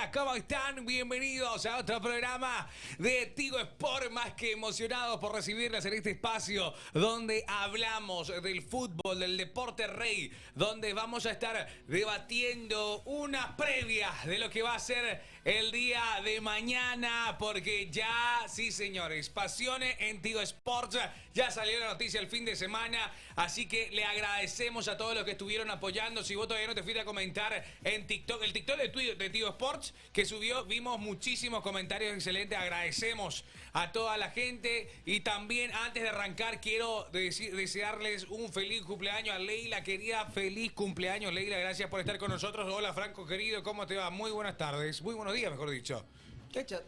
días, ¿cómo están? Bienvenidos a otro programa de Tigo Sport, más que emocionados por recibirles en este espacio donde hablamos del fútbol, del deporte rey, donde vamos a estar debatiendo unas previas de lo que va a ser el día de mañana, porque ya, sí señores, pasiones en Tigo Sports, ya salió la noticia el fin de semana, así que le agradecemos a todos los que estuvieron apoyando. Si vos todavía no te fuiste a comentar en TikTok, el TikTok de Tigo Sports que subió, vimos muchísimos comentarios excelentes, agradecemos a toda la gente. Y también antes de arrancar quiero desearles un feliz cumpleaños a Leila, querida, feliz cumpleaños Leila, gracias por estar con nosotros. Hola Franco querido, ¿cómo te va? Muy buenas tardes, muy buenos días mejor dicho. ¿Qué chat?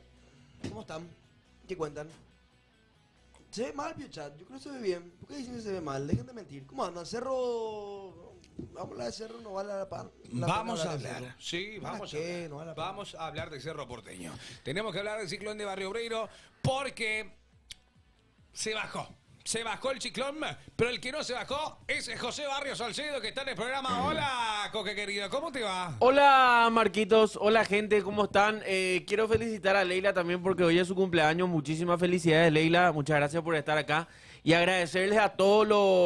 ¿Cómo están? ¿Qué cuentan? ¿Se ve mal, Pio Chat? Yo creo que se ve bien. ¿Por qué dicen que se ve mal? Dejen de mentir. ¿Cómo andan? Cerro... Vamos a hablar de Cerro, no vale la pena. Vamos a hablar, sí, vamos a hablar. No vale la pena. Vamos a hablar de Cerro Porteño. Tenemos que hablar del ciclón de Barrio Obrero porque se bajó. Se bajó el ciclón, pero el que no se bajó es José Barrio Salcedo, que está en el programa. Hola, Coque querido, ¿cómo te va? Hola, Marquitos. Hola, gente, ¿cómo están? Quiero felicitar a Leila también porque hoy es su cumpleaños. Muchísimas felicidades, Leila. Muchas gracias por estar acá. Y agradecerles a todos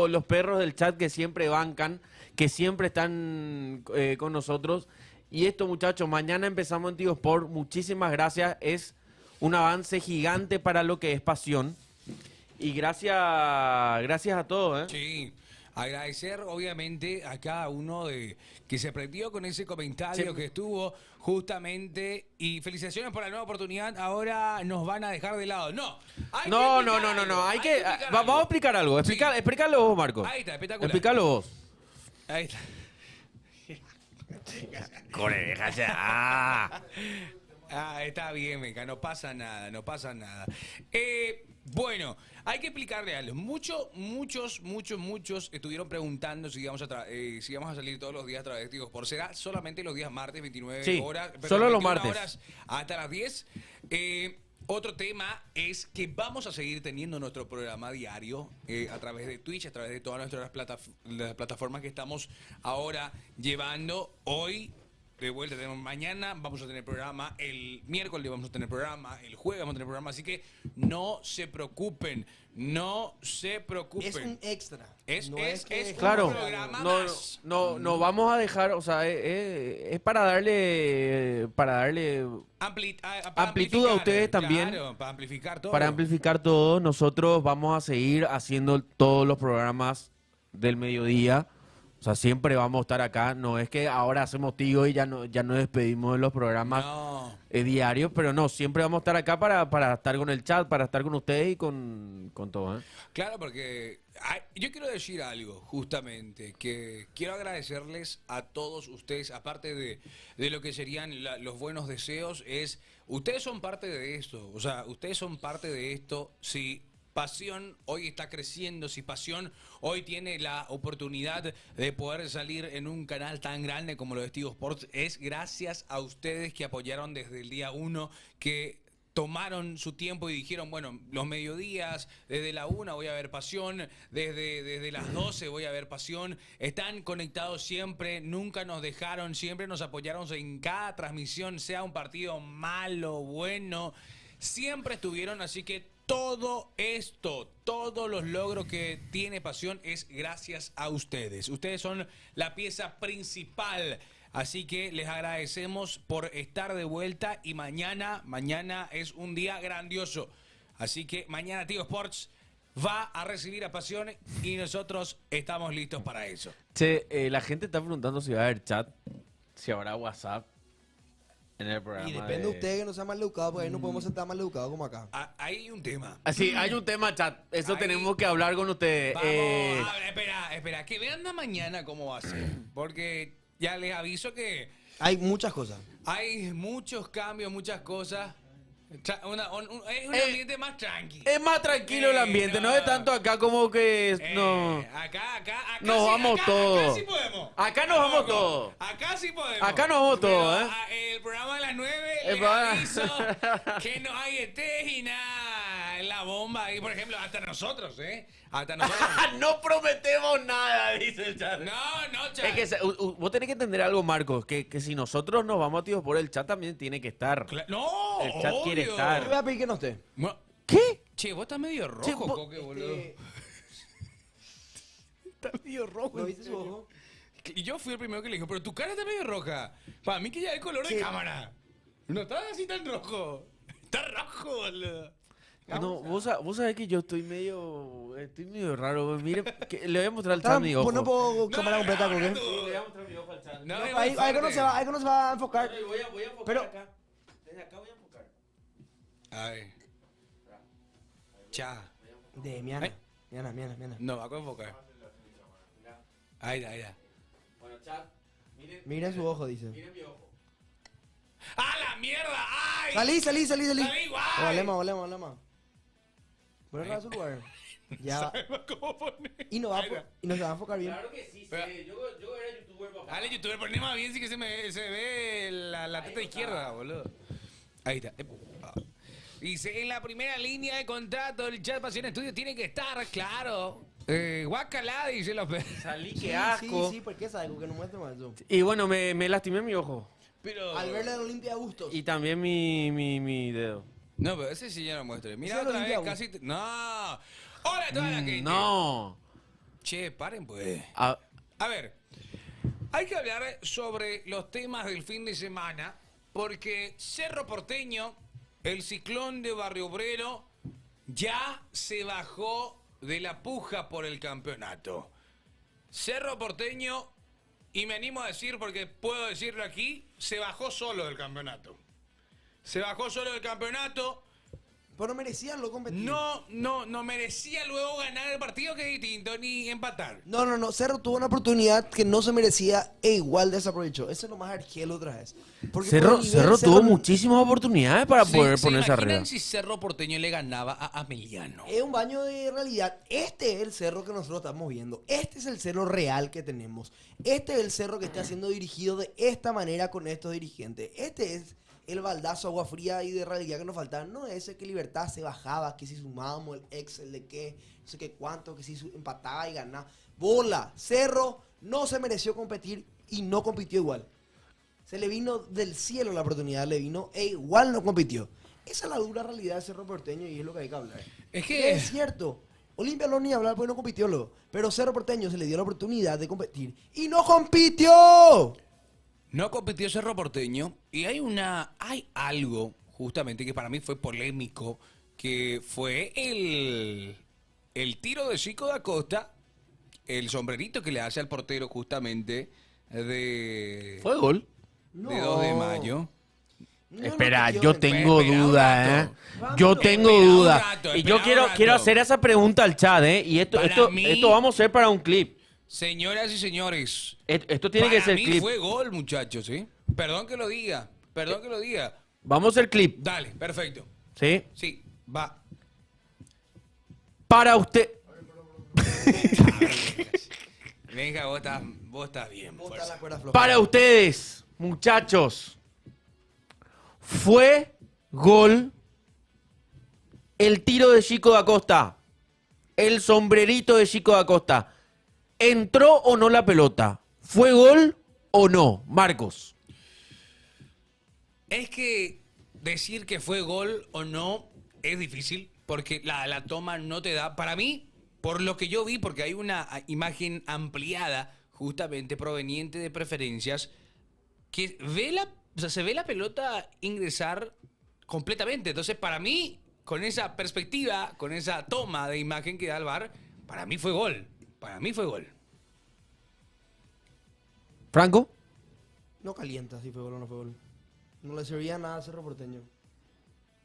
los perros del chat que siempre bancan, que siempre están con nosotros. Y esto, muchachos, mañana empezamos en Tigo Sport. Muchísimas gracias. Es un avance gigante para lo que es pasión. Y gracias a todos, ¿eh? Sí, agradecer obviamente a cada uno de que se prendió con ese comentario Sí. que estuvo justamente. Y felicitaciones por la nueva oportunidad. Ahora nos van a dejar de lado. No, hay que No. explicar algo, Hay que, explicar vamos a algo. explicar algo. Explícalo vos, Marco. Ahí está, espectacular. Explícalo vos. Ahí está. Core, deja ya. Está bien, Meca, no pasa nada, no pasa nada. Bueno, hay que explicarle algo. Muchos estuvieron preguntando si íbamos a salir todos los días a través de Tigo Sport. ¿Será solamente los días martes, 29 Sí, horas? solo los 21 martes. horas hasta las 10. Otro tema es que vamos a seguir teniendo nuestro programa diario a través de Twitch, a través de todas nuestras las plataformas que estamos ahora llevando. Hoy de vuelta tenemos, mañana vamos a tener programa, el miércoles vamos a tener programa, el jueves vamos a tener programa, así que no se preocupen, no se preocupen. Es un extra. Es un Claro, programa no, más. no vamos a dejar, o sea, es para darle amplitud a ustedes también. Claro, para amplificar todo. Para amplificar todo. Nosotros vamos a seguir haciendo todos los programas del mediodía. O sea, siempre vamos a estar acá. No es que ahora hacemos Tigo y ya nos despedimos de los programas diarios, pero no, siempre vamos a estar acá para estar con el chat, para estar con ustedes y con todo, ¿eh? Claro, porque yo quiero decir algo, justamente, que quiero agradecerles a todos ustedes, aparte de lo que serían los buenos deseos, ustedes son parte de esto, o sea, ustedes son parte de esto, si Pasión hoy está creciendo, si Pasión hoy tiene la oportunidad de poder salir en un canal tan grande como lo de Tigo Sports, es gracias a ustedes que apoyaron desde el día 1, que tomaron su tiempo y dijeron, bueno, los mediodías, desde la 1 voy a ver Pasión, desde las 12 voy a ver Pasión. Están conectados siempre, nunca nos dejaron, siempre nos apoyaron en cada transmisión, sea un partido malo, bueno, siempre estuvieron, así que todo esto, todos los logros que tiene Pasión es gracias a ustedes. Ustedes son la pieza principal. Así que les agradecemos por estar de vuelta y mañana es un día grandioso. Así que mañana Tigo Sports va a recibir a Pasión y nosotros estamos listos para eso. Che, la gente está preguntando si va a haber chat, si habrá WhatsApp en el programa. Y depende de usted que no sea mal educado, porque ahí no podemos ser tan mal educados como acá. Hay un tema. Sí, hay un tema, chat. Eso Ahí tenemos que hablar con ustedes. Vamos, a ver, espera, que vean mañana cómo va a ser. Porque ya les aviso que Hay muchas cosas. hay muchos cambios, muchas cosas. Es un ambiente más tranquilo. Es más tranquilo el ambiente, no es tanto acá como que no. Acá Nos sí, vamos todos. Acá sí podemos. Acá nos vamos todos. Acá sí podemos. Acá nos vamos Pero, todos, El programa de las 9 El les programa- aviso que no hay estés y nada. cae la bomba ahí, por ejemplo, hasta nosotros, ¿eh? Hasta nosotros. No prometemos nada, dice el chat. No, chat. Es que vos tenés que entender algo, Marcos, que si nosotros nos vamos a Tíos por el chat también tiene que estar. No, El chat quiere obvio. estar. Yo voy a pedir que no esté. ¿Qué? Che, vos estás medio rojo, Che, vos- Coque, boludo. Estás medio rojo. ¿No en viste su serio. ojo? Y yo fui el primero que le dijo, pero tu cara está medio roja. Para mí que ya hay color de Sí. cámara. No estás así tan rojo. Está rojo, boludo. No, vos sabés que yo estoy medio raro. Mire, le voy a mostrar al chat mi ojo. Pues no puedo cámara completa, no, Coque. no, Sí, le voy a mostrar mi ojo al chat. No, No, es ahí, muy ahí que no fuerte. se va, ahí que no se va a enfocar. Voy a enfocar Pero- acá. Desde acá voy a enfocar. Ay. Cha. De Miana. Ay. Miana. No, va a enfocar. Ahí está. Bueno, chat, miren. Miren su ojo, dice. Miren mi ojo. ¡Ah, la mierda! ¡Ay! Salí. Salí, guay. Volemos. Ponelo a su lugar. Ya. Sabemos cómo poner. Y no va Ahí está. y no se va a enfocar bien. Claro que sí, Vea. sé. Yo era youtuber, papá. Dale, youtuber, poneme más bien, sí que se ve la teta izquierda, boludo. Ahí está. Epa. Dice, en la primera línea de contrato, el chat Pasión Estudio tiene que estar, claro. Guacalá, dice los perros. Salí, qué asco. Sí, ¿por qué es algo que no muestra más eso? Y bueno, me lastimé mi ojo. Pero... Al verle a Olimpia Bustos. Y también mi dedo. No, pero ese sí ya lo muestre. Mira Ese lo otra vez, limpiamos. casi... No. Hola a toda la gente. No. Che, paren pues. Ah, A ver, hay que hablar sobre los temas del fin de semana, porque Cerro Porteño, el ciclón de Barrio Obrero, ya se bajó de la puja por el campeonato. Cerro Porteño, y me animo a decir, porque puedo decirlo aquí, se bajó solo del campeonato. Se bajó solo del campeonato. Pero no merecían lo competir. No merecía luego ganar el partido, que es distinto, ni empatar. No. Cerro tuvo una oportunidad que no se merecía e igual desaprovechó. Eso es lo más argelo otra vez. Porque por el nivel, Cerro tuvo no- muchísimas oportunidades para poder ponerse imaginan arriba. si Cerro Porteño le ganaba a Ameliano? Es un baño de realidad. Este es el cerro que nosotros estamos viendo. Este es el cerro real que tenemos. Este es el cerro que está siendo dirigido de esta manera con estos dirigentes. Este es el baldazo agua fría y de realidad que nos faltaba. No es ese que Libertad se bajaba, que si sumábamos el Excel de qué, no sé qué cuánto, que si empataba y ganaba. Bola, Cerro no se mereció competir y no compitió igual. Se le vino del cielo la oportunidad, le vino e igual no compitió. Esa es la dura realidad de Cerro Porteño y es lo que hay que hablar. Es que- Es cierto. Olimpia no ni hablar porque no compitió luego. Pero Cerro Porteño se le dio la oportunidad de competir y no compitió. No compitió Cerro Porteño y hay algo justamente que para mí fue polémico, que fue el tiro de Chico da Costa, el sombrerito que le hace al portero justamente de, ¿Fue gol? de 2 de mayo. No, Espera, no, yo tío, tengo espera un duda, rato. Yo tengo Espera un duda. rato, Y espera yo un quiero rato. hacer esa pregunta al chat, Y esto Para mí- vamos a hacer para un clip. Señoras y señores, Esto tiene para que ser mí clip. fue gol, muchachos, ¿sí? Perdón que lo diga. Vamos a hacer clip, Dale, perfecto. ¿sí? Sí, va. Para usted. Venga, vos estás bien. Bota fuerza. la cuerda floja. Para ustedes, muchachos. ¿Fue gol el tiro de Chico da Costa? El sombrerito de Chico da Costa. ¿Entró o no la pelota? ¿Fue gol o no? Marcos. Es que decir que fue gol o no es difícil porque la toma no te da. Para mí, por lo que yo vi, porque hay una imagen ampliada justamente proveniente de preferencias, que se ve la pelota ingresar completamente. Entonces, para mí, con esa perspectiva, con esa toma de imagen que da el VAR, para mí fue gol. Para mí fue gol. ¿Franco? No calienta si fue gol o no fue gol. No le servía nada a Cerro Porteño.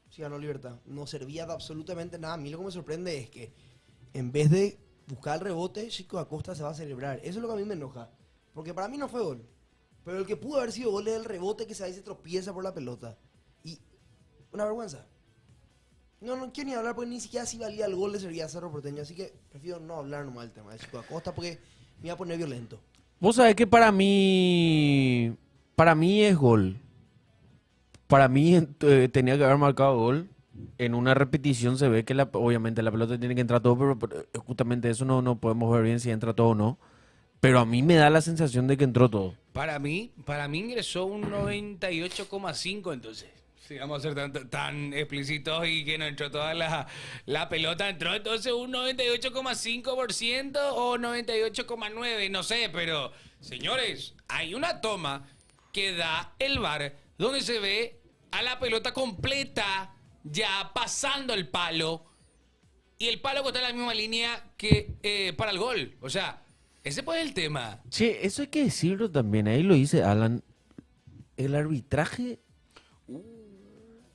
Si ganó Libertad. No servía de absolutamente nada. A mí lo que me sorprende es que en vez de buscar el rebote, Chico Acosta se va a celebrar. Eso es lo que a mí me enoja. Porque para mí no fue gol. Pero el que pudo haber sido gol es el rebote que se tropieza por la pelota. Y una vergüenza. No quiero ni hablar porque ni siquiera si valía el gol le servía a Cerro Porteño. Así que prefiero no hablar nomás del tema de Chico Acosta porque me iba a poner violento. Vos sabés que para mí es gol. Para mí tenía que haber marcado gol. en una repetición se ve que obviamente la pelota tiene que entrar todo, pero justamente eso no podemos ver bien si entra todo o no. Pero a mí me da la sensación de que entró todo. Para mí ingresó un 98,5, entonces. Si vamos a ser tan explícitos y que no entró toda la pelota, entró entonces un 98,5% o 98,9%, no sé, pero señores, hay una toma que da el VAR donde se ve a la pelota completa ya pasando el palo y el palo que está en la misma línea que para el gol. O sea, ese pues es el tema. Che, eso hay que decirlo también. Ahí lo dice Alan. El arbitraje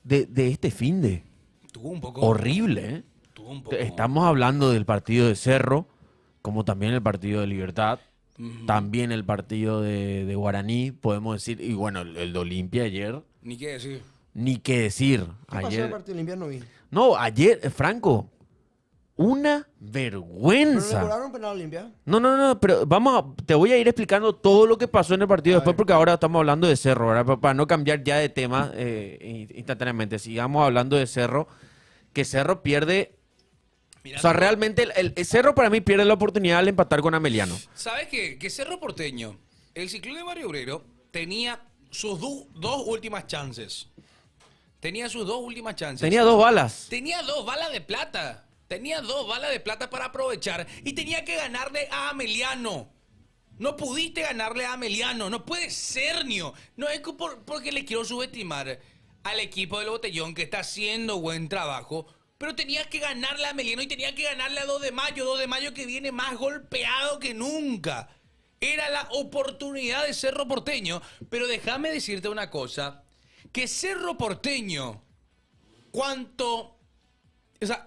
de este finde. Tuvo un poco... Horrible, ¿eh? Tuvo un poco... Estamos hablando del partido de Cerro, como también el partido de Libertad, también el partido de Guaraní, podemos decir. Y bueno, el de Olimpia ayer. Ni qué decir. Ni qué decir. ¿Qué pasó en el partido del invierno? Vi. No, ayer, Franco, una ¿Pero le vergüenza. cobraron penal a Olimpia? No, pero te voy a ir explicando todo lo que pasó en el partido después, porque ahora estamos hablando de Cerro, ¿verdad? Para no cambiar ya de tema instantáneamente. Sigamos hablando de Cerro, que Cerro pierde. Mirá, O sea, realmente el Cerro para mí pierde la oportunidad al empatar con Ameliano. ¿Sabes qué? Que Cerro Porteño, el Ciclón de Barrio Obrero, tenía sus dos últimas chances. Tenía sus dos últimas chances. Tenía 2 balas. Tenía 2 balas de plata. Tenía 2 balas de plata para aprovechar. Y tenía que ganarle a Ameliano. No pudiste ganarle a Ameliano. No puede ser, Nio. No es porque le quiero subestimar al equipo del Botellón que está haciendo buen trabajo. Pero tenías que ganarle a Ameliano y tenías que ganarle a 2 de Mayo. 2 de Mayo que viene más golpeado que nunca. Era la oportunidad de Cerro Porteño. Pero déjame decirte una cosa. Que Cerro Porteño,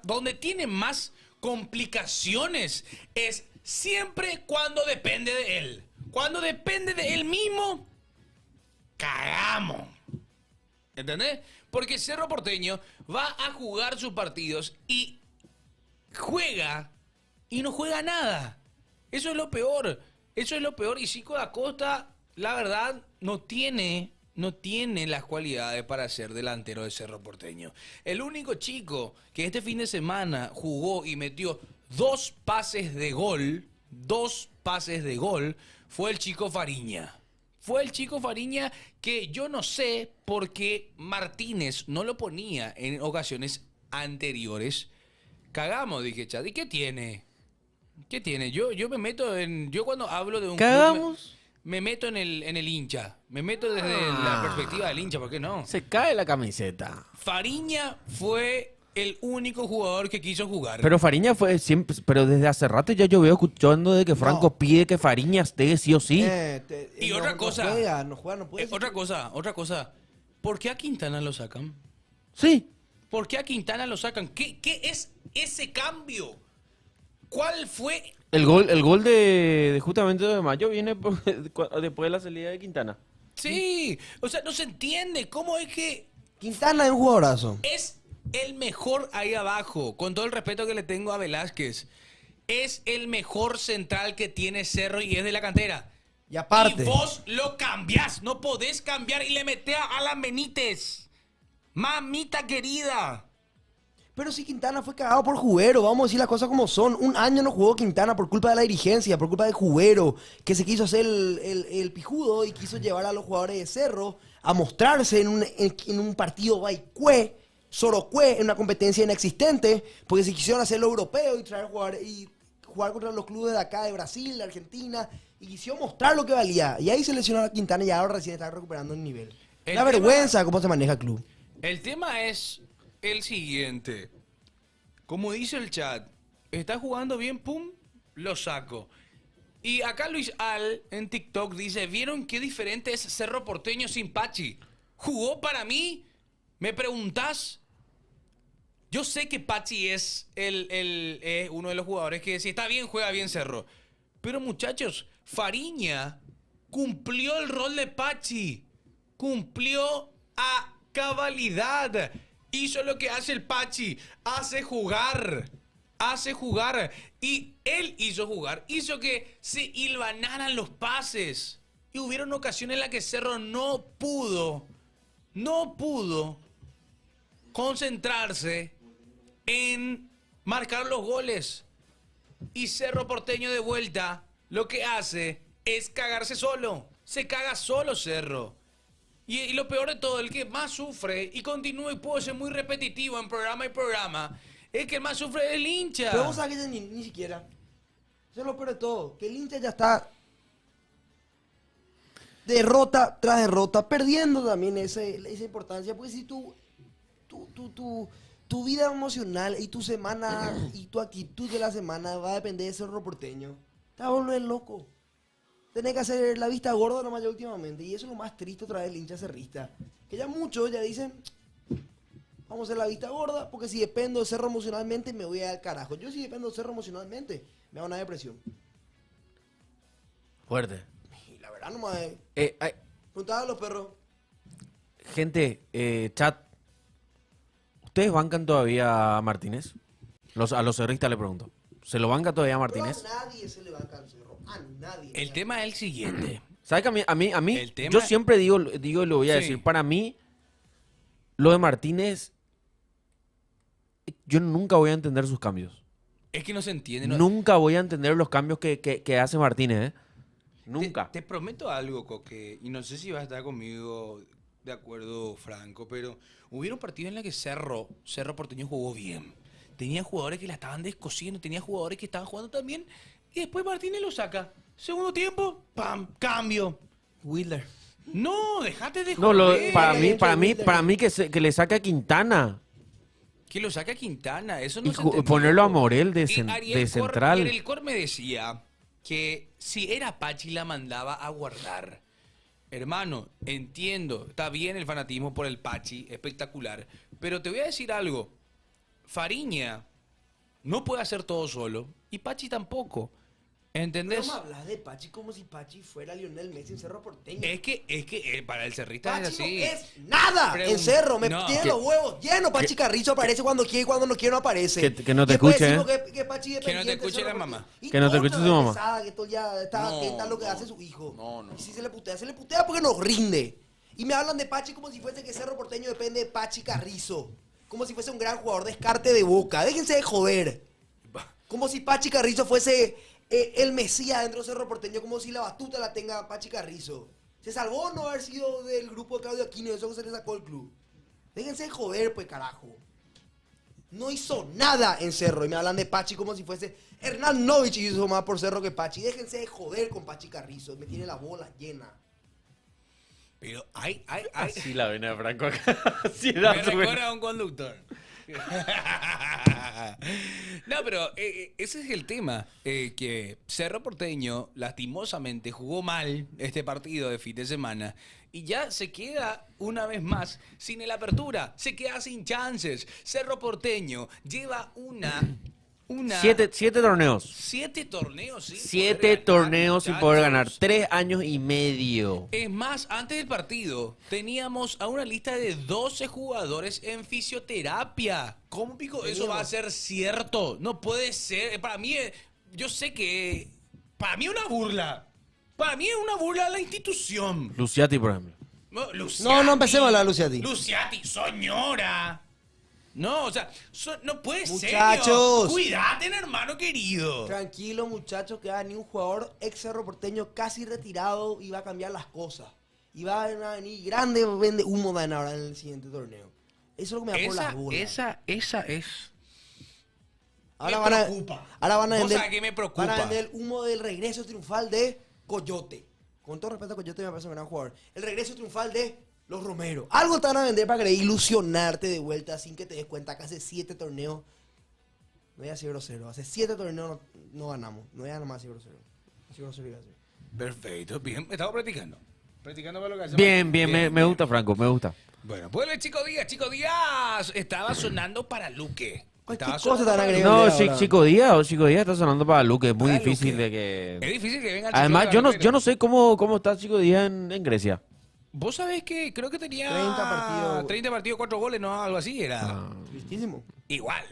donde tiene más complicaciones es siempre cuando depende de él. Cuando depende de él mismo, cagamos. ¿Entendés? Porque Cerro Porteño va a jugar sus partidos y juega y no juega nada. Eso es lo peor. Eso es lo peor. Y Zico da Costa, la verdad, no tiene las cualidades para ser delantero de Cerro Porteño. El único chico que este fin de semana jugó y metió 2 pases de gol, fue el chico Fariña. Fue el chico Fariña que yo no sé por qué Martínez no lo ponía en ocasiones anteriores. Cagamos, dije, Chad. ¿Y qué tiene? ¿Qué tiene? Yo me meto en... Yo cuando hablo de un ¿Cagamos? club... Me meto en el hincha. Me meto desde la perspectiva del hincha, ¿por qué no? Se cae la camiseta. Fariña fue el único jugador que quiso jugar. Pero Fariña fue siempre, pero desde hace rato ya yo veo escuchando de que Franco pide que Fariña esté sí o sí. Y otra cosa. No juega, no puede. Otra cosa. ¿Por qué a Quintana lo sacan? Sí. ¿Por qué a Quintana lo sacan? ¿Qué es ese cambio? ¿Cuál fue? El gol de justamente de Mayo viene después de la salida de Quintana. Sí, o sea, no se entiende cómo es que Quintana es un jugadorazo. es el mejor ahí abajo, con todo el respeto que le tengo a Velázquez. Es el mejor central que tiene Cerro y es de la cantera. Y aparte. Y vos lo cambiás, no podés cambiar y le metés a Alan Benítez. Mamita querida. Pero si Quintana fue cagado por Jubero, vamos a decir las cosas como son. Un año no jugó Quintana por culpa de la dirigencia, por culpa de Jubero, que se quiso hacer el pijudo y quiso llevar a los jugadores de Cerro a mostrarse en un partido baicue, sorocue, en una competencia inexistente, porque se quisieron hacer lo europeo y traer jugadores y jugar contra los clubes de acá, de Brasil, de Argentina, y quisieron mostrar lo que valía. Y ahí se lesionó a Quintana y ahora recién está recuperando el nivel. La vergüenza cómo se maneja el club. El tema es el siguiente. Como dice el chat, está jugando bien, pum, lo saco. Y acá Luis Al en TikTok dice, ¿vieron qué diferente es Cerro Porteño sin Pachi? ¿Jugó para mí? ¿Me preguntás? Yo sé que Pachi es uno de los jugadores que si está bien, juega bien Cerro. Pero muchachos, Fariña cumplió el rol de Pachi. Cumplió a cabalidad. Hizo lo que hace el Pachi. Hace jugar. Y él hizo jugar. Hizo que se hilvanaran los pases. Y hubieron ocasiones en las que Cerro no pudo concentrarse en marcar los goles. Y Cerro Porteño de vuelta lo que hace es cagarse solo. Se caga solo Cerro. Y lo peor de todo, el que más sufre, y continúa y puedo ser muy repetitivo en programa y programa, es que el más sufre es el hincha. Pero vos sabés que ni siquiera. Eso es lo peor de todo. Que el hincha ya está derrota tras derrota, perdiendo también esa importancia. Porque si tu vida emocional y tu semana y tu actitud de la semana va a depender de Cerro Porteño, te vas a volver loco. Tenés que hacer la vista gorda nomás ya últimamente. Y eso es lo más triste otra vez del hincha cerrista. Que ya muchos ya dicen, vamos a hacer la vista gorda, porque si dependo de Cerro emocionalmente me voy a ir al carajo. Yo si dependo de Cerro emocionalmente, me da una depresión. Fuerte. Y la verdad nomás es... Preguntaba a los perros. Gente, chat, ¿ustedes bancan todavía a Martínez? A los cerristas le pregunto. ¿Se lo banca todavía a Martínez? Pero a nadie se le banca al Cerro. A nadie. El tema es el siguiente. ¿Sabes que a mí El tema- yo siempre digo y lo voy a Sí. decir, para mí, lo de Martínez, yo nunca voy a entender sus cambios. Es que no se entiende. No. Nunca voy a entender los cambios que hace Martínez, ¿eh? Nunca. Te prometo algo, Coque, y no sé si vas a estar conmigo de acuerdo, Franco, pero hubieron partidos en los que Cerro Porteño jugó bien. Tenía jugadores que la estaban descosiendo, tenía jugadores que estaban jugando también, y después Martínez lo saca. Segundo tiempo, ¡pam! Cambio. Wheeler. No, déjate de No, joder. para mí que le saque a Quintana Que lo saca Quintana, eso no y se entendió. ponerlo a Morel de, Y Ariel central. Ariel Cor me decía que si era Pachi la mandaba a guardar. Hermano, entiendo, está bien el fanatismo por el Pachi, espectacular, pero te voy a decir algo. Fariña no puede hacer todo solo y Pachi tampoco. Pero ¿Entendés? me hablas de Pachi como si Pachi fuera Lionel Messi en Cerro Porteño. Es que para el cerrista es Pachi así. no es nada en Cerro. Me No. tiene los huevos llenos. Pachi Carrizo aparece cuando quiere y cuando no quiere no aparece. Que no te Y después escuche, decimos que Pachi es Que no te pendiente de escuche Cerro la Porteño. mamá. Y Que no te otra escuche tu mamá. pesada, que todo ya está No, atenta a lo que no. hace su hijo. No. Y si se le putea porque nos rinde. Y me hablan de Pachi como si fuese que Cerro Porteño depende de Pachi Carrizo. Como si fuese un gran jugador, descarte de Boca. Déjense de joder. Como si Pachi Carrizo fuese el Mesías dentro de Cerro Porteño, como si la batuta la tenga Pachi Carrizo. Se salvó no haber sido del grupo de Claudio Aquino, eso que se le sacó el club. Déjense de joder, pues carajo. No hizo nada en Cerro y me hablan de Pachi como si fuese Hernán Novich hizo más por Cerro que Pachi. Déjense de joder con Pachi Carrizo, me tiene la bola llena. Pero hay. Así la vena de Franco acá. Así Me da su recuerda vena. a un conductor. No, pero ese es el tema. Que Cerro Porteño, lastimosamente, jugó mal este partido de fin de semana. Y ya se queda una vez más sin el apertura. Se queda sin chances. Cerro Porteño lleva una 7 torneos. 7 torneos sin 7 poder ganar, torneos sin poder ganar. muchachos. 3 años y medio. Es más, antes del partido teníamos a una lista de 12 jugadores en fisioterapia. ¿Cómo pico eso va a ser cierto? No puede ser. Para mí, yo sé que... Para mí es una burla. Para mí es una burla a la institución. Luciati, por ejemplo. No, Luciati. No empecemos a hablar de Luciati. Luciati, señora. No, o sea, no puede ser. Muchachos. Cuídate, hermano querido. Tranquilo, muchachos, que va a venir un jugador ex Cerro Porteño casi retirado y va a cambiar las cosas. Y va a venir grande, vende humo dan ahora en el siguiente torneo. Eso es lo que me da por las bolas. Esa es... Ahora me van a, preocupa. ahora van a ¿Vos vender, sabés qué me preocupa? van a vender el humo del regreso triunfal de Coyote. Con todo respeto a Coyote, me parece un gran jugador. El regreso triunfal de los Romero. Algo te van a vender para querer ilusionarte de vuelta sin que te des cuenta que hace 7 torneos. No voy a decir grosero. Hace 7 torneos no ganamos. No voy a nomás decir grosero. Así grosero iba a decir. Perfecto, bien. Estamos practicando. Practicando para lo que hacemos. Bien, me gusta, Franco, me gusta. Bueno, vuelve Chico Díaz. Estaba sonando para Luque. Cualquier Estaba cosa sonando te van a para agregar. No, ahora. Chico Díaz está sonando para Luque. Es muy Para difícil Luque. de que... Es difícil que venga el Además, Chico yo no, Díaz, yo no sé cómo está Chico Díaz en Grecia. Vos sabés que creo que tenía 30 partidos. 4 goles, ¿no? Algo así era. Ah. Tristísimo. Igual.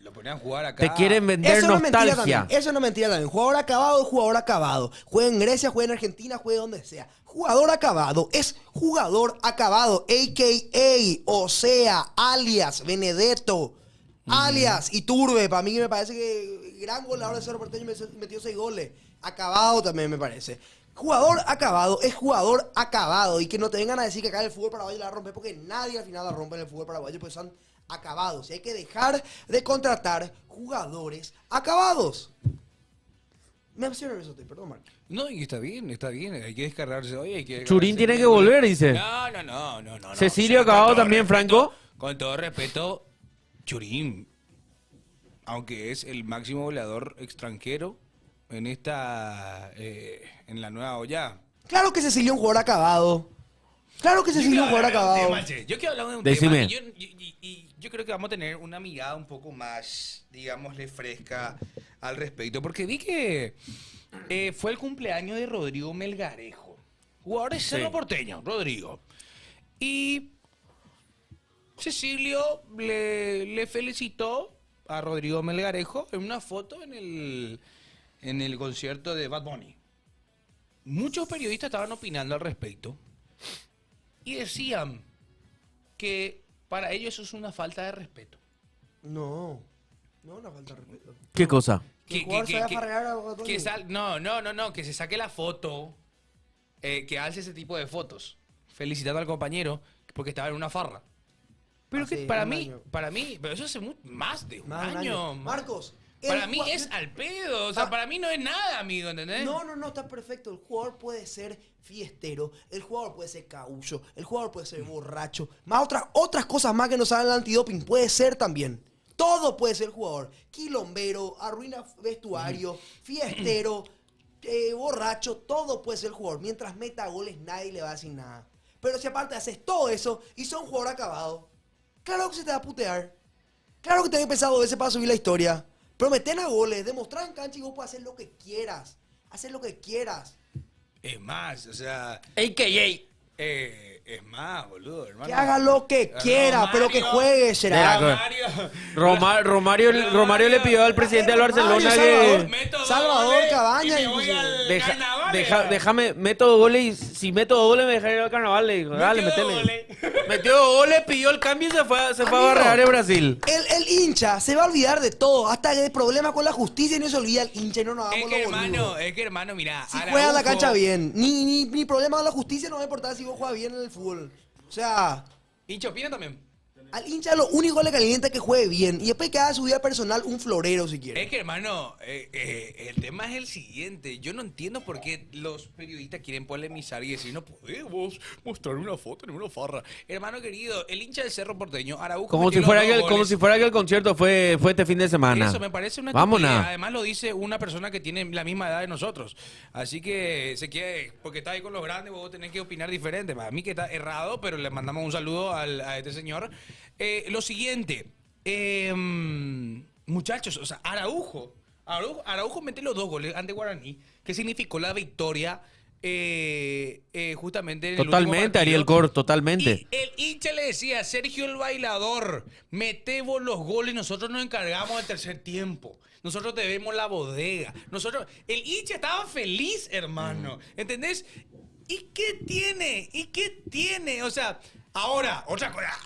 lo ponían a jugar acá. Te quieren vender Eso no es mentira nostalgia. también. Eso no es mentira también. Jugador acabado es jugador acabado. Juega en Grecia, juega en Argentina, juega donde sea. Jugador acabado es jugador acabado. A.K.A. O sea, alias Benedetto. Alias Iturbe. Para mí me parece que gran goleador de Cerro Porteño metió 6 goles. Acabado también me parece. Jugador acabado es jugador acabado. Y que no te vengan a decir que acá el fútbol paraguayo la rompe, porque nadie al final la rompe en el fútbol paraguayo, pues son acabados. Y hay que dejar de contratar jugadores acabados. Me emociona eso, perdón, Marco. No, y está bien, hay que descargarse hoy. Churín tiene que volver, dice. No. Cecilio O sea, acabado con todo también, respeto, Franco. Con todo respeto, Churín, aunque es el máximo goleador extranjero en en la nueva olla. Claro que Cecilio es un jugador acabado. Claro que Cecilio es un jugador acabado. Yo quiero hablar de un Decime. tema y yo creo que vamos a tener una mirada un poco más, digámosle, fresca al respecto. Porque vi que fue el cumpleaños de Rodrigo Melgarejo, jugador de Cerro Porteño, Rodrigo. Y Cecilio le felicitó a Rodrigo Melgarejo en una foto en el concierto de Bad Bunny. Muchos periodistas estaban opinando al respecto y decían que para ellos eso es una falta de respeto. No, una falta de respeto. ¿Qué cosa? Que el jugador se vaya a farrear a Bad Bunny. No, que se saque la foto, que alce ese tipo de fotos, felicitando al compañero porque estaba en una farra. Pero que Hace para un mí, año. pero eso hace más de un Más de un año. Marcos. Para mí es al pedo, o sea, Ah. para mí no es nada, amigo, ¿entendés? No, está perfecto. El jugador puede ser fiestero, el jugador puede ser caullo, el jugador puede ser borracho. Más otras cosas más que no saben el antidoping puede ser también. Todo puede ser jugador. Quilombero, arruina vestuario, fiestero, borracho, todo puede ser jugador. Mientras meta goles nadie le va a decir nada. Pero si aparte haces todo eso y sos un jugador acabado, claro que se te va a putear. Claro que tenés pensado 2 veces para subir la historia. Pero meten a goles, demostrar en cancha y vos puedes hacer lo que quieras. Hacer lo que quieras. Es más, o sea, A.K.A. es más, boludo, hermano. Que haga lo que quiera, pero que juegue, será. Romario le pidió al presidente del Barcelona que... Salvador Cabañas, y me voy al carnaval. Déjame, meto 2 goles y si meto 2 goles me dejaré ir al carnaval. Le dijo, dale, Metió 2 metele. goles. Metió 2 goles, pidió el cambio y se fue a Amigo, barrear en Brasil. El hincha se va a olvidar de todo, hasta de problemas con la justicia y no se olvida el hincha y no nos hagamos los boludos. Es que hermano, mira, Si juega en la cancha bien, ni problema con la justicia no va a importar si vos juegas bien en el fútbol. O sea, hincha opina también. al hincha lo único que le calienta es que juegue bien y después que haga su vida personal un florero si quiere. Es que hermano, el tema es el siguiente. Yo no entiendo por qué los periodistas quieren polemizar y decir no podemos mostrar una foto en una farra. Hermano querido, el hincha del Cerro Porteño, Araujo, Como metió si fuera los 2 como goles. si fuera que el concierto fue este fin de semana. Eso me parece una Vámonos. estupidez. Además lo dice una persona que tiene la misma edad de nosotros. Así que se quiere, porque está ahí con los grandes, vos tenés que opinar diferente. Para mí que está errado, pero le mandamos un saludo a este señor. Lo siguiente, muchachos, o sea, Araujo mete los 2 goles ante Guaraní, que significó la victoria justamente en el último Totalmente, partido. Ariel Cor, totalmente. Y el hincha le decía, Sergio el bailador, mete vos los goles, nosotros nos encargamos del tercer tiempo. Nosotros te vemos la bodega. El hincha estaba feliz, hermano. ¿Entendés? ¿Y qué tiene? O sea, ahora,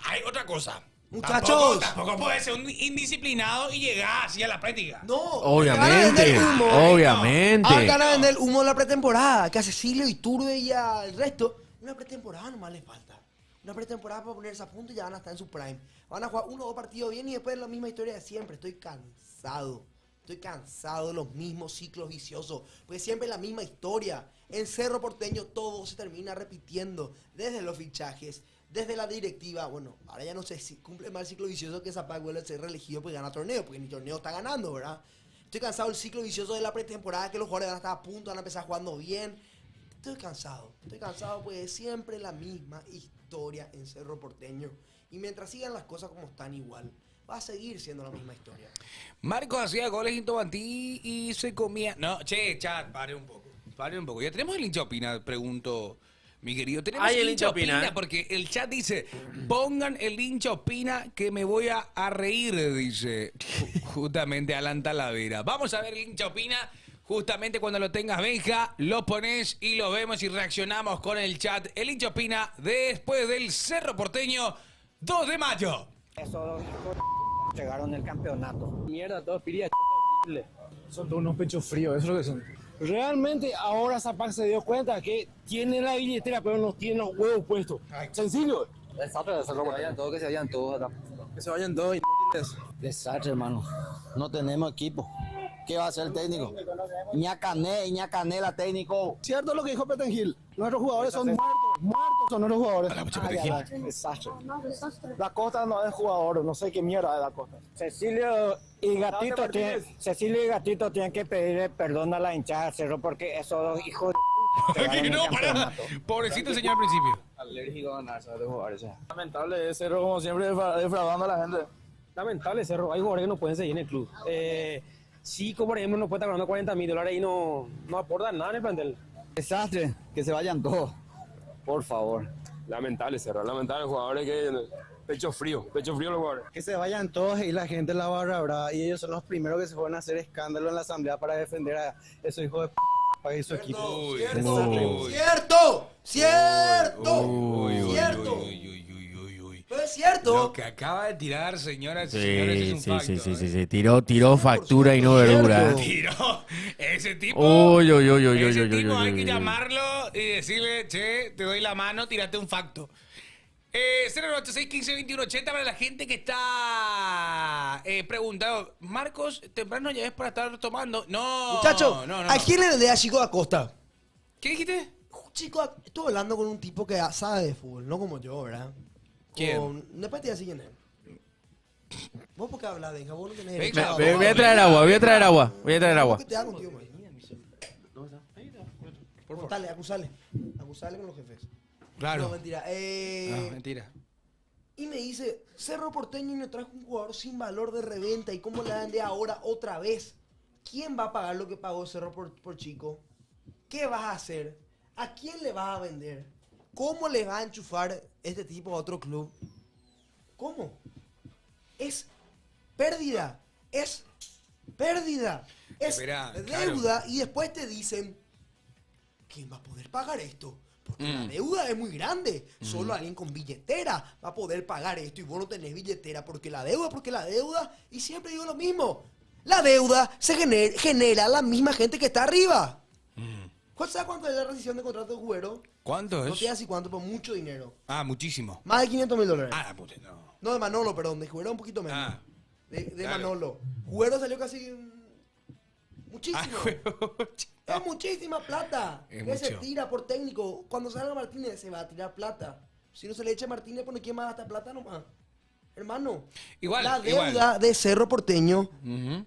hay otra cosa. Muchachos. Tampoco puede ser un indisciplinado y llegar así a la práctica. No, Obviamente, obviamente. Hagan a vender humo en la pretemporada, que a Cecilio, Iturbe y al resto. Una pretemporada nomás les falta. Una pretemporada para ponerse a punto y ya van a estar en su prime. Van a jugar 1 o 2 partidos bien y después la misma historia de siempre. Estoy cansado de los mismos ciclos viciosos. Porque siempre es la misma historia. En Cerro Porteño todo se termina repitiendo. Desde los fichajes, desde la directiva. Bueno, ahora ya no sé si cumple más el ciclo vicioso que Zapag vuelve a ser reelegido porque gana torneo. Porque ni torneo está ganando, ¿verdad? Estoy cansado del ciclo vicioso de la pretemporada, que los jugadores van a estar a punto, van a empezar jugando bien. Estoy cansado porque es siempre la misma historia en Cerro Porteño. Y mientras sigan las cosas como están igual, va a seguir siendo la misma historia. Marcos hacía goles en Tobantí y se comía... No, chat, pare un poco. Ya tenemos el hincha opina, pregunto. mi querido. Tenemos Ay, el hincha hincha opina, ¿eh? porque el chat dice, pongan el hincha opina que me voy a reír, dice justamente Alan Talavera. Vamos a ver el hincha opina. Justamente cuando lo tengas, Benja, lo pones y lo vemos y reaccionamos con el chat. El hincha opina después del Cerro Porteño, 2 de mayo. Esos dos hijos de llegaron el campeonato. Mierda, todos piría horrible. Son todos unos pechos fríos, eso es lo que son. Realmente ahora Zapac se dio cuenta que tiene la billetera, pero no tiene los huevos puestos. Sencillo. Desastre, que se vayan todos, que se vayan todos acá. Que se vayan todos. Desastre, hermano. No tenemos equipo. ¿Qué va a hacer el técnico? Iñacanela técnico. Cierto lo que dijo Petengil. Nuestros jugadores son muertos son nuestros jugadores. Desastre. La Costa no es jugador, no sé qué mierda es la Costa. Cecilio y Gatito tienen que pedirle perdón a la hinchada de Cerro porque esos dos hijos de llegaron el No, pará. campeonato. Pobrecito señor al principio. Alérgico a ganar, ¿sabes? De jugadores. Lamentable es Cerro, como siempre, defraudando a la gente. Lamentable, Cerro. Hay jugadores que no pueden seguir en el club. Chico, por ejemplo, no puede estar ganando $40.000 y no aportan nada en el plantel. Desastre. Que se vayan todos. Por favor. Lamentable, Cerro. Lamentable, jugadores que... Pecho frío los jugadores. Que se vayan todos y la gente la barra brava. Y ellos son los primeros que se fueron a hacer escándalo en la asamblea para defender a esos hijos de para su equipo. ¡Cierto! ¡Cierto! Uy. Pero es cierto. Lo que acaba de tirar, señoras y señores, es un facto. Sí. Tiró factura y no verdura. Tiró ese tipo. Ese tipo hay que llamarlo y decirle, che, te doy la mano, tírate un facto. 086 15 21 80 para la gente que está preguntando. Marcos, temprano ya es para estar tomando. No, Muchacho, no. ¿a quién le vendés a Chico Acosta? ¿Qué dijiste? Chico, estuve hablando con un tipo que sabe de fútbol, no como yo, ¿verdad? ¿Quién? Después te voy a decir quién es. ¿Vos por qué hablas, Benja? Vos no tenés Venga, derecho. Voy a traer agua. ¿Qué te hago contigo, man? Dale, acusale con los jefes. Claro. No, mentira. Mentira. Y me dice, Cerro Porteño y me trajo un jugador sin valor de reventa. ¿Y cómo le vende ahora otra vez? ¿Quién va a pagar lo que pagó Cerro por Chico? ¿Qué vas a hacer? ¿A quién le vas a vender? ¿Cómo le va a enchufar este tipo a otro club? ¿Cómo? Es pérdida. Es pérdida. Es Espera, deuda. Y después te dicen, ¿quién va a poder pagar esto? Porque la deuda es muy grande. Solo alguien con billetera va a poder pagar esto y vos no tenés billetera. Porque la deuda, y siempre digo lo mismo, la deuda se genera la misma gente que está arriba. ¿Sabes cuánto es la rescisión de contrato de Jubero? ¿Cuánto No te es? voy a decir cuánto, pero mucho dinero. Ah, muchísimo. Más de $500.000. Ah, puta, no. No, de Manolo, perdón, de Jubero un poquito menos. Ah. De Claro. Manolo. Jubero salió casi... muchísimo. Ah, Es muchísima plata. Es Que se mucho. tira por técnico. Cuando salga Martínez se va a tirar plata. Si no se le echa a Martínez, ¿por quién más gasta plata nomás? Hermano. Igual, La deuda igual. de Cerro Porteño Ujú.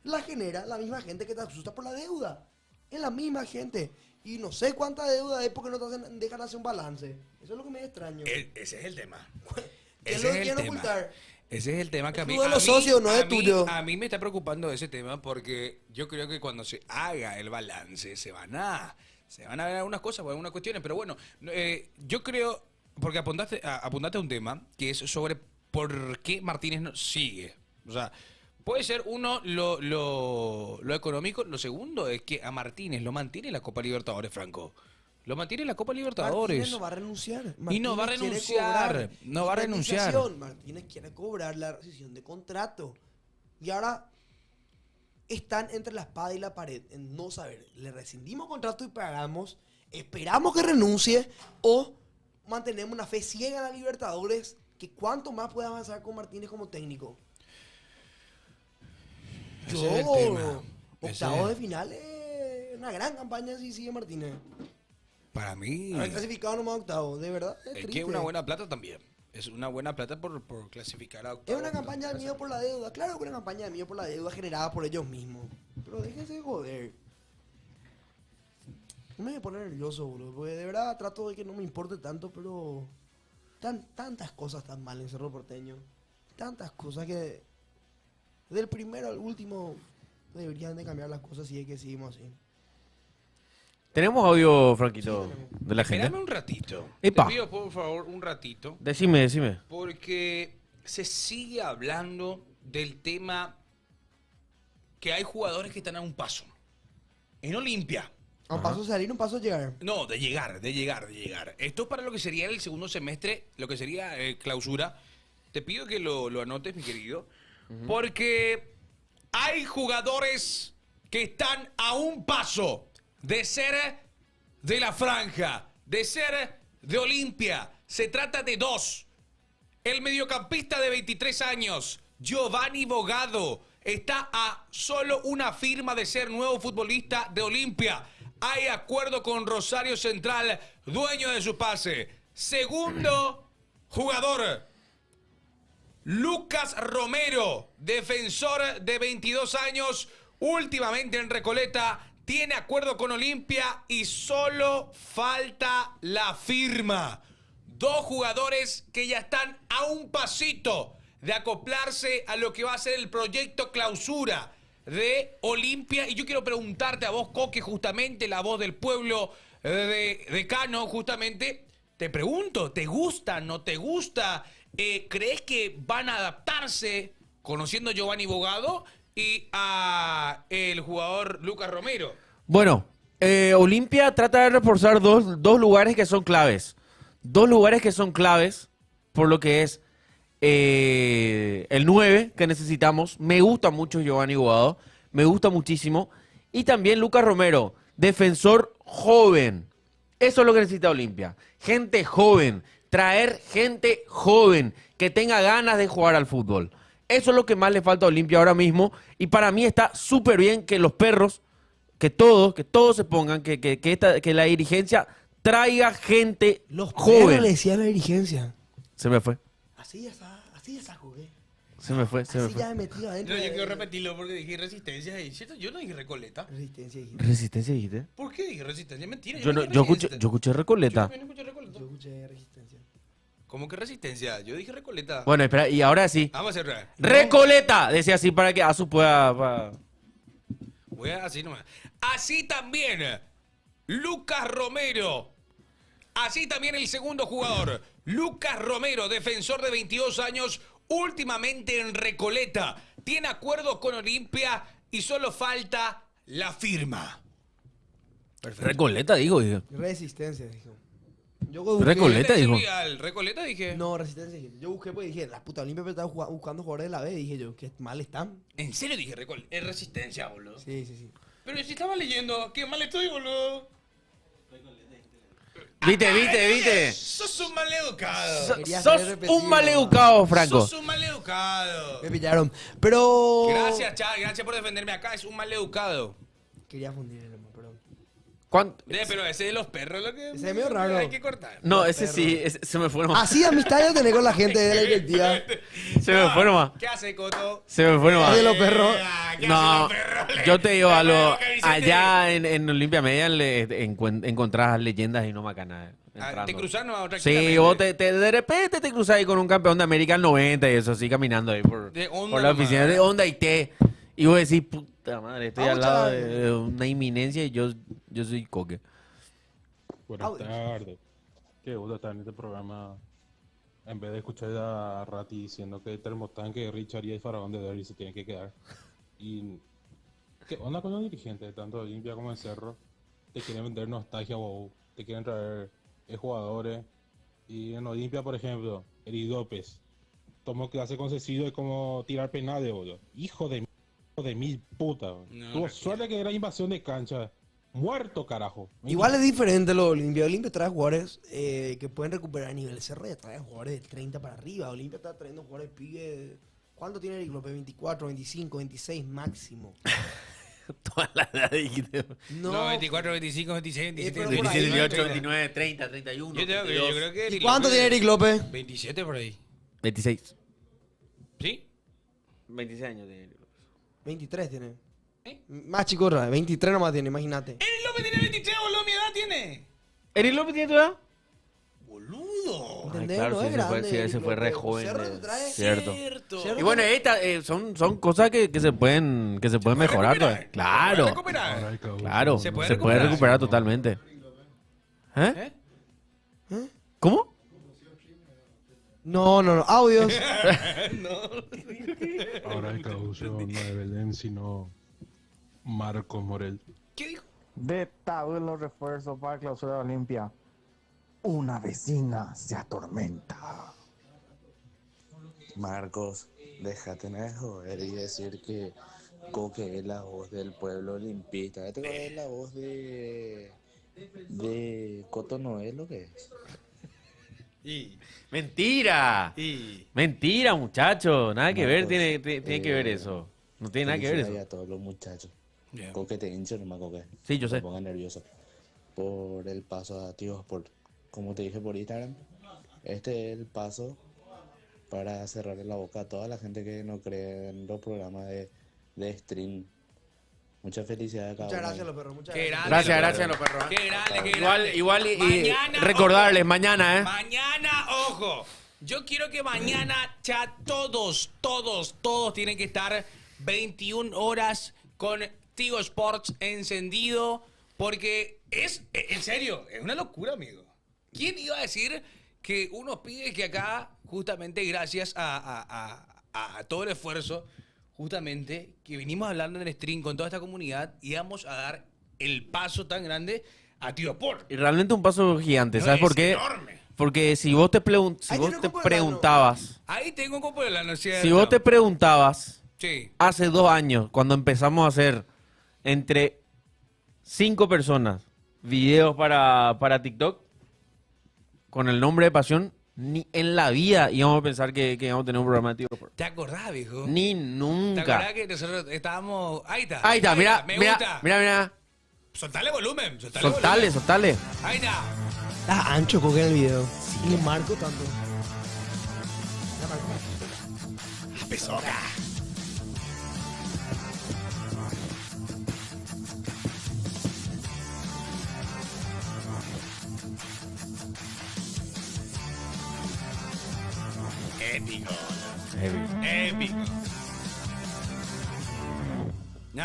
la genera la misma gente que te asusta por la deuda. Es la misma gente. Y no sé cuánta deuda es porque no te dejan hacer un balance. Eso es lo que me extraño. Ese es el tema. ¿Qué es Ese lo que es el quieren tema. ocultar? Ese es el tema que a mí... Tú de a los mí- socios, no a es mí- tuyo. A mí me está preocupando ese tema porque yo creo que cuando se haga el balance se van a ver algunas cosas o algunas cuestiones. Pero bueno, yo creo... Porque apuntaste a un tema que es sobre por qué Martínez no sigue. O sea, puede ser uno lo económico. Lo segundo es que a Martínez lo mantiene la Copa Libertadores, Franco. Lo mantiene la Copa Libertadores. Martínez no va a renunciar. Y no va a Martínez quiere renunciar, cobrar no va a renunciar. indemnización. Martínez quiere cobrar la rescisión de contrato. Y ahora están entre la espada y la pared en no saber, le rescindimos contrato y pagamos, esperamos que renuncie o mantenemos una fe ciega en la Libertadores, que cuánto más puede avanzar con Martínez como técnico. Ese es el tema. Octavo de final es una gran campaña si sigue Martínez. Para mí... Haber clasificado nomás a octavo, de verdad. Es Es que triste. es una buena plata también. Es una buena plata por clasificar a Es octavo. una campaña de miedo por la deuda. Claro que es una campaña de miedo por la deuda generada por ellos mismos. Pero déjense de joder. No me voy a poner nervioso, boludo. Porque de verdad trato de que no me importe tanto, pero... tantas cosas tan mal en Cerro Porteño. Tantas cosas que... Del primero al último deberían de cambiar las cosas si es que seguimos así. ¿Tenemos audio, Franquito, de la gente? Espérame un ratito. Epa. Te pido, por favor, un ratito. Decime. Porque se sigue hablando del tema que hay jugadores que están a un paso. En Olimpia. A un paso salir, un paso llegar. No, de llegar. Esto es para lo que sería el segundo semestre, lo que sería clausura. Te pido que lo anotes, mi querido. Porque hay jugadores que están a un paso de ser de la franja, de ser de Olimpia. Se trata de dos. El mediocampista de 23 años, Giovanni Bogado, está a solo una firma de ser nuevo futbolista de Olimpia. Hay acuerdo con Rosario Central, dueño de su pase. Segundo jugador, Lucas Romero, defensor de 22 años, últimamente en Recoleta, tiene acuerdo con Olimpia y solo falta la firma. Dos jugadores que ya están a un pasito de acoplarse a lo que va a ser el proyecto clausura de Olimpia. Y yo quiero preguntarte a vos, Coque, justamente la voz del pueblo de Cano, justamente. Te pregunto, ¿te gusta, no te gusta? ¿Crees que van a adaptarse conociendo a Giovanni Bogado y a el jugador Lucas Romero? Bueno, Olimpia trata de reforzar dos lugares que son claves. Dos lugares que son claves por lo que es el 9 que necesitamos. Me gusta mucho Giovanni Bogado, me gusta muchísimo. Y también Lucas Romero, defensor joven. Eso es lo que necesita Olimpia. Gente joven, traer gente joven que tenga ganas de jugar al fútbol. Eso es lo que más le falta a Olimpia ahora mismo. Y para mí está súper bien que los perros, que todos se pongan, que la dirigencia traiga gente joven. Pero le decía a la dirigencia. Se me fue. Así ya está, jugué. Se me fue. Así ya me metido adentro. No, yo quiero repetirlo porque dije resistencia. ¿Cierto? Yo no dije Recoleta. Resistencia. ¿Resistencia dijiste? ¿Por qué dije resistencia? Mentira. Yo no dije escuché Resistencia. Recoleta. Yo también escuché Recoleta. Yo escuché resistencia. ¿Cómo que resistencia? Yo dije Recoleta. Bueno, espera, y ahora sí. Vamos a cerrar. ¡Recoleta! Decía así para que Azu pueda... Voy a así nomás. Así también, Lucas Romero. Así también el segundo jugador, Lucas Romero, defensor de 22 años, últimamente en Recoleta. Tiene acuerdo con Olimpia y solo falta la firma. Perfecto. Recoleta, digo. Resistencia, dijo. Yo Recoleta, dijo. Recoleta dije. No, resistencia. Yo busqué, pues dije, la puta Olimpia estaba buscando jugadores de la B. Dije yo, qué mal están. ¿En serio dije Recoleta? Es resistencia, boludo. Sí. Pero si estaba leyendo, qué mal estoy, boludo. ¿Viste? Sos un maleducado. Sos un maleducado, Franco. Sos un maleducado. Me pillaron. Pero... Gracias, Chad. Gracias por defenderme acá. Es un maleducado. Quería fundir el hermano, perdón. Pero ese de los perros lo que... Ese es medio raro. Hay que cortar. No, ese sí, se me fue nomás. Así amistad yo tenés con la gente de la directiva. Se me fue nomás. ¿Qué hace, Coto? Se me fue nomás. de los perros. ¿Qué No, hace los perros? yo te digo Le algo. pongo camiseta. Allá en Olimpia Media encontrás leyendas y no macanas. Te cruzás no Sí, vos de repente te cruzás ahí con un campeón de América al 90 y eso así caminando ahí por la oficina de Honda y T. Y vos decís, puta madre, estoy al lado de una inminencia y yo soy Coque. Buenas tardes. Qué gusto estar en este programa. En vez de escuchar a Rati diciendo que el termotanque, Richard y el faraón de Derry se tienen que quedar. Y ¿qué onda con los dirigentes, tanto de Olimpia como de Cerro? Te quieren vender nostalgia, wow. Te quieren traer jugadores. Y en Olimpia, por ejemplo, Eric López tomó clase con Cecilio de cómo tirar penales, boludo. Hijo de mil puta. Tuvo suerte que era invasión de cancha. Muerto, carajo. Igual es diferente lo de Olimpia. Olimpia trae jugadores que pueden recuperar a nivel Cerro. Trae jugadores de 30 para arriba. Olimpia está trayendo jugadores pibe. ¿Cuánto tiene Eric López? 24, 25, 26 máximo. Toda la edad dijiste. No, 24, 25, 26, 27, 27, 28, 29, 30, 31. Yo creo que ¿Y cuánto tiene Eric López? 27 por ahí. 26. ¿Sí? 26 años tiene Eric López. 23 tiene. Más chico, 23 nomás tiene, imagínate. Eric López tiene 23, boludo, mi edad tiene. ¿Eric López tiene tu edad? Boludo. ¿Entendés? claro, No sí, es se fue, grande. sí, Eric se fue re López. joven. Cerro te trae- Cierto. Cerro Y bueno, te- son cosas que se pueden mejorar. recuperar, Claro, se puede recuperar. Ahora hay causa. claro. Se Se puede puede recuperar. recuperar totalmente. ¿Eh? ¿Eh? ¿Cómo? No. Audios. Ahora el caucho no es Belén, sino Marcos Morel. ¿Qué dijo? De tabú los refuerzos para clausura Olimpia. Una vecina se atormenta. Marcos, déjate de joder y decir que Coque es la voz del pueblo olimpista. ¿Este es la voz de Coto Noel o qué es? Mentira. Mentira, muchacho. Nada que ver tiene que ver eso. No tiene nada que ver Felicidades eso. a todos los muchachos. Yeah. Coque te hincha nomás, Coque. Sí, yo No sé. te pongas nervioso por el paso a Tío Sport. Como te dije por Instagram, este es el paso para cerrarle la boca a toda la gente que no cree en los programas de stream. Muchas felicidades a cada Muchas uno. gracias, los perros. Muchas Qué gracias. grande, Gracias, los perros. Qué grande, qué grande. Igual y Mañana, recordarles mañana, ¿eh? Mañana, ojo. Yo quiero que mañana, chat, todos tienen que estar 21 horas con Tigo Sports encendido. Porque en serio, es una locura, amigo. ¿Quién iba a decir que unos pibes que acá, justamente gracias a todo el esfuerzo, justamente, que venimos hablando en el stream con toda esta comunidad, íbamos a dar el paso tan grande a Tigo Sport? Y realmente un paso gigante, No, ¿sabes por es qué? enorme. Porque si vos te Ahí tiene un copo de preguntabas, Ahí tengo un copo de lana, ¿cierto? si vos te preguntabas Sí. hace 2 años, cuando empezamos a hacer entre 5 personas videos para TikTok, con el nombre de Pasión, ni en la vida íbamos a pensar que íbamos a tener un programa de Tigo Sport. ¿Te acordás, viejo? Ni ¿Te nunca. acordás que nosotros estábamos... Ahí está. Ahí está, mira, Me mira, gusta. mira. Soltale volumen. Soltale. Ahí está. Está ancho Coque en el video. Ni marco tanto. Pesoca. Épico. Épico. No.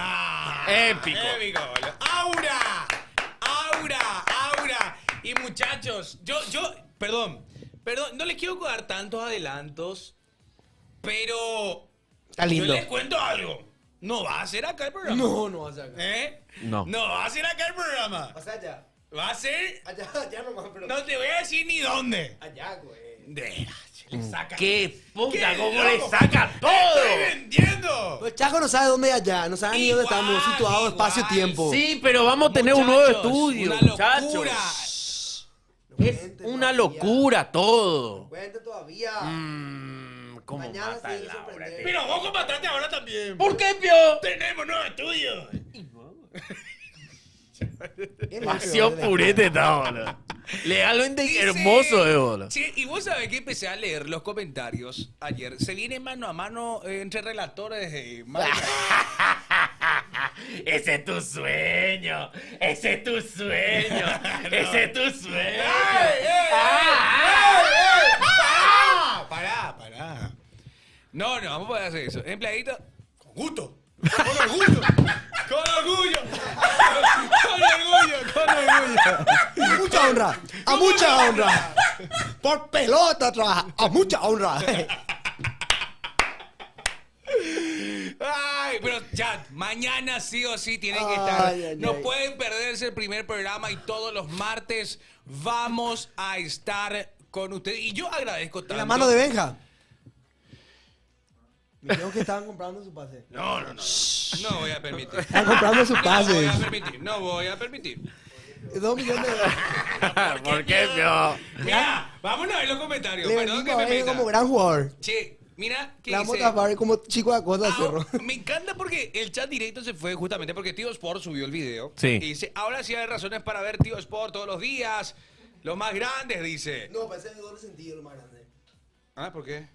Épico. Épico. Aura. Y muchachos, perdón, no les quiero dar tantos adelantos, pero Está lindo. yo les cuento algo. No va a ser acá el programa. No va a ser acá. ¿Eh? No. No va a ser acá el programa. O sea, allá. Va a ser... Allá nomás, pero. No te voy a decir ni dónde. Allá, güey. Le saca... ¡Qué puta! ¡Qué ¿Cómo le loco! saca todo? ¡Estoy vendiendo! Pues Chaco no sabe dónde es allá. No sabe ni dónde estamos situados, espacio-tiempo. Sí, pero vamos a tener un nuevo Muchachos, estudio, una muchachos. locura. Es una locura todo. Cuente todavía. ¿Cómo Mañana mata se el debe Laura, sorprender. Pero vos combatiste ahora también. ¿Por qué, Pio? Tenemos nuevo estudio. Pasión purete está, boludo. Legalmente Dice- hermoso, boludo. Sí, y vos sabés que empecé a leer los comentarios ayer. Se viene mano a mano entre relatores de Ese es tu sueño. Ese es tu sueño. Ese es tu sueño. Pará. No, vamos a poder hacer eso. Empleadito, con gusto. Con orgullo. Mucha honra. A mucha honra. Por pelota trabaja. A mucha honra. Ay, pero ya, mañana sí o sí tienen que Ay, estar. ay, No ay. pueden perderse el primer programa y todos los martes vamos a estar con ustedes. Y yo agradezco tanto. En la mano de Benja. Me dijeron que estaban comprando su pase. No. No voy a permitir. Están comprando su pase. No voy a permitir. 2 millones de dólares. ¿Por qué, Pio? Mira, vámonos a ver los comentarios. Le Perdón que venimos me a ver meta. como gran jugador. Che, mira que Le vamos a dice... tapar como chico de Acosta Cerro. Me encanta porque el chat directo se fue justamente porque Tío Sport subió el video. Sí. Y dice, ahora sí hay razones para ver Tío Sport todos los días. Los más grandes, dice. No, parece de doble sentido lo más grande. Ah, ¿por qué?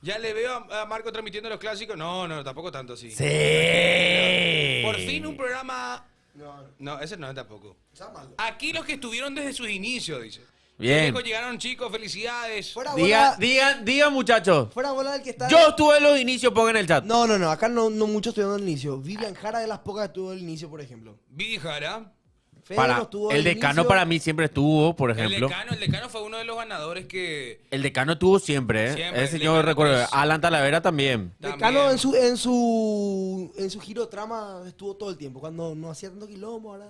Ya le veo a Marco transmitiendo los clásicos. No, tampoco tanto así. Sí. Por fin un programa... No, No, ese no tampoco. está malo. Aquí los que estuvieron desde sus inicios, dice. Bien. Lejos llegaron, chicos, felicidades. Fuera bola, Digan, muchachos. fuera bola del que está... Yo estuve en los inicios, pongan en el chat. No, acá no muchos estuvieron al inicio. Vivian Jara de las pocas que estuvo al inicio, por ejemplo. Vidi Jara. Fede no estuvo al El decano inicio. para mí siempre estuvo, por ejemplo. El decano fue uno de los ganadores que... El decano estuvo siempre, ¿eh? Siempre, Ese el yo decano recuerdo. es- Alan Talavera también. Decano en su giro de trama estuvo todo el tiempo. Cuando no hacía tanto quilombo, ahora...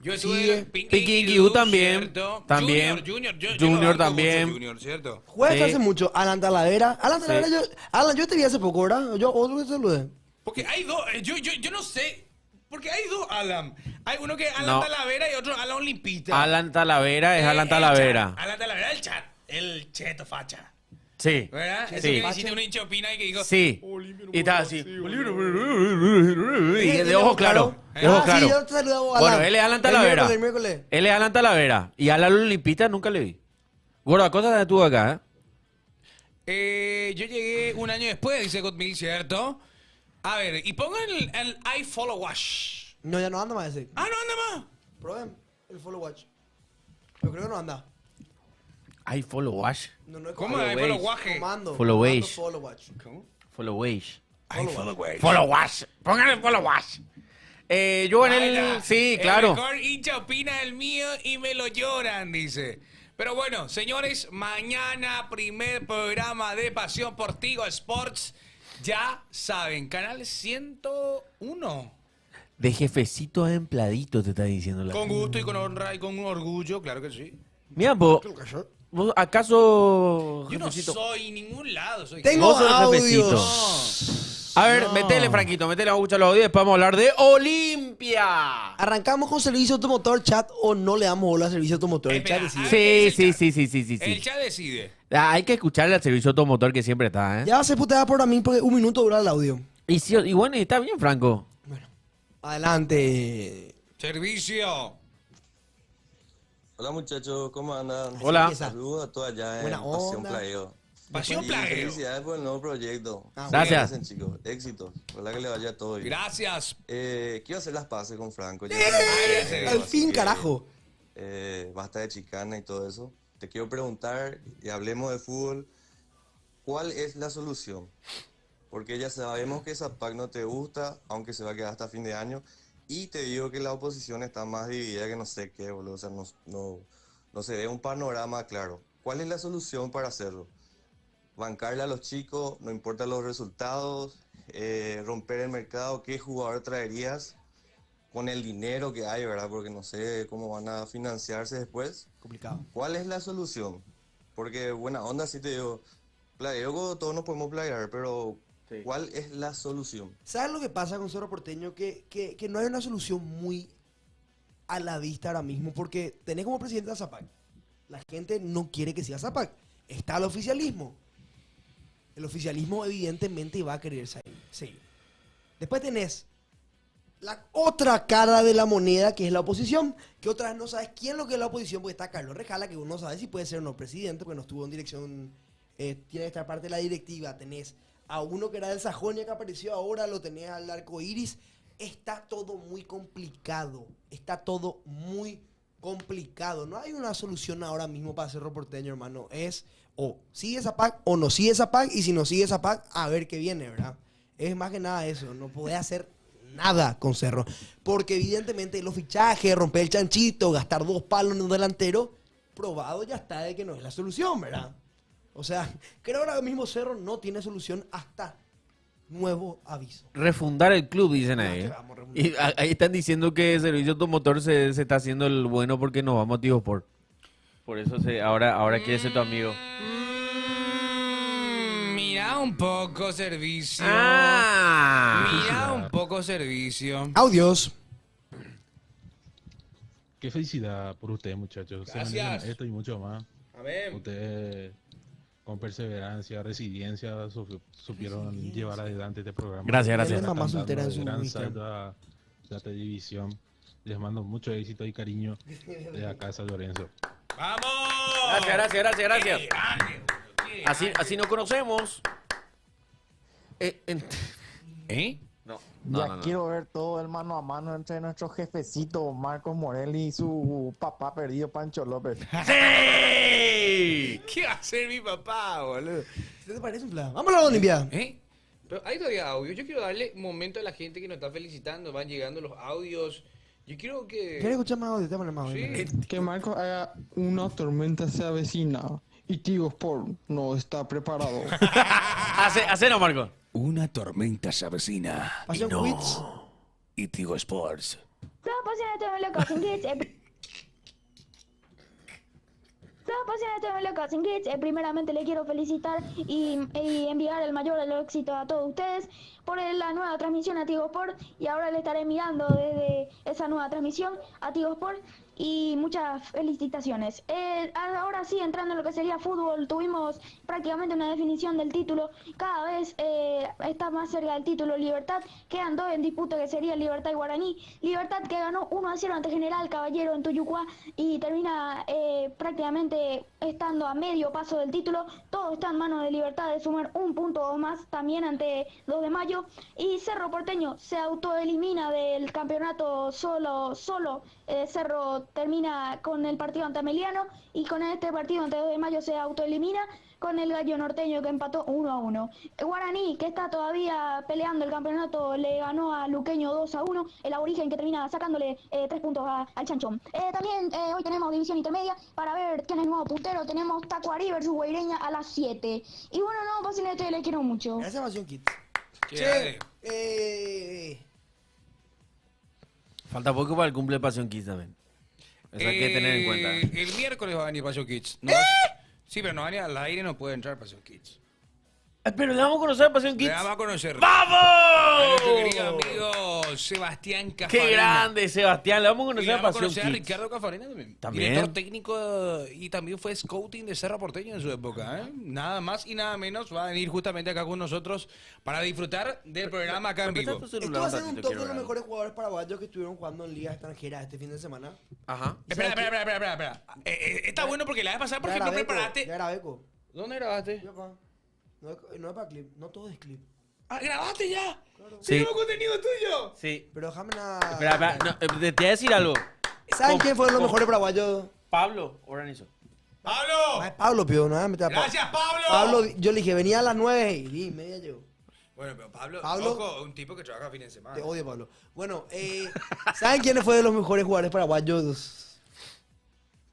Yo estuve Sigue. en Pinky Inky también. ¿cierto? También. Junior, yo Junior lo banco también. mucho, Junior, ¿cierto? Juega Sí. hace mucho. Alan Talavera. Alan Sí. Talavera, yo te vi hace poco, ¿verdad? Yo otro que te saludé. Porque hay dos, yo no sé, porque hay dos Alan. Hay uno que es Alan No. Talavera y otro Alan Limpita. Alan Talavera es Alan El Talavera. chat. Alan Talavera, el chat. El cheto facha. Sí. ¿Verdad? Ese Sí. que hiciste una hincha opina y que dijo... Sí. "Oh, limpio, no Y estaba puedo así. así, Y ¿Tiene de ojos ojo claros. De ojos Sí, claros. yo te saludé a vos, Bueno, Alan. él es Alan El Talavera. miércoles. Él es Alan Talavera. Y a la Limpita nunca le vi. Gorda, cosa estuvo acá, Yo llegué un año después, dice Godmill, ¿cierto? A ver, y pongan el I Follow Wash. No, ya no anda más ese. Ah, no anda más. Prueben el follow watch. Yo creo que no anda. I follow wash. No es ¿Cómo es I Follow Wash? Comando. Follow comando wash. follow watch. Follow wash. Follow watch. Follow wash. Pongan el follow wash. Yo en el... Sí, claro. El mejor hincha opina el mío y me lo lloran, dice. Pero bueno, señores, mañana primer programa de Pasión por Tigo Sports. Ya saben, canal 101. De jefecito a empladito te está diciendo la... Con gusto y con honra y con orgullo, claro que sí. Mira, vos ¿acaso... Yo no jefecito? soy ningún lado. Soy Tengo Vos sos audios. jefecito. A ver, metele, Franquito, metele, vamos a escuchar los audios y después vamos a hablar de Olimpia. ¿Arrancamos con servicio automotor, chat, o no le damos bola al servicio automotor? El Espera, chat decide. a ver. Sí. El chat decide. Hay que escucharle al servicio automotor que siempre está, ¿eh? Ya va a ser puteada por mí porque un minuto dura el audio. Y bueno, está bien, Franco. Adelante. Servicio. Hola muchachos, ¿cómo andan? Hola. empieza. Saludos a todos allá Buena en Pasión onda. Plagueo. Pasión Y Plagueo. felicidades por el nuevo proyecto. Gracias. Gracias chicos, éxitos. Ojalá que le vaya todo bien. Gracias. Quiero hacer las paces con Franco. Ya Al fin, carajo. Basta de chicana y todo eso. Te quiero preguntar, y hablemos de fútbol, ¿cuál es la solución? Porque ya sabemos que esa PAC no te gusta, aunque se va a quedar hasta fin de año. Y te digo que la oposición está más dividida que no sé qué, boludo. O sea, no se ve un panorama claro. ¿Cuál es la solución para hacerlo? Bancarle a los chicos, no importa los resultados, romper el mercado. ¿Qué jugador traerías con el dinero que hay, verdad? Porque no sé cómo van a financiarse después. Complicado. ¿Cuál es la solución? Porque buena onda, sí te digo, plagueo, todos nos podemos plaguear, pero ¿cuál es la solución? ¿Sabes lo que pasa con Cerro Porteño? Que no hay una solución muy a la vista ahora mismo, porque tenés como presidente a Zapac. La gente no quiere que siga Zapac. Está el oficialismo. El oficialismo evidentemente va a querer seguir. Después tenés la otra cara de la moneda, que es la oposición, que otra vez no sabes quién es lo que es la oposición, porque está Carlos Rejala, que uno no sabe si puede ser o no presidente, porque no estuvo en dirección, tiene que estar parte de la directiva. Tenés a uno que era del Sajonia, que apareció ahora, lo tenés al Arco Iris. Está todo muy complicado. Está todo muy complicado. No hay una solución ahora mismo para Cerro Porteño, hermano. Es o sigue esa PAC o no sigue esa PAC, y si no sigue esa PAC, a ver qué viene, ¿verdad? Es más que nada eso. No podés hacer nada con Cerro. Porque evidentemente los fichajes, romper el chanchito, gastar 2 palos en un delantero, probado ya está de que no es la solución, ¿verdad? O sea, creo que ahora mismo Cerro no tiene solución hasta nuevo aviso. Refundar el club, dicen ahí. que ¿eh? vamos a refundar. Y ahí están diciendo que el servicio automotor se está haciendo el bueno porque nos vamos a Tío Por eso ahora quiere ser tu amigo. Mira un poco servicio. Ah. Mira un poco servicio. Audios. Qué felicidad por ustedes, muchachos. Se Gracias. merecen esto y mucho más. Amén. Ustedes, con perseverancia, resiliencia, supieron llevar adelante este programa. Gracias, gracias. Tiene mamá Están soltera en dando su gran Instagram. salto a la televisión. Les mando mucho éxito y cariño de acá a San Lorenzo. ¡Vamos! Gracias. Qué grande, qué Así nos conocemos. ¿Eh? No. Ya quiero ver todo el mano a mano entre nuestro jefecito Marcos Morelli y su papá perdido Pancho López. ¡Sí! ¿Qué va a hacer mi papá, boludo? ¿Qué te parece un plan? Vamos a la Olimpia. Pero hay todavía audio. Yo quiero darle un momento a la gente que nos está felicitando. Van llegando los audios. Yo quiero que... ¿Quieres escuchar más audio? Te voy a poner más audio. Que Marcos haga una tormenta se avecina y Tigo Sport no está preparado. Hacelo, Marco. Una tormenta se avecina. Pasión Quiz. Y Tigo Sports. Primeramente le quiero felicitar y enviar el mayor de los éxitos a todos ustedes por la nueva transmisión a Tigo Sport, y ahora le estaré mirando desde esa nueva transmisión a Tigo Sport, y muchas felicitaciones. Ahora sí, entrando en lo que sería fútbol, tuvimos prácticamente una definición del título. Cada vez está más cerca del título Libertad. Quedan dos en disputa, que sería Libertad y Guaraní. Libertad, que ganó 1-0 ante General Caballero en Tuyucuá y termina prácticamente estando a medio paso del título. Todo está en manos de Libertad de sumar un punto o más también ante 2 de mayo. Y Cerro Porteño se autoelimina del campeonato solo. Cerro termina con el partido ante Ameliano, y con este partido ante 2 de mayo se autoelimina con el Gallo Norteño, que empató 1-1. Guaraní, que está todavía peleando el campeonato, le ganó a Luqueño 2-1. El Aborigen, que termina sacándole 3 puntos al Chanchón. También hoy tenemos división intermedia para ver quién es el nuevo puntero. Tenemos Tacuarí versus Guaireña a las 7. Y bueno, no, pasen esto, les quiero mucho. Gracias, Pasión Kids. Che, Falta poco para el cumple de Pasión Kids también. Eso hay que tener en cuenta. El miércoles va a venir Pasión Kids. No, sí, pero no va a venir al aire, no puede entrar Pasión Kids. Pero le vamos a conocer a Pasión Kids. Le vamos a conocer. ¡Vamos! A nuestro querido amigo Sebastián Cafarena. ¡Qué grande, Sebastián! Le vamos a Y conocer le a vamos a Pasión conocer a Kids. Ricardo Cafarena también. También. Director técnico y también fue scouting de Cerro Porteño en su época. Nada más y nada menos va a venir justamente acá con nosotros para disfrutar del programa acá en vivo. Esto va a ser un top de los mejores jugadores paraguayos que estuvieron jugando en ligas extranjeras este fin de semana. Ajá. Espera. Está bueno porque la vez pasada, por ejemplo, preparaste. Ya grabé, co. ¿Dónde grabaste? Yo acá. No es para clip, no todo es clip. Ah, ¿grabaste ya? Claro. Sí. ¿Tenemos contenido tuyo? Sí. Pero déjame una... Espera, no, te voy a decir algo. ¿Saben quién fue los mejores paraguayos? Pablo Oranizo. ¡Pablo! Es Pablo, pío, no me meter a Pablo. ¡Gracias, Pablo! Pablo, yo le dije, venía a las 9 y media llegó. Bueno, pero Pablo, Pablo, un tipo que trabaja fines de semana. Te odio, Pablo. Bueno, ¿saben quiénes fueron los mejores jugadores paraguayos?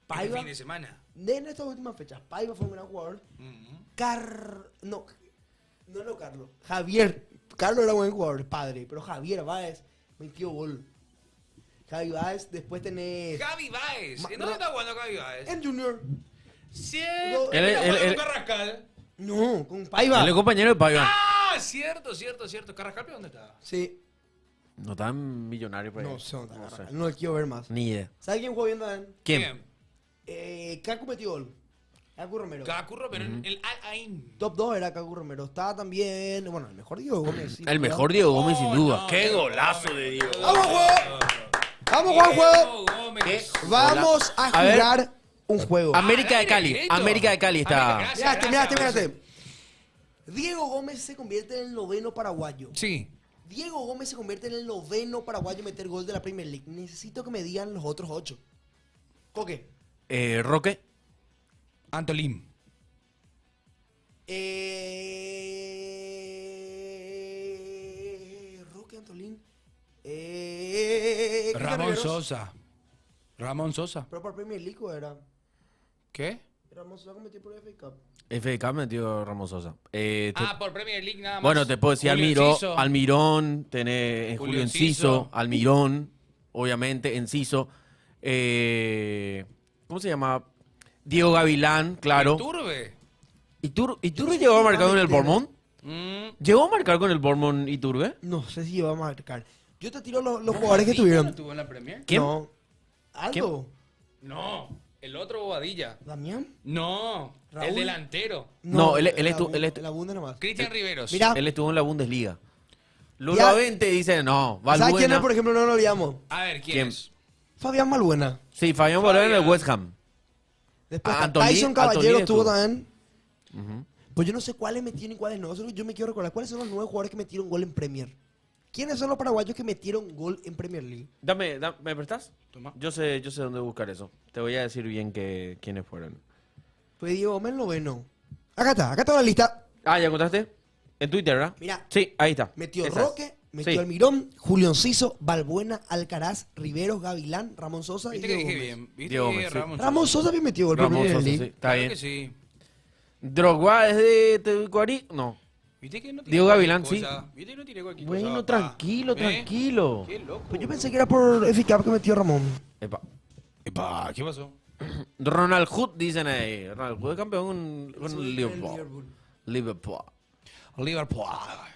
Paiva. Fin de semana. En estas últimas fechas, Paiva fue un gran jugador. No, Carlos. Javier. Carlos era un buen jugador, padre. Pero Javier Báez metió gol. Javi Báez, después tenés... Javi Báez. ¿En dónde está jugando Javi Báez? En Junior. Cierto. Él- Carrascal. No, con Paiva. Él es compañero de Paiva. Ah, cierto. ¿Carrascal dónde está? Sí. No tan millonario por ahí. No sé dónde está Carrascal. No lo quiero ver más. Ni idea. ¿Sabes quién jugó bien también? ¿Quién? Cacu metió gol. Cacu Romero. Cacu Romero, el Al-Ain. Top 2 era Cacu Romero. Estaba también, bueno, el mejor Diego Gómez. El mejor Diego Gómez, sin duda. ¡Qué golazo de Diego! ¡Vamos, juego! ¡Vamos, Juan, juego! Vamos a jugar un juego. América de Cali. América de Cali está. Mírate. Diego Gómez se convierte en el 9º paraguayo. Sí. Diego Gómez se convierte en el 9º paraguayo en meter gol de la Premier League. Necesito que me digan los otros 8. ¿Coque? Roque. Antolín. Roque, Antolín. Ramón Sosa. Pero por Premier League era. ¿Qué? Ramón Sosa cometió por FA Cup. FK metió Ramos Sosa. Por Premier League nada más. Bueno, te puedo decir Almirón, tenés Julio Enciso, Almirón, obviamente, Enciso. ¿Cómo se llama? Diego Gavilán, claro. ¿Iturbe llegó a marcar con el Bournemouth? ¿Llegó a marcar con el Bournemouth Iturbe? No sé si llegó a marcar. Yo te tiro los jugadores que tuvieron. ¿Estuvo en la Premier? ¿Quién? No. ¿Aldo? No, el otro Bobadilla. ¿Damián? No, ¿Raúl? el delantero. No, él estuvo. La Bunda nomás. Cristian Riveros. Mira. Él estuvo en la Bundesliga. Lulo Avente dice, no, Valbuena. ¿Sabes quién es, por ejemplo? No lo olvidamos. A ver, ¿quién es? Fabián Valbuena. Sí, Fabián Valbuena en el West Ham. Después Antolí- Tyson Caballero Antolí estuvo estuvo. también. Pues yo no sé cuáles metieron y cuáles no. Solo yo me quiero recordar. ¿Cuáles son los 9 jugadores que metieron gol en Premier? ¿Quiénes son los paraguayos que metieron gol en Premier League? ¿Me prestás? Toma. Yo sé dónde buscar eso. Te voy a decir bien quiénes fueron. Fue Diego Gómez noveno. Acá está la lista. Ah, ¿ya encontraste? En Twitter, ¿verdad? Mira. Sí, ahí está. Metió Esa es. Roque, metió Sí. Almirón, Julio Enciso, Balbuena, Alcaraz, Riveros, Gavilán, Ramón Sosa y Viste que Diego dije Gómez. bien. ¿Viste Diego que Gómez, sí. Ramón Sosa bien metió gol en Ramón Premier Sosa, League. sí. Está Claro bien. que sí. ¿Drogba es de Tecuarí? No. ¿Viste que no tiene Diego cualquier Gavilán, sí. cosa? ¿Viste que no tiene cualquier Bueno, cosa, papá? tranquilo, ¿Eh? tranquilo. Qué loco. Pues yo pensé que era por eficaz que metió Ramón. Epa. Epa, ¿qué pasó? Ronald Hood, dicen ahí. Ronald Hood es campeón con el Liverpool. Liverpool.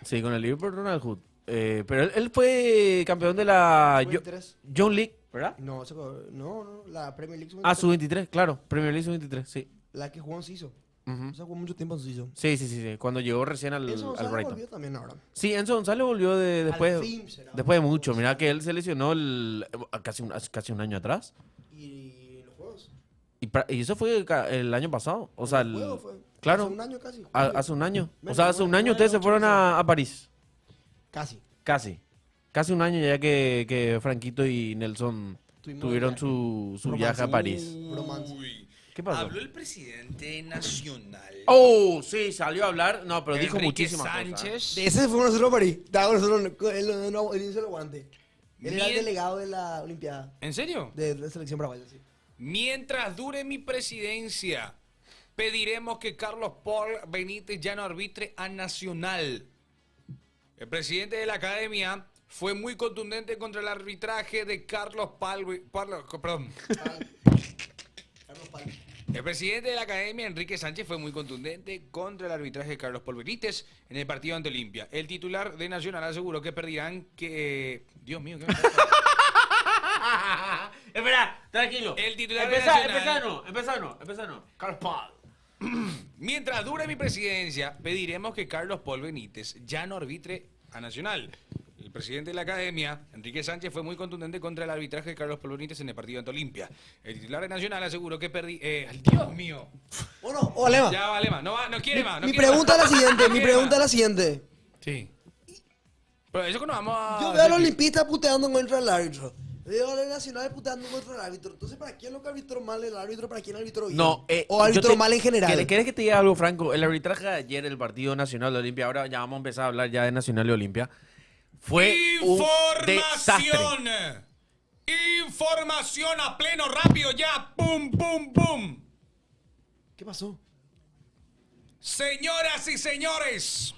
Sí, con el Liverpool, Ronald Hood. Pero él fue campeón de la John League, ¿verdad? No, la Premier League Ah, sub-23, claro. Premier League sub-23, sí. La que jugó en Ciso. Ujú. O sea, jugó mucho tiempo en Ciso. Sí. Cuando llegó recién al González Brighton. volvió también ahora. Sí, Enzo González volvió después fin será. de mucho. Mirá que él se lesionó casi un año atrás. ¿Y los juegos? Y eso fue el año pasado. O sea, El juego fue claro. hace un año casi. Hace un año. O Menos, sea, hace un año ustedes se fueron a París. Casi. Casi un año ya que Franquito y Nelson tuvieron su viaje a París. ¿Qué pasó? Habló el presidente nacional. Oh, sí, salió a hablar. No, pero dijo Enrique muchísimas Sánchez. cosas. De ese fue nosotros a París. Estaba con nosotros, él hizo el guante. Él era el Mien- delegado de la Olimpiada. ¿En serio? De la selección paraguaya, sí. Mientras dure mi presidencia, pediremos que Carlos Paul Benítez ya no arbitre a Nacional. El presidente de la academia fue muy contundente contra el arbitraje de perdón. El presidente de la academia, Enrique Sánchez, fue muy contundente contra el arbitraje de Carlos Paul Benítez en el partido ante Olimpia. El titular de Nacional aseguró que perdirán que... Dios mío, ¿qué me pasa? Espera, tranquilo. El titular de Nacional... Empezá no. Carlos Paul. Mientras dure mi presidencia, pediremos que Carlos Paul Benítez ya no arbitre a Nacional. El presidente de la academia, Enrique Sánchez, fue muy contundente contra el arbitraje de Carlos Paul Benítez en el partido ante Olimpia. El titular de Nacional aseguró que perdí... ¡Dios mío! Bueno, Alema. Ya va, Alema. No quiere más. Mi pregunta es la siguiente. Sí. Pero eso que nos vamos a... Yo veo a los olimpistas puteando contra el árbitro. Veo a los nacionales puteando contra el árbitro. Entonces, ¿para quién es lo que arbitró mal el árbitro? ¿Para quién arbitró bien? No, o arbitró mal en general. ¿Querés que te diga algo, Franco? El arbitraje de ayer, el partido Nacional de Olimpia, ahora ya vamos a empezar a hablar ya de Nacional de Olimpia, fue un desastre. Información a pleno, rápido ya. ¡Pum, pum, pum! ¿Qué pasó? Señoras y señores,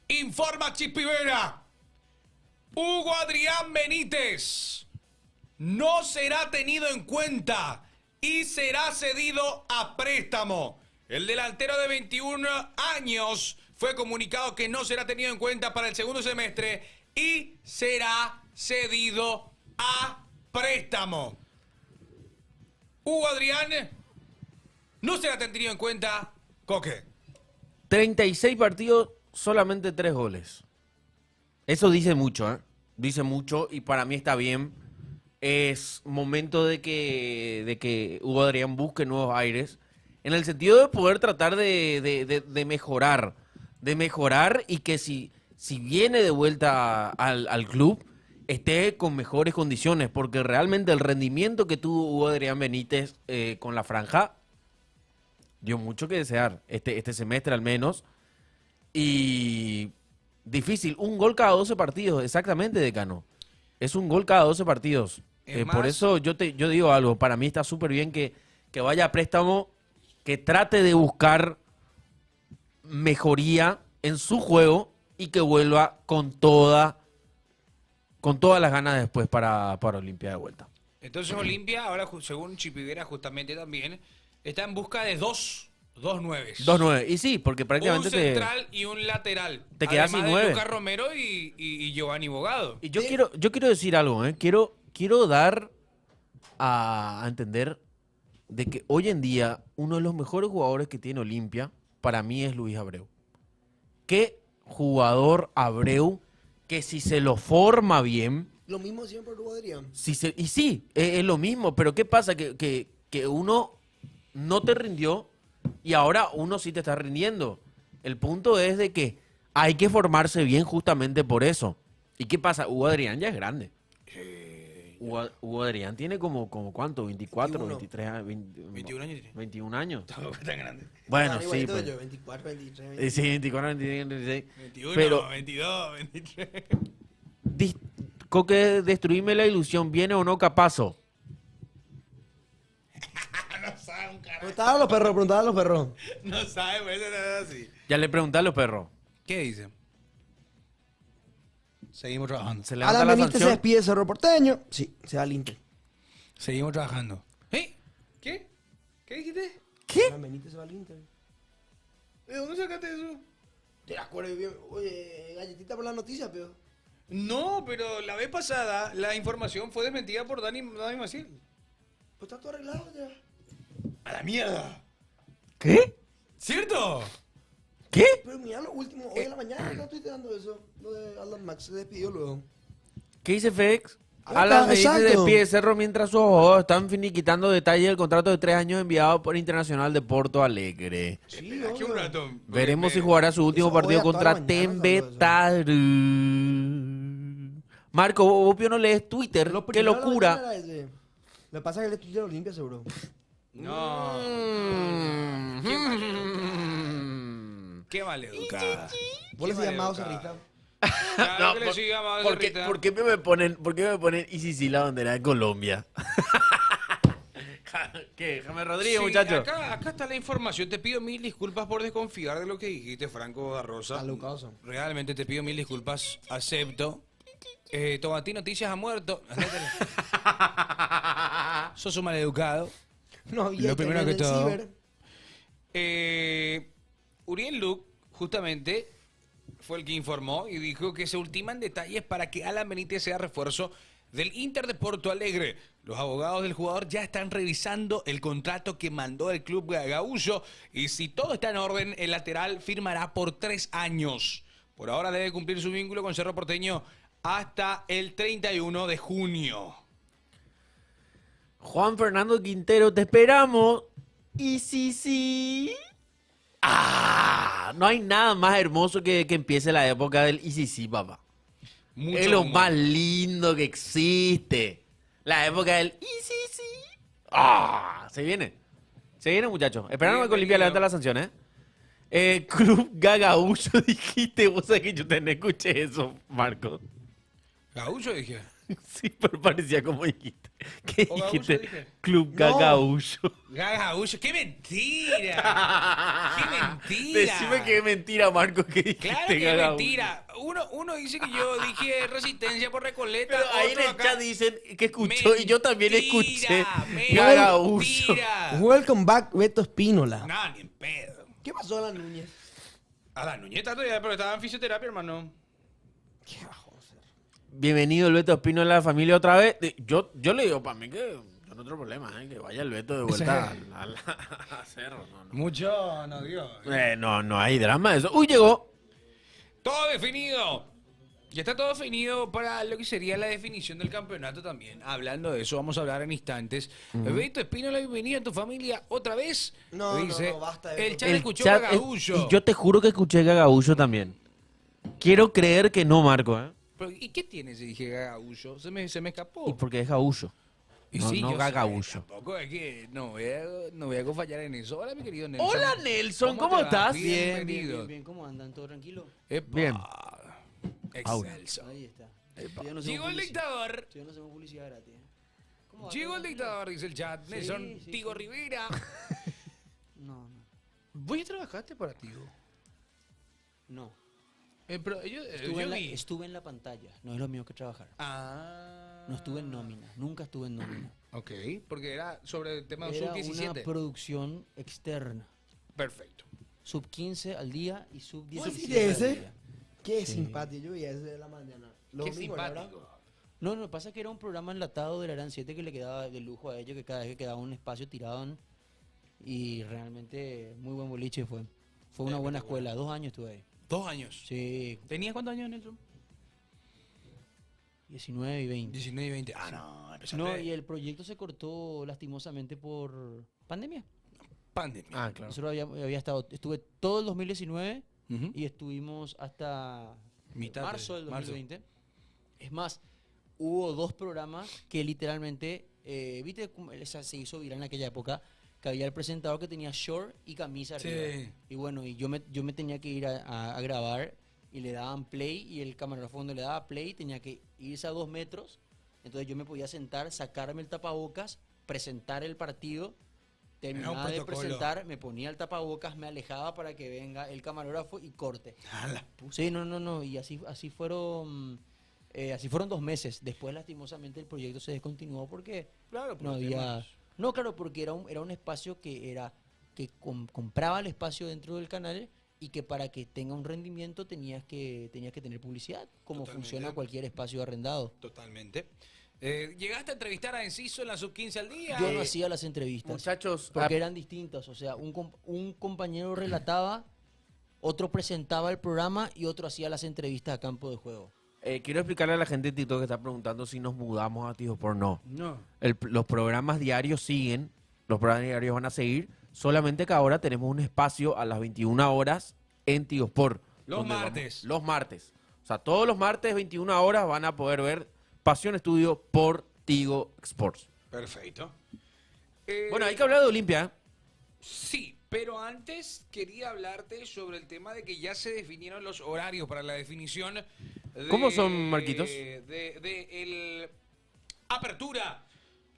informa Chipivera. Hugo Adrián Benítez no será tenido en cuenta y será cedido a préstamo. El delantero de 21 años fue comunicado que no será tenido en cuenta para el segundo semestre y será cedido a préstamo. Hugo Adrián no será tenido en cuenta, Coque. 36 partidos, solamente 3 goles. Eso dice mucho, ¿eh? Dice mucho y para mí está bien. Es momento de que Hugo Adrián busque nuevos aires. En el sentido de poder tratar de mejorar. De mejorar y que si viene de vuelta al club, esté con mejores condiciones. Porque realmente el rendimiento que tuvo Hugo Adrián Benítez con la franja dio mucho que desear. Este semestre al menos. Y difícil. Un gol cada 12 partidos. Exactamente, Decano. Es un gol cada 12 partidos. Por eso yo digo algo. Para mí está súper bien que vaya a préstamo, que trate de buscar mejoría en su juego y que vuelva con todas las ganas después para Olimpia de vuelta. Entonces Olimpia, ahora según Chipivera justamente también, está en busca de dos 9. 2-9. Y sí, porque prácticamente un central y un lateral. te quedas sin Además de 9. Lucas Romero y Giovanni Bogado. Y yo quiero decir algo, ¿eh? Quiero dar a entender de que hoy en día uno de los mejores jugadores que tiene Olimpia para mí es Luis Abreu. Qué jugador Abreu, que si se lo forma bien... Lo mismo siempre Hugo Adrián. Y sí, es lo mismo, pero ¿qué pasa? Que uno no te rindió y ahora uno sí te está rindiendo. El punto es de que hay que formarse bien justamente por eso. ¿Y qué pasa? Hugo Adrián ya es grande. Hugo Adrián tiene como ¿cuánto? 24, 23 años. 21 años tiene. 21 años. Tampoco es tan grande. Bueno, Ah, sí. igualito Pues. yo, 24, 23, 23. Sí, 24, 25, 26. 21, Pero, 22, 23. Coque, destruime la ilusión. ¿Viene o no Capazo? No sabe un carajo. Preguntaba a los perros. No sabe, pues eso no es así. Ya le pregunté a los perros. ¿Qué dice? Seguimos trabajando. ¿Se levanta Alan la Benítez se sanción? despide de Cerro Porteño. Sí, se va al Inter. Seguimos trabajando. ¿Eh? ¿Qué? ¿Qué dijiste? Alan Benítez se va al Inter. ¿De dónde sacaste eso? Te acuerdas bien. Oye, galletita por la noticia, pero. No, pero la vez pasada la información fue desmentida por Dani Maciel. Pues está todo arreglado ya. ¡A la mierda! ¿Qué? ¿Cierto? ¿Qué? Pero mira lo último, hoy en la mañana no estoy dando eso. Lo de Alan Max se despidió luego. ¿Qué dice Fex? Ah, Alan Benítez exacto. despide Cerro mientras sus abogados están finiquitando detalles del contrato de 3 años enviado por Internacional de Porto Alegre. Sí, Aquí un rato. Veremos si jugará su último Eso partido hoy a toda contra la mañana Tembetar. Marco, vos no lees Twitter. Lo Qué primero de la locura. mañana era ese. Lo que pasa es que el estudio lo limpia seguro. No. Qué maleducada. ¿Vos le Qué decías Mao maleducada. Cerrita? Claro No, que le siga Mao ¿Por qué, Cerrita. por qué me ponen y sí la bandera de Colombia? ¿Qué? James Rodríguez, Sí, muchacho. acá está la información. Te pido mil disculpas por desconfiar de lo que dijiste, Franco Garrosa. Alucoso. Realmente te pido mil disculpas. Acepto. Tomatí Noticias ha muerto. Sos un maleducado. No había Lo primero que en el todo. ciber. Uriel Luke, justamente, fue el que informó y dijo que se ultiman detalles para que Alan Benítez sea refuerzo del Inter de Porto Alegre. Los abogados del jugador ya están revisando el contrato que mandó el club gaúcho y si todo está en orden, el lateral firmará por 3 años. Por ahora debe cumplir su vínculo con Cerro Porteño hasta el 31 de junio. Juan Fernando Quintero, te esperamos. Y sí. No hay nada más hermoso que empiece la época del y sí, papá. Mucho Es lo humor. más lindo que existe. La época del y sí. Se viene. Se viene, muchachos. Esperando que Olimpia levante la sanción, Club Gagaúcho, dijiste. Vos sabés que yo te escuché eso, Marco. Gaúcho dije. Sí, pero parecía como dijiste. ¿Qué ¿O Gaúcho dijiste? dije? Club No. Gagaúcho. Gaúcho, ¡qué mentira! ¡Qué mentira! Decime que es mentira, Marco, que dijiste Claro que es Gagaúcho. mentira. Uno dice que yo dije Resistencia por Recoleta. Pero ahí en otro el acá. chat dicen que escuchó y yo también escuché Mentira. Gagaúcho. Welcome back, Beto Espínola. No, ni en pedo. ¿Qué pasó a la Núñez? A la Núñez está todavía, pero estaba en fisioterapia, hermano. Qué bajo ser. Bienvenido el Beto Espino en la familia otra vez. Yo le digo, para mí que yo no tengo problema, que vaya el Beto de vuelta a Cerro. Mucho, no digo. No hay drama de eso. Uy, llegó. Todo definido. Ya está todo definido para lo que sería la definición del campeonato también. Hablando de eso, vamos a hablar en instantes. Beto Espino, la bienvenida a tu familia otra vez. No, Dice, no, basta de el eso. chat escuchó Gagaúcho. Y yo te juro que escuché Gagaúcho también. Quiero creer que no, Marco, Pero, ¿y qué tiene si dije Gagaúcho? Se me escapó. Y porque es Gagaúcho. Y No, sí, no yo Gagaúcho. sé, tampoco es que no voy a fallar en eso. Hola, mi querido Nelson. Hola, Nelson, ¿cómo te va? estás? Bienvenido. Bien, ¿cómo andan? ¿Todo tranquilo? Epa. Bien. Excelso. Ahí está. Llegó el dictador. Si no hacemos publicidad gratis. ¿Cómo va? Llegó ¿Todo el tranquilo? dictador, dice el chat. Sí, Nelson, sí, Tigo sí. Rivera. No. ¿Vos ya trabajaste para Tigo? No. Pero yo vi. Estuve en la pantalla. No es lo mío que trabajar. No estuve en nómina. Nunca estuve en nómina. Ok, porque era sobre el tema de Era una sub-17. producción externa. Perfecto. Sub 15 al día y sub ¿Vos 17 viste al ese? día. Qué Sí. simpático. Yo vi ese de la mañana. Los Qué domingos, ¿verdad? simpático. No, lo que pasa es que era un programa enlatado de la Gran 7 que le quedaba de lujo a ellos, que cada vez que quedaba un espacio tirado y realmente muy buen boliche fue. Fue una buena escuela, 2 años estuve ahí. 2 años. Sí, ¿Tenías cuántos años, Nelson? 19 y 20. 19 y 20. Ah, no, empezaste. No, y el proyecto se cortó lastimosamente por pandemia. Pandemia. Ah, claro. Nosotros había estado, estuve todo el 2019 y estuvimos hasta Mitad de marzo del marzo. 2020. Es más, hubo 2 programas que literalmente, viste, se hizo viral en aquella época, que había el presentador que tenía short y camisa Sí. arriba. Y bueno, y yo me tenía que ir a grabar y le daban play y el camarógrafo cuando le daba play tenía que irse a 2 metros. Entonces yo me podía sentar, sacarme el tapabocas, presentar el partido, terminaba de protocolo. presentar, me ponía el tapabocas, me alejaba para que venga el camarógrafo y corte. Sí, no, y así fueron 2 meses. Después, lastimosamente, el proyecto se descontinuó porque Claro, por no los había... temas. No, claro, porque era un espacio que compraba el espacio dentro del canal y que para que tenga un rendimiento tenías que tener publicidad, como Totalmente. funciona cualquier espacio arrendado. Totalmente. ¿Llegaste a entrevistar a Enciso en la sub-15 al día? Yo no hacía las entrevistas. Muchachos, porque eran distintas. O sea, un compañero relataba, otro presentaba el programa y otro hacía las entrevistas a campo de juego. Quiero explicarle a la gente de TikTok que está preguntando si nos mudamos a Tigo por no. No. Los programas diarios siguen, los programas diarios van a seguir, solamente que ahora tenemos un espacio a las 21 horas en Tigo Sport. Los donde martes. Los martes. O sea, todos los martes 21 horas van a poder ver Pasión Estudio por Tigo Sports. Perfecto. Bueno, hay que hablar de Olimpia, ¿eh? Sí, pero antes quería hablarte sobre el tema de que ya se definieron los horarios para la definición de, ¿Cómo son, Marquitos? de Apertura.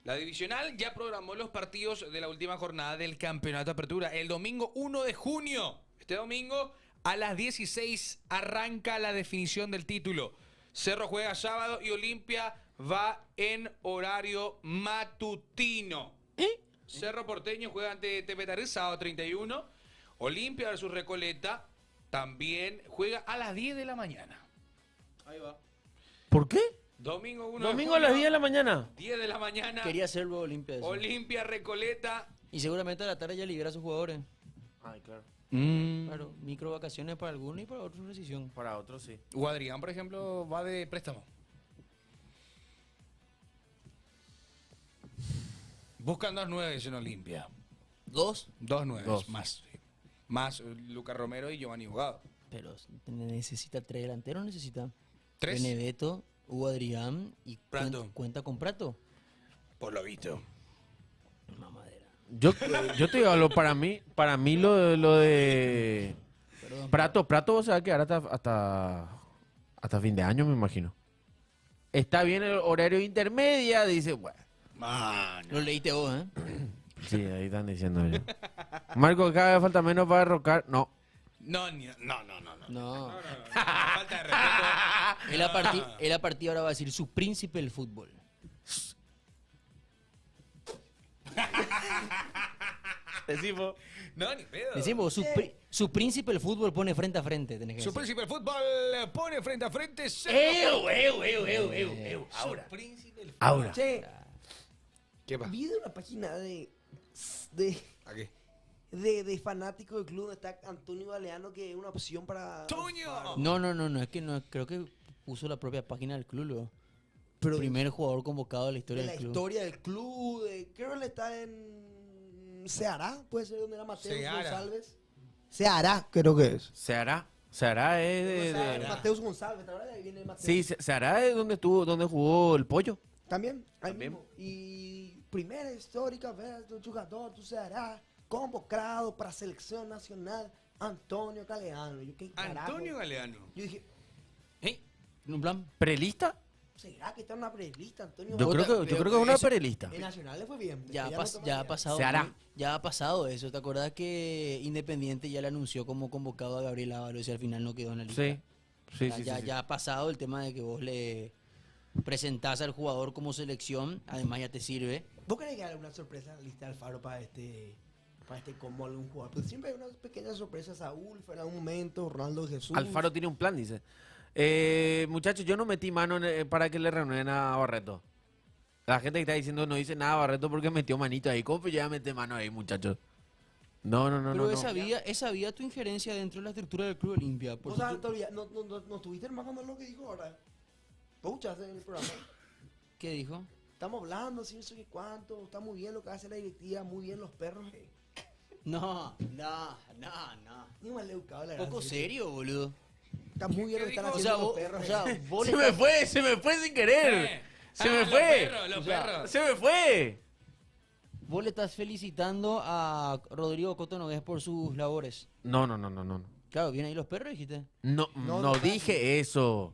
La divisional ya programó los partidos de la última jornada del Campeonato Apertura. El domingo 1 de junio, este domingo, a las 16 arranca la definición del título. Cerro juega sábado y Olimpia va en horario matutino. Cerro Porteño juega ante Tepetaré sábado 31. Olimpia versus Recoleta también juega a las 10 de la mañana. Ahí va. ¿Por qué? Domingo 1 Domingo a las 10 de la mañana. 10 de la mañana. Quería hacerlo Olimpia. eso. Olimpia, Recoleta. Y seguramente a la tarde ya libera a sus jugadores. Ay, claro. Claro, micro vacaciones para algunos y para otros rescisión. Para otros, sí. O Adrián, por ejemplo, va de préstamo. Buscan 2 9 en Olimpia. ¿2? 2 9 Dos. más. Sí. Más Lucas Romero y Giovanni Bugado. Pero necesita 3 delanteros, necesita. 3. Beneveto, Hugo Adrián y Prato. cuenta con Prato. Por lo visto. Mamadera. Yo te digo, para mí lo de Perdón. Prato se va a quedar hasta fin de año, me imagino. Está bien el horario intermedia, dice, bueno. Lo leíste vos, ¿eh? Sí, ahí están diciendo yo. Marco, cada vez falta menos para derrocar. No. No. No. Falta de respeto. Él a partir ahora va a decir su príncipe del fútbol. Decimos. No, ni pedo. Decimos, su príncipe del fútbol pone frente a frente. Tenés que Su decir. príncipe del fútbol pone frente a frente. Ahora. Su príncipe del fútbol. Ahora. Che, ¿Qué pasa? vi de una página de ¿A qué? de fanáticos del club donde está Antonio Galeano, que es una opción para... ¡Toño! No, es que no, creo que puso la propia página del club, luego. Pero Primer jugador convocado de la historia de la del club. historia del club, creo que él está en Ceará, puede ser donde era Mateus Ceará. González. Ceará, creo que es. Se hará es de... Mateus González, ¿verdad? Ahí viene Mateus. Sí, se hará es donde jugó el pollo. También, ahí También. mismo. Y primera histórica vez de un jugador, tú serás convocado para selección nacional, Antonio Galeano. Yo, ¿qué carajo? Antonio Galeano. Yo dije, ¿En un plan? ¿Prelista? ¿será que está en una prelista, Antonio? Yo creo que es una eso- prelista. En Nacional le fue bien. Ya, después no ya ha toma pasado. Se hará. Ya ha pasado eso. ¿Te acordás que Independiente ya le anunció como convocado a Gabriel Ábalos y al final no quedó en la lista? Sí. Sí, Ya, sí, ya, sí, sí. ya ha pasado el tema de que vos le presentás al jugador como selección, además ya te sirve. ¿Vos crees que hay alguna sorpresa en la lista de Alfaro para este como algún jugador? Pues siempre hay unas pequeñas sorpresas. Saúl fue en algún momento, Ronaldo Jesús. Alfaro tiene un plan, dice. Muchachos, yo no metí mano para que le renueven a Barreto. La gente que está diciendo no dice nada a Barreto porque metió manito ahí. ¿Cómo ya mete mano ahí, muchachos? No. Pero es sabía tu injerencia dentro de la estructura del Club Olimpia. ¿Vos sabes, todavía no estuviste armando lo que dijo ahora? ¿Vos escuchaste en el programa? ¿Qué dijo? Estamos hablando, así, no sé qué cuánto. Está muy bien lo que hace la directiva, muy bien los perros. No. Ni un maleducado, la Poco verdad. serio, boludo. Está muy bien lo que están O haciendo sea, los vos, perros. o sea, vos Se le me estás- fue sin querer. Se me los fue. perros, los O sea, perros. Se me fue. Vos le estás felicitando a Rodrigo Coto Nogués por sus labores. No. Claro, vienen ahí los perros, dijiste. No dije eso.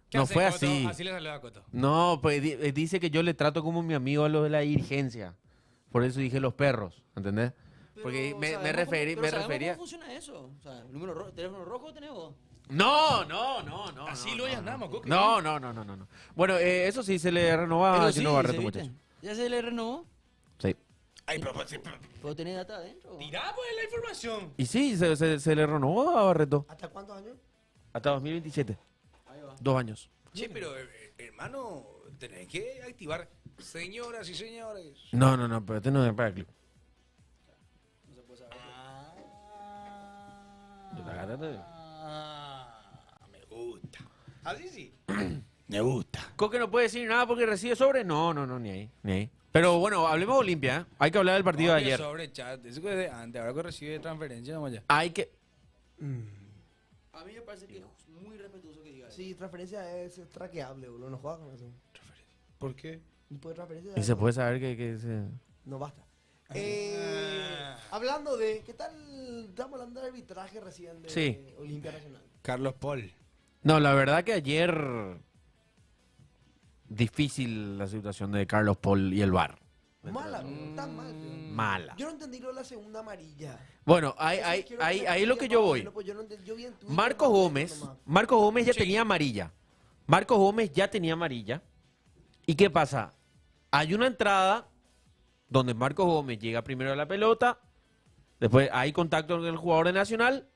¿Qué No hace, fue Coto? así. Así le salió a Coto. No, pues dice que yo le trato como mi amigo a los de la dirigencia. Por eso dije los perros, ¿entendés? Porque me refería. ¿Cómo funciona eso? O sea, ¿teléfono rojo tenés vos? No. Así lo andamos, Coque. No. Bueno, eso sí se le renovaba Pero a Gino Barreto, ¿viste? muchachos. ¿Ya se le renovó? Sí. Ay, pero ¿Puedo tener data adentro? tirá pues la información. Y sí, se le renovó a Barreto. ¿Hasta cuántos años? Hasta 2027. Ahí va. 2 años. Che, pero hermano, tenés que activar, señoras y señores. No, pero este no es para el club. No se puede saber. Me gusta. Así sí. Me gusta. Coque no puede decir nada porque recibe sobre. No, ni ahí. Pero bueno, hablemos de Olimpia, ¿eh? Hay que hablar del partido de ayer. Sobre chat. Eso que de antes, ahora que recibe transferencia, vamos ya. Hay que... A mí me parece que es muy respetuoso que diga eso. Sí, transferencia es traqueable, boludo. No juegas con eso. ¿Por qué? Y puede transferencia. Y se puede saber que se... No basta. Hablando de. ¿Qué tal? Estamos hablando de arbitraje recién de Sí. Olimpia Nacional. Carlos Paul. No, la verdad que ayer... Difícil la situación de Carlos Paul y el VAR. Mala, bro, tan mal. Bro. Mala. Yo no entendí lo de la segunda amarilla. Bueno, Eso quiero ahí me es lo que yo voy. pues yo no entendí. Yo vi en Twitter, Marcos Gómez ya tenía amarilla. Marcos Gómez ya tenía amarilla. ¿Y qué pasa? Hay una entrada donde Marcos Gómez llega primero a la pelota, después hay contacto con el jugador de Nacional.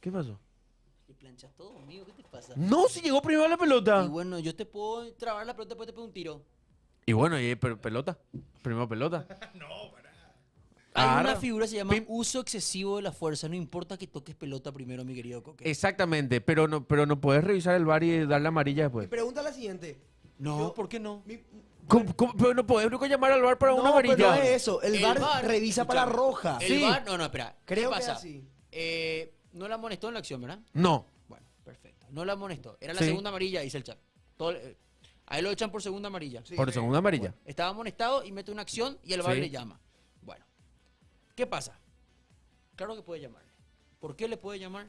¿Qué pasó? ¿Le planchas todo, amigo? ¿Qué te pasa? No, si llegó primero a la pelota. Y bueno, yo te puedo trabar la pelota, después te pego un tiro. Y bueno, y pelota. Primero pelota. Hay Agarra. una figura que se llama uso excesivo de la fuerza. No importa que toques pelota primero, mi querido Coque. Exactamente, pero no puedes revisar el VAR y darle amarilla después. Mi pregunta es la siguiente. No, ¿por qué no? ¿Cómo? Pero no podés nunca llamar al VAR para una No, pero amarilla. no es eso. El VAR revisa para la roja. El VAR, no, espera. Creo ¿Qué que pasa? es así. No la amonestó en la acción, ¿verdad? No. Bueno, perfecto. No la amonestó. Era la Sí. segunda amarilla, dice el chat. A él lo echan por segunda amarilla. Por segunda amarilla. Bueno, estaba amonestado y mete una acción y el VAR Sí. le llama. Bueno, ¿qué pasa? Claro que puede llamarle. ¿Por qué le puede llamar?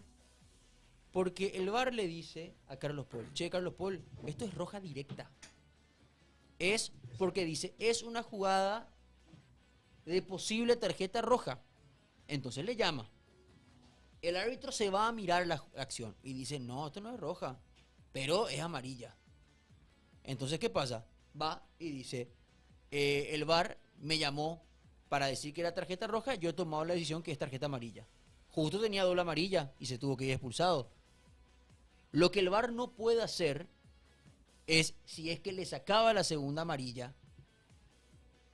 Porque el VAR le dice a Carlos Paul, che, Carlos Paul, esto es roja directa. Es porque dice, es una jugada de posible tarjeta roja. Entonces le llama. El árbitro se va a mirar la acción y dice, no, esto no es roja, pero es amarilla. Entonces, ¿qué pasa? Va y dice, el VAR me llamó para decir que era tarjeta roja, yo he tomado la decisión que es tarjeta amarilla. Justo tenía doble amarilla y se tuvo que ir expulsado. Lo que el VAR no puede hacer es, si es que le sacaba la segunda amarilla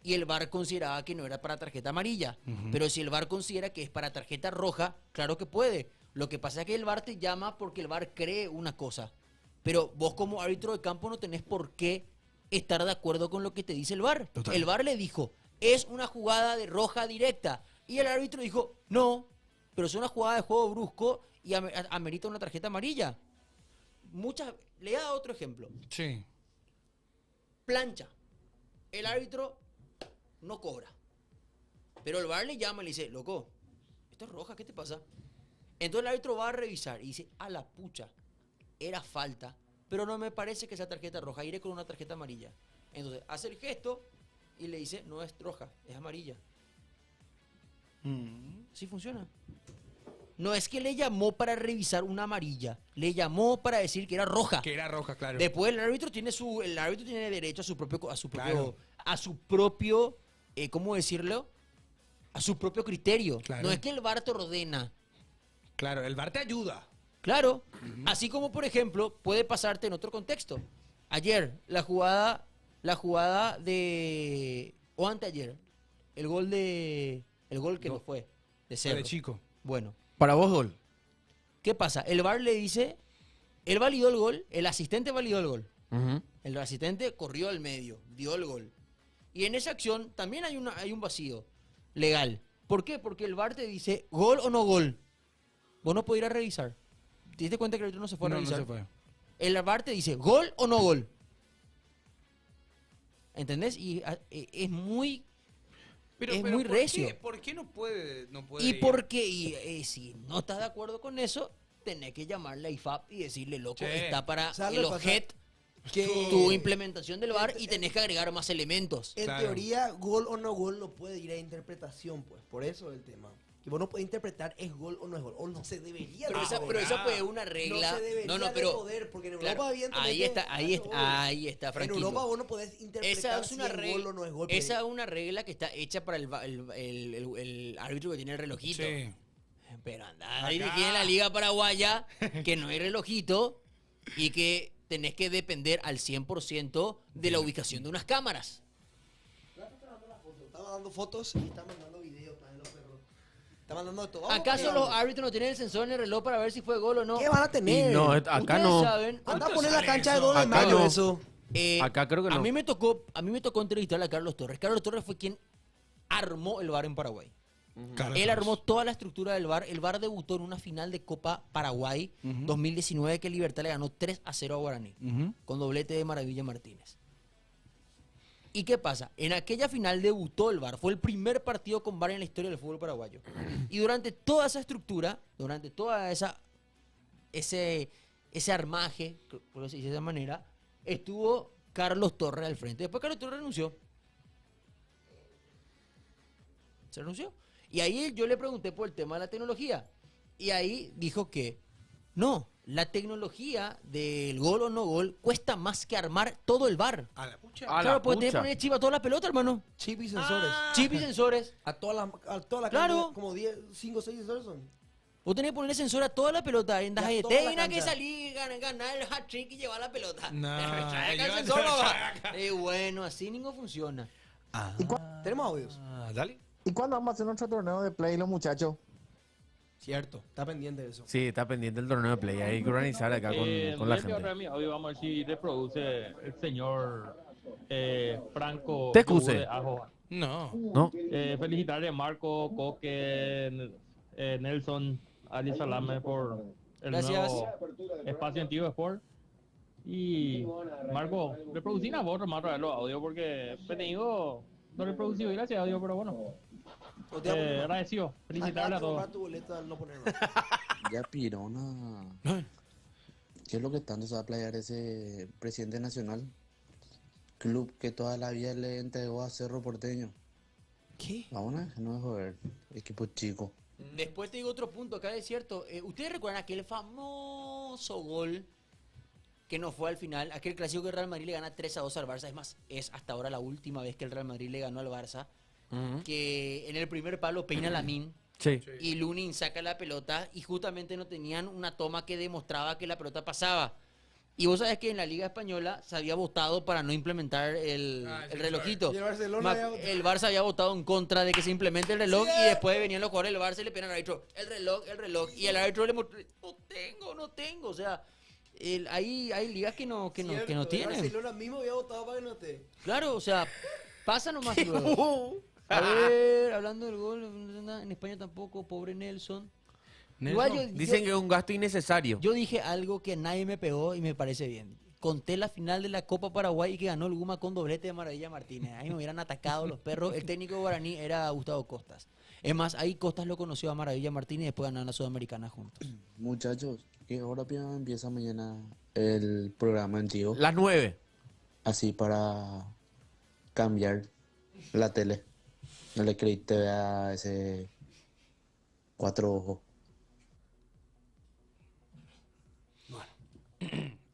y el VAR consideraba que no era para tarjeta amarilla, pero si el VAR considera que es para tarjeta roja, claro que puede. Lo que pasa es que el VAR te llama porque el VAR cree una cosa, pero vos como árbitro de campo no tenés por qué estar de acuerdo con lo que te dice el VAR. Total. El VAR le dijo, es una jugada de roja directa, y el árbitro dijo, no, pero es una jugada de juego brusco y amerita una tarjeta amarilla. Le voy a dar otro ejemplo. Sí. Plancha. El árbitro no cobra. Pero el VAR le llama y le dice, loco, esto es roja, ¿qué te pasa? Entonces el árbitro va a revisar y dice, a la pucha, era falta, pero no me parece que sea tarjeta roja, iré con una tarjeta amarilla. Entonces hace el gesto y le dice, no es roja, es amarilla. Así funciona. No es que le llamó para revisar una amarilla, le llamó para decir que era roja. Que era roja, claro. Después el árbitro tiene derecho a su propio, Claro. ¿cómo decirlo? A su propio criterio. Claro. No es que el VAR te ordena. Claro, el VAR te ayuda. Claro. Así como, por ejemplo, puede pasarte en otro contexto. Ayer, la jugada de... O anteayer, el gol que no fue. De Cerro. De Chico. Bueno. Para vos, gol. ¿Qué pasa? El VAR le dice... Él validó el gol, el asistente validó el gol. El asistente corrió al medio, dio el gol. Y en esa acción también hay un vacío legal. ¿Por qué? Porque el VAR te dice gol o no gol. vos no podés ir a revisar. ¿Te diste cuenta que el árbitro no se fue a No, no revisar? se fue. El VAR te dice, ¿gol o no gol? ¿Entendés? Y es muy... es muy recio. ¿Por qué no puede Y ir? porque si no estás de acuerdo con eso, tenés que llamarle a IFAB y decirle, loco, Sí. está para ¿Sabes el lo que pasa? objeto Que tu implementación del VAR y tenés que agregar más elementos. en teoría, gol o no gol no puede ir a interpretación, pues. Por eso es el tema. Que vos no podés interpretar es gol o no es gol. O no se debería Pero de esa, poder. pero esa fue una regla. No se debería no, de pero poder, porque en claro, Europa evidentemente ahí está, en Franquito. Europa vos no podés interpretar Esa es una si es regla, gol o no es gol. esa es una regla que está hecha para el árbitro que tiene el relojito. Sí. Pero anda, ahí tiene la Liga Paraguaya, que no hay relojito y que tenés que depender al 100% de la ubicación de unas cámaras. Está mandando fotos y está mandando videos también los perros. Está mandando todo. ¿Acaso los árbitros no tienen el sensor en el reloj para ver si fue gol o no? ¿Qué van a tener? Y no, acá Ustedes no. saben. Anda a poner la cancha de 2 de Acá mayo no. eso. Acá creo que no. A mí me tocó entrevistar a Carlos Torres. Carlos Torres fue quien armó el VAR en Paraguay. Él armó toda la estructura del VAR. El VAR debutó en una final de Copa Paraguay 2019 que Libertad le ganó 3-0 a Guaraní, con doblete de Maravilla Martínez. ¿Y qué pasa? En aquella final debutó el VAR. Fue el primer partido con VAR en la historia del fútbol paraguayo. Y durante toda esa estructura, durante toda ese armaje, por decirlo de esa manera, estuvo Carlos Torres al frente. Después Carlos Torres renunció. Se renunció. Y ahí yo le pregunté por el tema de la tecnología. Y ahí dijo que no, la tecnología del gol o no gol cuesta más que armar todo el VAR. A la pucha. Claro, porque tenés que poner chip a toda la pelota, hermano. Chip y sensores. Chip y sensores. A toda la Claro. cancha, como 5 o 6 sensores son. Vos tenés que ponerle sensor a toda la pelota. En Y a das toda la tenés que cancha. salir, ganar el hat-trick y llevar la pelota. No, Trae acá el yo- sensor, no va. Bueno, así ninguno funciona. Tenemos audios. Dale. ¿Y cuándo vamos a hacer nuestro torneo de play, los muchachos? Cierto, está pendiente de eso. Sí, está pendiente el torneo de play. Hay que organizar acá con la gente. Hoy vamos a ver si reproduce el señor Franco. Te excuse. de Ajo. No. ¿No? Felicitarle a Marco, Coque, Nelson, Ali Salame por el Gracias. nuevo espacio en Tigo Sport. Y Marco, reproducí una voz más para los audios porque digo, no reproducí hoy, gracias a Dios, pero bueno. Agradecido, felicitarle a todos. Tu boleta al no ponerlo. Ya Pirona. ¿Qué es lo que tanto se va a playar ese presidente nacional? Club que toda la vida le entregó a Cerro Porteño. ¿Qué? Vamos a no es joder. Equipo chico. Después te digo otro punto, acá es cierto. ¿Ustedes recuerdan aquel famoso gol que no fue al final? Aquel clásico que el Real Madrid le gana 3-2 al Barça. Es más, es hasta ahora la última vez que el Real Madrid le ganó al Barça. Que en el primer palo peina Lamine. Sí. Y Lunin saca la pelota y justamente no tenían una toma que demostraba que la pelota pasaba. Y vos sabés que en la Liga Española se había votado para no implementar el relojito. Y el Barcelona El Barça había votado en contra de que se implemente el reloj y después venían los jugadores del Barça y le pedían al árbitro, el reloj. Y el árbitro le mostró, no tengo. O sea, hay ligas que no Cierto, tienen. El Barcelona mismo había votado para que no esté. Claro, o sea, pasa nomás luego. A ver, hablando del gol, en España tampoco, pobre Nelson. Igual Dicen que es un gasto innecesario. Yo dije algo que nadie me pegó y me parece bien. Conté la final de la Copa Paraguay y que ganó el Guma con doblete de Maravilla Martínez. Ahí me hubieran atacado los perros. El técnico de Guaraní era Gustavo Costas. Es más, ahí Costas lo conoció a Maravilla Martínez y después ganaron la Sudamericana juntos. Muchachos, ¿qué hora empieza mañana el programa en Tigo? Las 9. Así para cambiar la tele. No le creí TV a ese 4 ojos.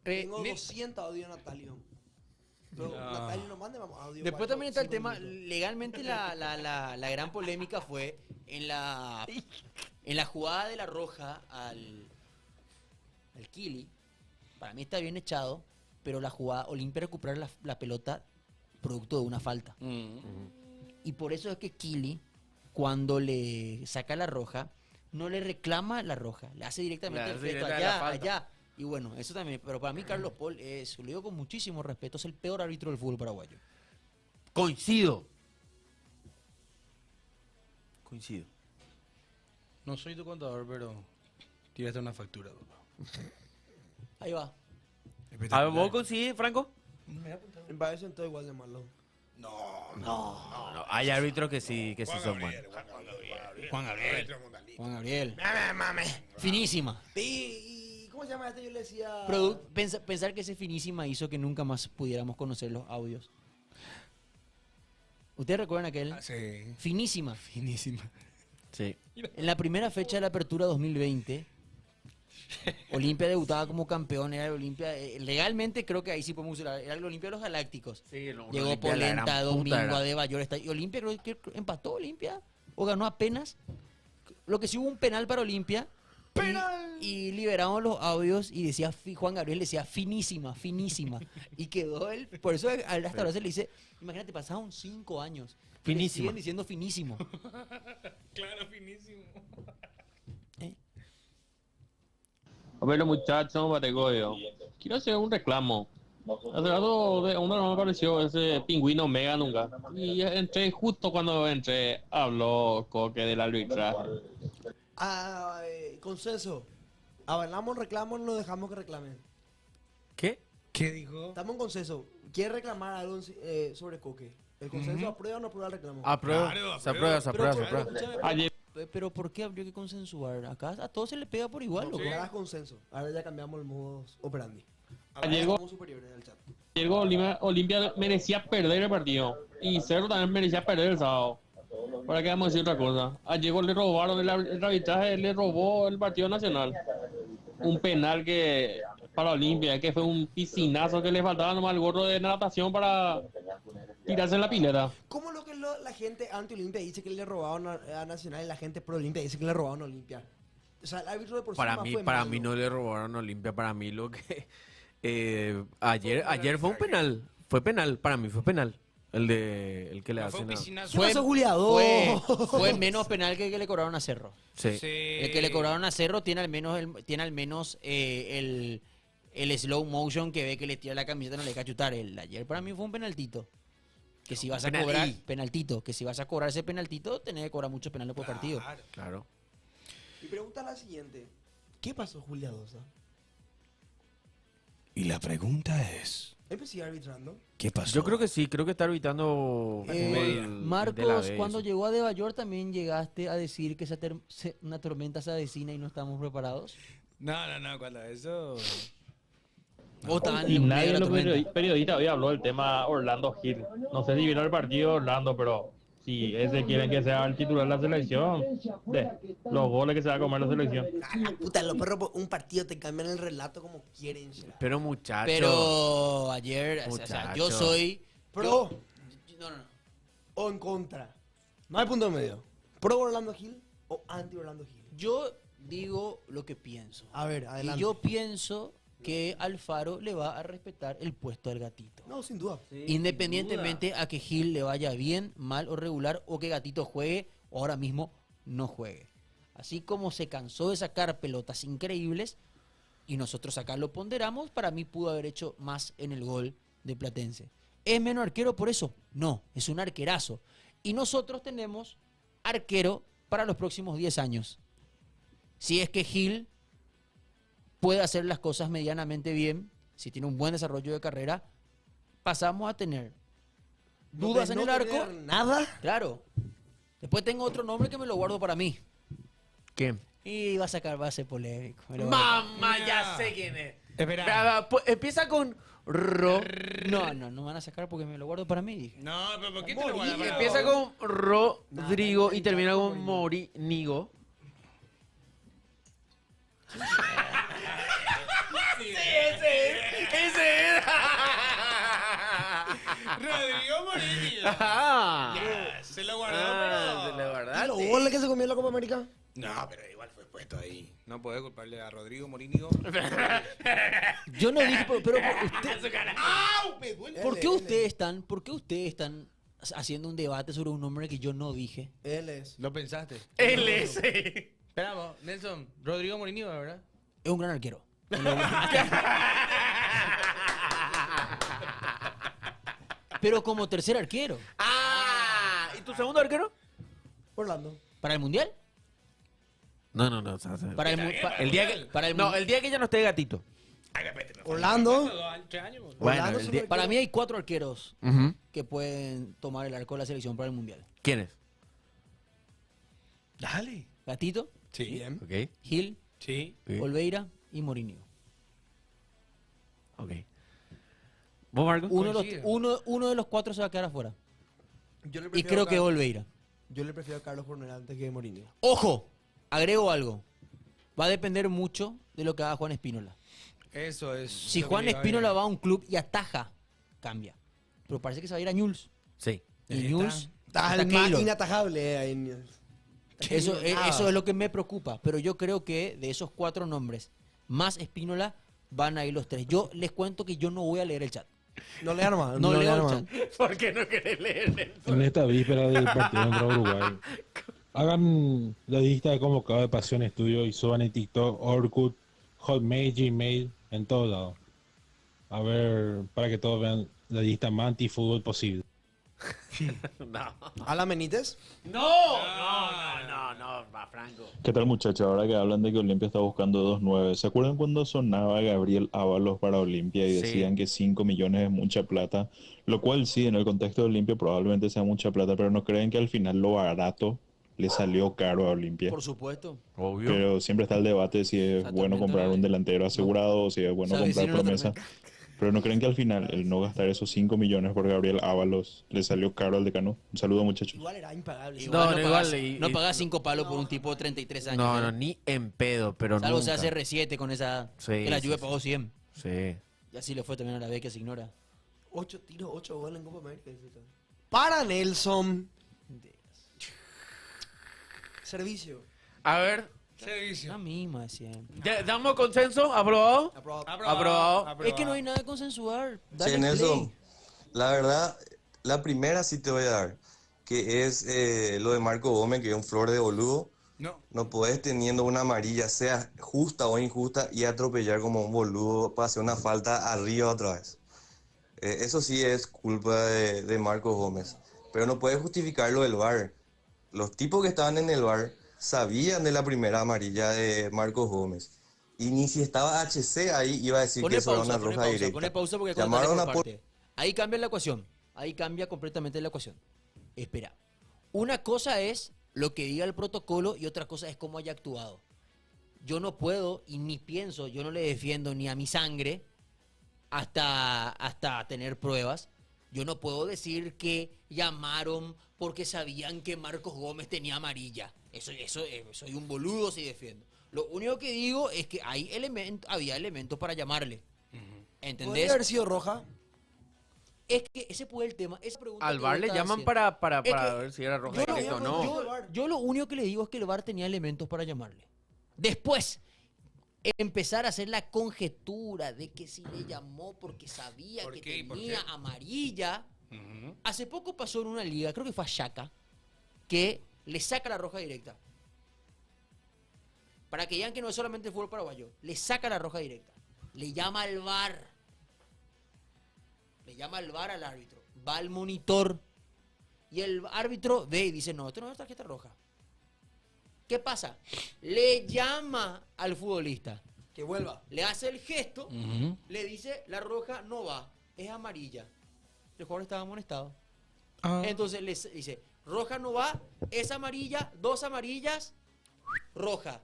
Tengo 200 audios, Natalio. Pero Natalio no mande audio. Después también está el tema, legalmente la gran polémica fue en la jugada de la Roja al Kili. Para mí está bien echado, pero la jugada Olimpia recupera la pelota producto de una falta. Y por eso es que Kili, cuando le saca la roja, no le reclama la roja, le hace directamente el feto allá. Y bueno, eso también. Pero para mí Carlos Paul lo digo con muchísimo respeto, es el peor árbitro del fútbol paraguayo. Coincido. No soy tu contador, pero Tírate una factura, papá. Ahí va. A ver, ¿vos coincidís, Franco? Me parecen todos igual de malos. No, hay árbitros que sí son buenos. Juan Gabriel. Finísima. ¿Y cómo se llama este? Yo le decía... Pensar que ese finísima hizo que nunca más pudiéramos conocer los audios. ¿Ustedes recuerdan aquel? Sí. Finísima. Sí. En la primera fecha de la apertura 2020, Olimpia debutaba como campeón, era el Olimpia, legalmente creo que ahí sí podemos usar, era el Olimpia de los Galácticos. Sí, Llegó Olimpia de la gran Polenta, puta Domingo, era. Adebayor, y Olimpia creo que empató Olimpia, o ganó apenas. Lo que sí hubo un penal para Olimpia. Y liberamos los audios y decía, Juan Gabriel decía finísima. Y quedó él, por eso hasta ahora se le dice, imagínate, pasaron 5 años. y le Finísima. siguen diciendo finísimo. Claro, finísimo. A ver, los muchachos, Bategoyo. Quiero hacer un reclamo. Hace rato de una no me apareció ese pingüino mega nunca. Y entré justo cuando entré, habló Coque del arbitraje. Consenso. Avalamos el reclamo, no lo dejamos que reclamen. ¿Qué? ¿Qué dijo? Estamos en consenso. ¿Quiere reclamar algo sobre Coque? ¿El consenso aprueba o no aprueba el reclamo? Aprueba. Claro, Se aprueba. Escúchame, pero ¿por qué habría que consensuar? Acá a todos se le pega por igual, loco. Ahora es consenso. Ahora ya cambiamos el modo operandi. Llegó- Somos superiores al chat. Llegó Olimpia merecía perder el partido. Y Cerro también merecía perder el sábado. ¿Para qué vamos a decir otra cosa? A Diego le robaron el arbitraje, le robó el partido nacional. Un penal que para Olimpia, que fue un piscinazo que le faltaba nomás el gorro de natación para tirarse en la pileta. ¿Cómo lo que la gente anti-Olimpia dice que le robaron a Nacional y la gente pro-Olimpia dice que le robaron a Olimpia? O sea, el árbitro de por sí Para más mí, fue para malo. mí no le robaron a Olimpia. Para mí lo que... ayer fue un penal. Fue penal. Para mí fue penal. El que le No, hacen fue un a- piscinazo. Fue goleador. Fue menos penal que el que le cobraron a Cerro. Sí. El que le cobraron a Cerro tiene al menos el slow motion que ve que le tira la camiseta, no le deja chutar. El ayer para mí fue un penaltito. Que si vas a penalí. cobrar penaltito, que si vas a cobrar ese penaltito, tenés que cobrar muchos penales por partido. Claro. Mi pregunta es la siguiente. ¿Qué pasó, Julia Dosa? Y la pregunta es... ¿Empecé arbitrando? ¿Qué pasó? Yo creo que sí, creo que está arbitrando. Marcos, cuando llegó a Debayor también llegaste a decir que una tormenta se avecina y no estamos preparados. No, cuando eso... O estaban en Y el medio nadie de de la los tormenta. periodistas hoy habló del tema Orlando Gil. No sé si vieron el partido de Orlando, pero si ese quieren que sea el titular de la selección, los goles que se va a comer la selección. Puta, los perros por un partido te cambian el relato como quieren. Pero muchacho. Pero ayer, o sea, yo Muchacho. soy ¿Pro no. o en contra? No hay punto medio. ¿Pro Orlando Gil o anti Orlando Gil? Yo digo lo que pienso. A ver, adelante. Y yo pienso que Alfaro le va a respetar el puesto del Gatito. No, sin duda. Independientemente a que Gil le vaya bien, mal o regular, o que Gatito juegue o ahora mismo no juegue. Así como se cansó de sacar pelotas increíbles y nosotros acá lo ponderamos, para mí pudo haber hecho más en el gol de Platense. ¿Es menos arquero por eso? No, es un arquerazo. Y nosotros tenemos arquero para los próximos 10 años. Si es que Gil puede hacer las cosas medianamente bien, si tiene un buen desarrollo de carrera, pasamos a tener dudas en el arco. ¿Nada? Claro. Después tengo otro nombre que me lo guardo para mí. ¿Quién? Y va a sacar, va a ser polémico. Mamá, ya sé quién es. Espera. Empieza con Ro. No van a sacar porque me lo guardo para mí. Dije. No, pero ¿por qué te lo guardas para Empieza vos? con Rodrigo y termina con Morinigo. Sí, ese es. Rodrigo Morini. Se lo guardó, Se pero... le guardaste. ¿Y los goles que se comió en la Copa América? No, pero igual fue puesto ahí. No podés culparle a Rodrigo Morínigo. Yo no dije, pero usted, ¡Au! Me duele. ¿por qué ustedes están haciendo un debate sobre un nombre que yo no dije? Él es. ¿Lo pensaste? Él es. Esperamos, Nelson. Rodrigo Morínigo, ¿verdad? Es un gran arquero. Pero como tercer arquero. ¿Y tu segundo arquero? Orlando. ¿Para el Mundial? No, no, no. O sea, Para el, el día que, el día que ya no esté Gatito. Orlando. Bueno, para mí hay 4 arqueros Ujú. que pueden tomar el arco de la selección para el Mundial. ¿Quiénes? Dale. Gatito, Sí. Bien. Ok. Gil, Sí. Olveira y Mourinho. Ok. ¿Vos, Marco? Uno de los 4 se va a quedar afuera. Yo le Y prefiero creo a que Car- Olveira. Yo le prefiero a Carlos Coronel antes que Mourinho. Ojo, agrego algo. Va a depender mucho de lo que haga Juan Espínola. Eso es. Si lo que Juan iba a Espínola ver. va a un club y ataja, cambia. Pero parece que se va a ir a Newell's. Sí. Y Newell's Está está el más Keylor. inatajable ahí en- Eso, Nada. eso es lo que me preocupa. Pero yo creo que de esos 4 nombres, más Espínola, van a ir los 3. Yo les cuento que yo no voy a leer el chat. No le arma. No leo le el arma. chat. ¿Por qué no querés leer? En esta víspera del partido contra Uruguay, hagan la lista de convocados de Pasión Estudio y suban en TikTok, Orkut, Hotmail, Gmail, en todos lados. A ver, para que todos vean la lista más antifútbol posible. No. ¿Alan Benítez? No, va Franco. ¿Qué tal, muchachos? Ahora que hablan de que Olimpia está buscando 2-9, ¿se acuerdan cuando sonaba Gabriel Ábalos para Olimpia y Sí. decían que 5 millones es mucha plata? Lo cual sí, en el contexto de Olimpia probablemente sea mucha plata, pero ¿no creen que al final lo barato le salió caro a Olimpia? Por supuesto. Obvio. Pero siempre está el debate si es bueno comprar un delantero asegurado o si es bueno Se comprar avecina la promesa. Pero ¿no creen que al final el no gastar esos 5 millones por Gabriel Ábalos le salió caro al decano? Un saludo, muchachos. Igual era impagable. Igual no, igual, pagás, no pagás 5 palos por un tipo de 33 años. No, ¿eh? no, ni en pedo, pero Salvo nunca. se hace R7 con esa. Sí, que la sí, Juve sí. pagó 100. Sí. Y así le fue también a la B que se ignora. 8 tiros, 8 goles en Copa América. Para Nelson. Servicio. A ver, Servicio. La misma de siempre. ¿ya ¿damos consenso? ¿Aprobado? Aprobado. Es que no hay nada que consensuar. Dale Che, Nelson, play. la verdad, la primera sí te voy a dar, que es lo de Marco Gómez, que es un flor de boludo. No. No podés teniendo una amarilla, sea justa o injusta, y atropellar como un boludo para hacer una falta arriba otra vez. Eso sí es culpa de Marco Gómez. Pero no puedes justificarlo del VAR. Los tipos que estaban en el VAR sabían de la primera amarilla de Marcos Gómez. Y ni si estaba HC ahí iba a decir que eso era una roja directa. Pone pausa porque Llamaron contate a por por- parte. Ahí cambia la ecuación. Ahí cambia completamente la ecuación. Espera. Una cosa es lo que diga el protocolo y otra cosa es cómo haya actuado. Yo no puedo y ni pienso, yo no le defiendo ni a mi sangre hasta tener pruebas. Yo no puedo decir que llamaron porque sabían que Marcos Gómez tenía amarilla. Soy un boludo si defiendo. Lo único que digo es que había elementos para llamarle. ¿Entendés? ¿Podría haber sido roja? Es que ese fue el tema. Esa pregunta Al que VAR vos le estabas llaman haciendo. para Es que ver si era roja directa o no. yo lo único que le digo es que el VAR tenía elementos para llamarle. Después, empezar a hacer la conjetura de que si le llamó porque sabía ¿Por que qué? ¿Por tenía qué? amarilla. Hace poco pasó en una liga, creo que fue a Shaka, que le saca la roja directa. Para que vean que no es solamente el fútbol paraguayo. Le saca la roja directa. Le llama al VAR. Le llama al VAR al árbitro. Va al monitor. Y el árbitro ve y dice, no, esto no es tarjeta roja. ¿Qué pasa? Le llama al futbolista. Que vuelva. Le hace el gesto. Le dice, la roja no va. Es amarilla. El jugador estaba amonestado. Entonces le dice, roja no va, es amarilla, 2 amarillas, roja.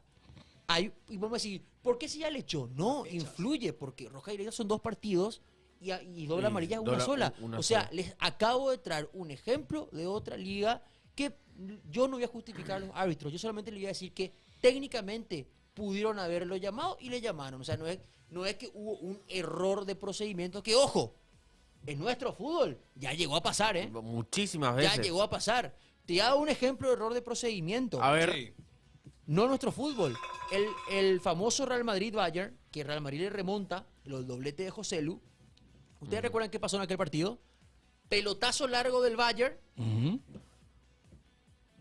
Y vamos a decir, ¿por qué si ya le echó? No, influye, porque roja y directa son 2 partidos y doble amarilla es una sola. una O sea, sola. les acabo de traer un ejemplo de otra liga que yo no voy a justificar a los árbitros, yo solamente le voy a decir que técnicamente pudieron haberlo llamado y le llamaron. O sea, no es que hubo un error de procedimiento que, ojo, en nuestro fútbol ya llegó a pasar, ¿eh? Muchísimas veces. Ya llegó a pasar. Te hago un ejemplo de error de procedimiento. A ver. No nuestro fútbol. El famoso Real Madrid-Bayern, que Real Madrid le remonta, el doblete de José Lu. ¿Ustedes recuerdan qué pasó en aquel partido? Pelotazo largo del Bayern.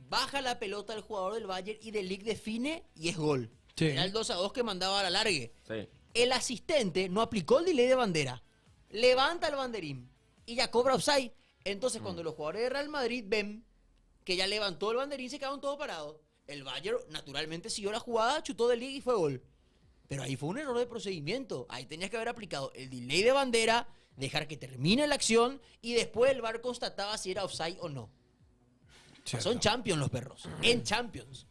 Baja la pelota del jugador del Bayern y De Ligt define y es gol. Sí. Era el 2-2 que mandaba a la largue. Sí. El asistente no aplicó el delay de bandera. Levanta el banderín y ya cobra offside. Entonces, cuando los jugadores de Real Madrid ven que ya levantó el banderín, se quedaron todos parados. El Bayern naturalmente siguió la jugada, chutó de liga y fue gol. Pero ahí fue un error de procedimiento. Ahí tenías que haber aplicado el delay de bandera, dejar que termine la acción y después el VAR constataba si era offside o no. Son Champions los perros. En Champions.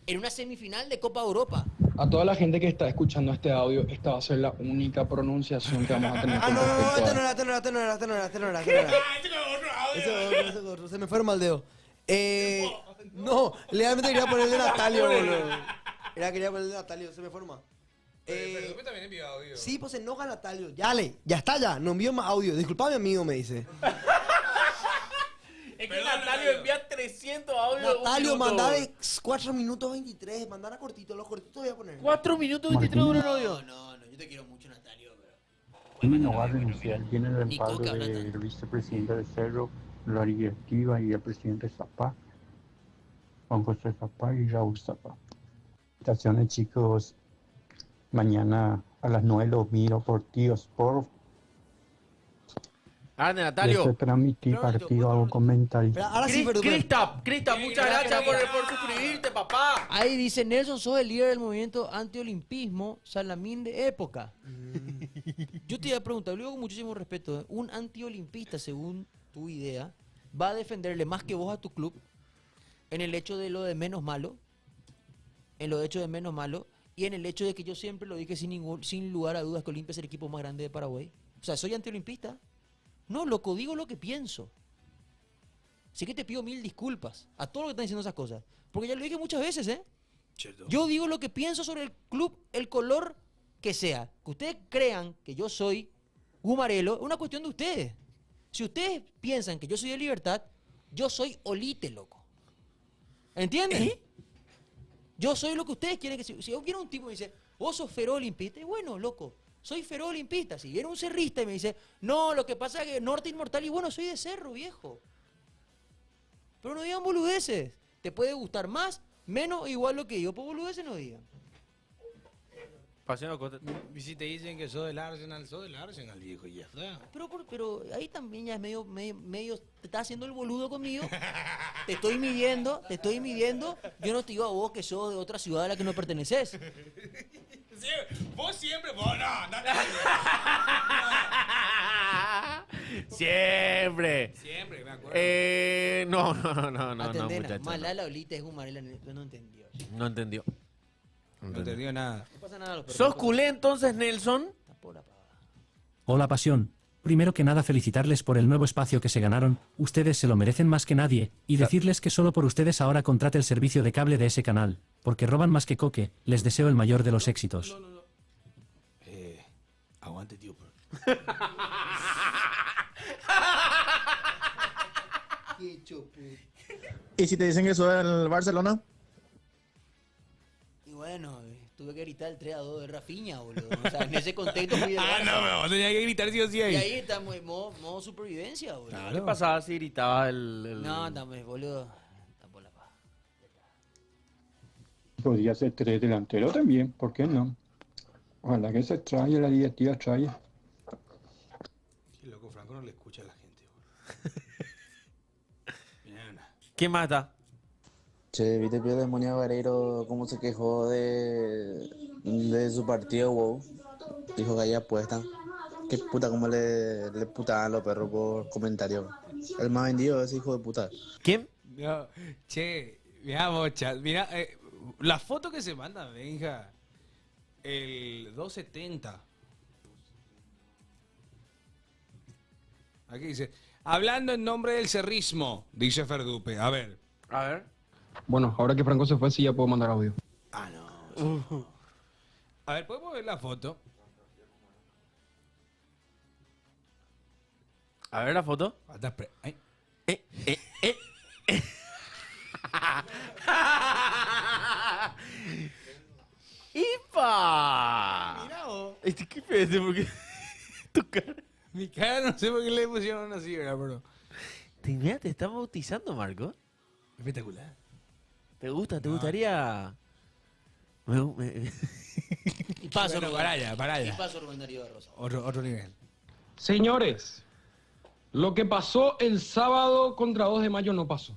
En una semifinal de Copa Europa. A toda la gente que está escuchando este audio, esta va a ser la única pronunciación que vamos a tener con respecto a... Este no era. Ese otro. Se me fue el maldeo. No, legalmente quería poner el de Natalio, boludo. Quería poner el de Natalio, se me forma. Pero tú también envió audio. Sí, pues se enoja Natalio. Ya está ya, no envío más audio. Disculpame, amigo, me dice. Es que Natalio envía 300 audios. Natalio, mandá de 4 minutos 23. Mandar a cortito, los cortitos voy a poner. 4 minutos 23 de un audio. No, yo te quiero mucho, Natalio. ¿Quién no va a renunciar? Tiene el respaldo del vicepresidente de Cerro, la directiva y el presidente Zapá, Juan José Zapá y Raúl Zapá. Felicitaciones, chicos. Mañana a las 9 los miro por Tío Sport. Natalio. Después transmitir partido, hago comentarios. Crista, muchas gracias por suscribirte, papá. Ahí dice Nelson, sos el líder del movimiento antiolimpismo, Salamín de época. Yo te iba a preguntar, lo digo con muchísimo respeto, un antiolimpista, según tu idea, va a defenderle más que vos a tu club en el hecho de lo de menos malo, y en el hecho de que yo siempre lo dije sin lugar a dudas que Olimpia es el equipo más grande de Paraguay. O sea, ¿soy antiolimpista? No, loco, digo lo que pienso. Así que te pido 1000 disculpas a todos los que están diciendo esas cosas. Porque ya lo dije muchas veces, ¿eh? Cierto. Yo digo lo que pienso sobre el club, el color que sea. Que ustedes crean que yo soy Gumarelo, es una cuestión de ustedes. Si ustedes piensan que yo soy de Libertad, yo soy Olite, loco. ¿Entienden? Yo soy lo que ustedes quieren que sea. Si yo quiero un tipo que me dice, vos sos feroz olimpista, y bueno, loco, soy feroz olimpista. Si viene un cerrista y me dice, no, lo que pasa es que Norte Inmortal, y bueno, soy de Cerro, viejo. Pero no digan boludeces. Te puede gustar más, menos, o igual lo que yo, pues boludeces no digan. Y si te dicen que sos del Arsenal, viejo, y ya está. Pero ahí también ya es medio, te estás haciendo el boludo conmigo. Te estoy midiendo. Yo no te digo a vos que sos de otra ciudad a la que no perteneces. Sí, vos siempre, no. Siempre, me acuerdo. No, muchacho. Malala Olite es Gumarela, no entendió. No entendió. No entendió nada. No pasa nada, los perros. ¿Sos culé entonces, Nelson? Hola, Pasión. Primero que nada, felicitarles por el nuevo espacio que se ganaron. Ustedes se lo merecen más que nadie. Y decirles que solo por ustedes ahora contrate el servicio de cable de ese canal. Porque roban más que Coque. Les deseo el mayor de los éxitos. Aguante, tío. ¿Y si te dicen que sos del Barcelona? Y bueno, tuve que gritar el 3-2 de Rafinha, boludo. O sea, en ese contexto fui de no, tenía que gritar sí o sí ahí. Y ahí estamos en modo supervivencia, boludo. Claro. ¿Qué pasaba si gritaba el...? No, estamos, boludo. Podría ser 3 delanteros también, ¿por qué no? Ojalá que se traiga, la directiva traiga. Sí, loco, Franco no le escucha a la gente, boludo. ¿Quién más está? Che, ¿viste Pío Demonio Vareiro cómo se quejó de su partido, wow? Dijo que ahí apuestan. Qué puta, cómo le putaban los perros por comentarios. El más vendido es hijo de puta. ¿Quién? No, che, mira, Mocha, mira, la foto que se manda, Benja, el 270. Aquí dice, hablando en nombre del cerrismo, dice Ferdupe. A ver. Bueno, ahora que Franco se fue, sí ya puedo mandar audio. A ver, ¿podemos ver la foto? A ver la foto. ¡Ipa! Mira vos. ¿Qué fue? ¿Por qué? Tu cara. Mi cara no sé por qué le pusieron así, ¿verdad, bro? ¿Te estás bautizando, Marco? Espectacular. ¿Te gusta? ¿Te gustaría...? Y paso, bueno, para allá. Y paso, Rubén Darío de Rosa. Otro nivel. Señores, lo que pasó el sábado contra 2 de mayo no pasó.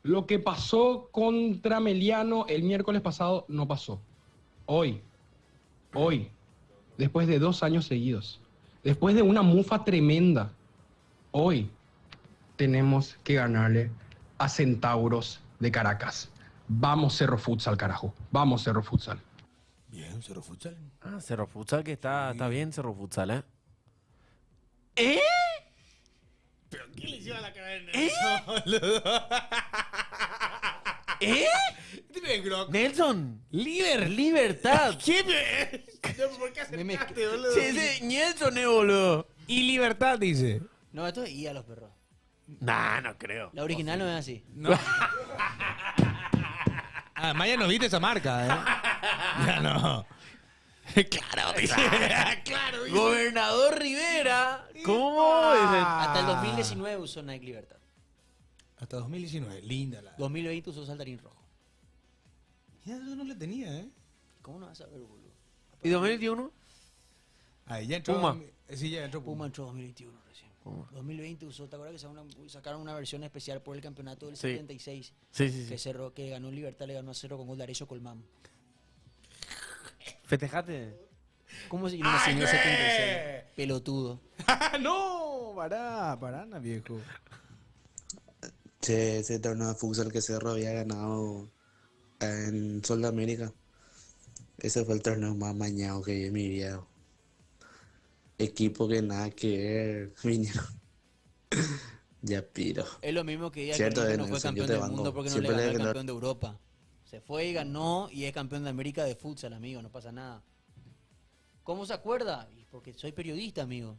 Lo que pasó contra Meliano el miércoles pasado no pasó. Hoy, después de 2 años seguidos, después de una mufa tremenda, hoy tenemos que ganarle a Centauros de Caracas. Vamos Cerro Futsal, carajo. Vamos Cerro Futsal. Bien, Cerro Futsal. Ah, Cerro Futsal, que está bien Cerro Futsal, ¿eh? ¿Eh? ¿Pero qué le hicieron a la cara de Nelson, boludo? ¿Eh? Nelson. Libertad. ¿Qué me... ¿Por qué acercaste, boludo? Sí, sí, Nelson, boludo. Y libertad, dice. No, esto es IA los perros. Nah, no creo. La original no es así. No. Además ya no viste esa marca, ¿eh? Ya no. Claro, dice. Claro, dice. Gobernador Rivera. ¿Cómo? Hasta el 2019 usó Nike Libertad. Hasta 2019, linda la. 2020 usó saltarín rojo. Ya eso no le tenía, ¿eh? ¿Cómo no vas a ver, boludo? ¿Y 2021? Ahí ya entró. Puma. Sí, ya entró Puma entró 2021 recién. 2020 usó, ¿te acuerdas que sacaron una versión especial por el campeonato del 76? Sí. Que ganó Libertad, le ganó a 0 con gol de Arecho Colmán. Festejate. ¿Cómo se llama el 76? Pelotudo. No, pará, viejo. Che, ese torneo de futsal que Cerro había ganado en Sol de América. Ese fue el torneo más mañado que vi en mi vida. Equipo que nada que ver, vinieron. Ya piro. Es lo mismo que diga Cierto, que no fue Nelson, yo campeón te del banco. mundo porque no Siempre le ganó le al ganó. campeón de Europa. Se fue y ganó y es campeón de América de futsal, amigo, no pasa nada. ¿Cómo se acuerda? Y porque soy periodista, amigo.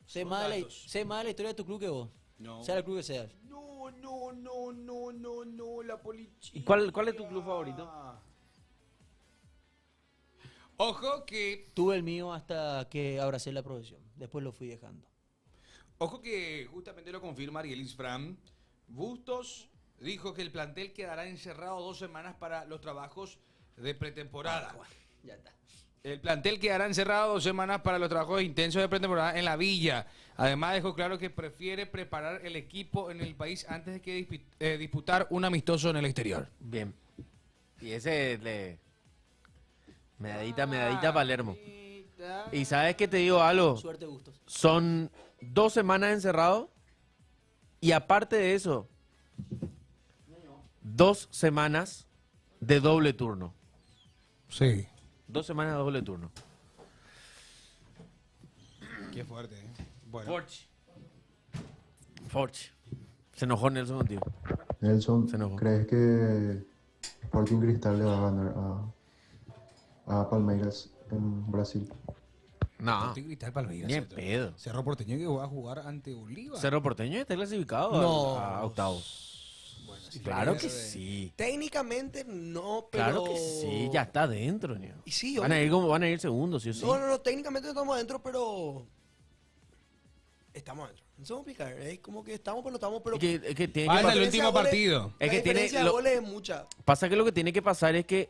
Sé más de la historia de tu club que vos. No. Sea el club que seas. No, la policía. ¿Y cuál es tu club favorito? Ojo que. Tuve el mío hasta que abracé la profesión. Después lo fui dejando. Ojo que justamente lo confirma Arielis Fram. Bustos dijo que el plantel quedará encerrado 2 semanas para los trabajos de pretemporada. Ya está. El plantel quedará encerrado 2 semanas para los trabajos intensos de pretemporada en la Villa. Además dejó claro que prefiere preparar el equipo en el país antes de que disputar un amistoso en el exterior. Bien. Y ese le... Medadita Palermo. Y sabes que te digo algo. Suerte, Bustos. Son 2 semanas encerrados. Y aparte de eso, 2 semanas de doble turno. Sí. 2 semanas de doble turno. Qué fuerte, ¿eh? Bueno. Forge. Se enojó Nelson contigo. Nelson, Se enojó. ¿crees que Sporting Cristal le va a ganar a Palmeiras en Brasil? No. Sporting Cristal Palmeiras. Ni en pedo. Cerro Porteño que va a jugar ante Bolívar. Cerro Porteño está clasificado No. a octavos. Bueno, sí, Claro pero que eso de- sí. Técnicamente no, pero... Claro que sí, ya está dentro, Neo. Y sí, van a ir segundos, sí o sí. No, técnicamente no estamos adentro, pero... Estamos adentro. No sé cómo explicar. Es como que estamos, pero no estamos, pero... Es que tiene Falta que el pasar- último partido. Es La que tiene diferencia de goles es mucha. pasa que lo que tiene que pasar es que,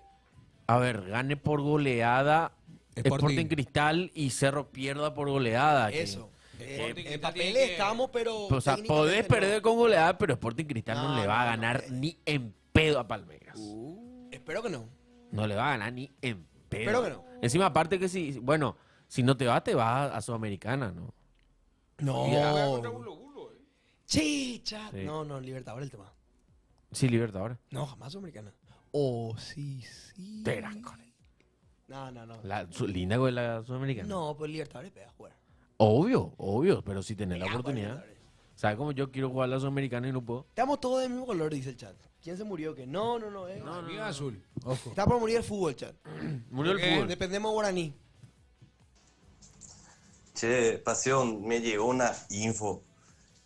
a ver, gane por goleada Sporting Cristal y Cerro pierda por goleada. que- Eso. Sporting En Cristal papel tiene que- estamos, pero... o sea, técnicamente podés no. perder con goleada, pero Sporting Cristal no, No, le va a no, ganar ni en pedo a Palmeiras. Espero que no. No le va a ganar ni en pedo. Espero que no. Encima, aparte que si, bueno, si no te vas a Sudamericana, ¿no? No. Ya. Sí, chat. Sí. No, Libertadores el tema. Sí, Libertadores. No, jamás Sudamericana. Oh, sí. Verás, con No. linda con la Sudamericana. No, pues Libertadores pega a jugar. Obvio, pero si tenés la Pega a jugar oportunidad. Libertadores. ¿Sabes cómo yo quiero jugar la Sudamericana y no puedo? Estamos todos del mismo color, dice el chat. ¿Quién se murió? ¿Qué? No. Viva azul. Ojo. Está por morir el fútbol, chat. Murió el ¿Por qué? fútbol. Dependemos de guaraní. Che, Pasión, me llegó una info.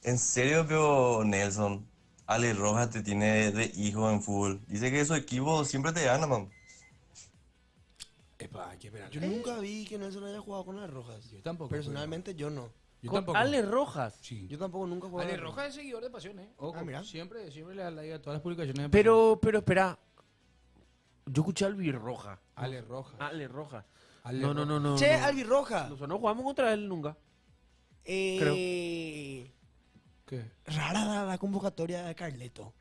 ¿En serio que Nelson, Ale Rojas te tiene de hijo en fútbol? Dice que su equipo siempre te gana, man. Epa, hay que esperar. Yo nunca vi que Nelson haya jugado con las rojas. Yo tampoco. Personalmente, yo no. Yo Con tampoco. Ale Rojas. Sí. Yo tampoco nunca jugué. Ale Rojas es seguidor de Pasión, ¿eh? Ojo. Ah, mira. Siempre le like a todas las publicaciones de Pero espera. Yo escuché a Albi Roja. Pasión. Ale Rojas. Ale Roja. Ale No. Che, no. Albi Roja. Nosotros no jugamos contra él nunca. ¿Qué? qué? Rara la convocatoria de Carleto.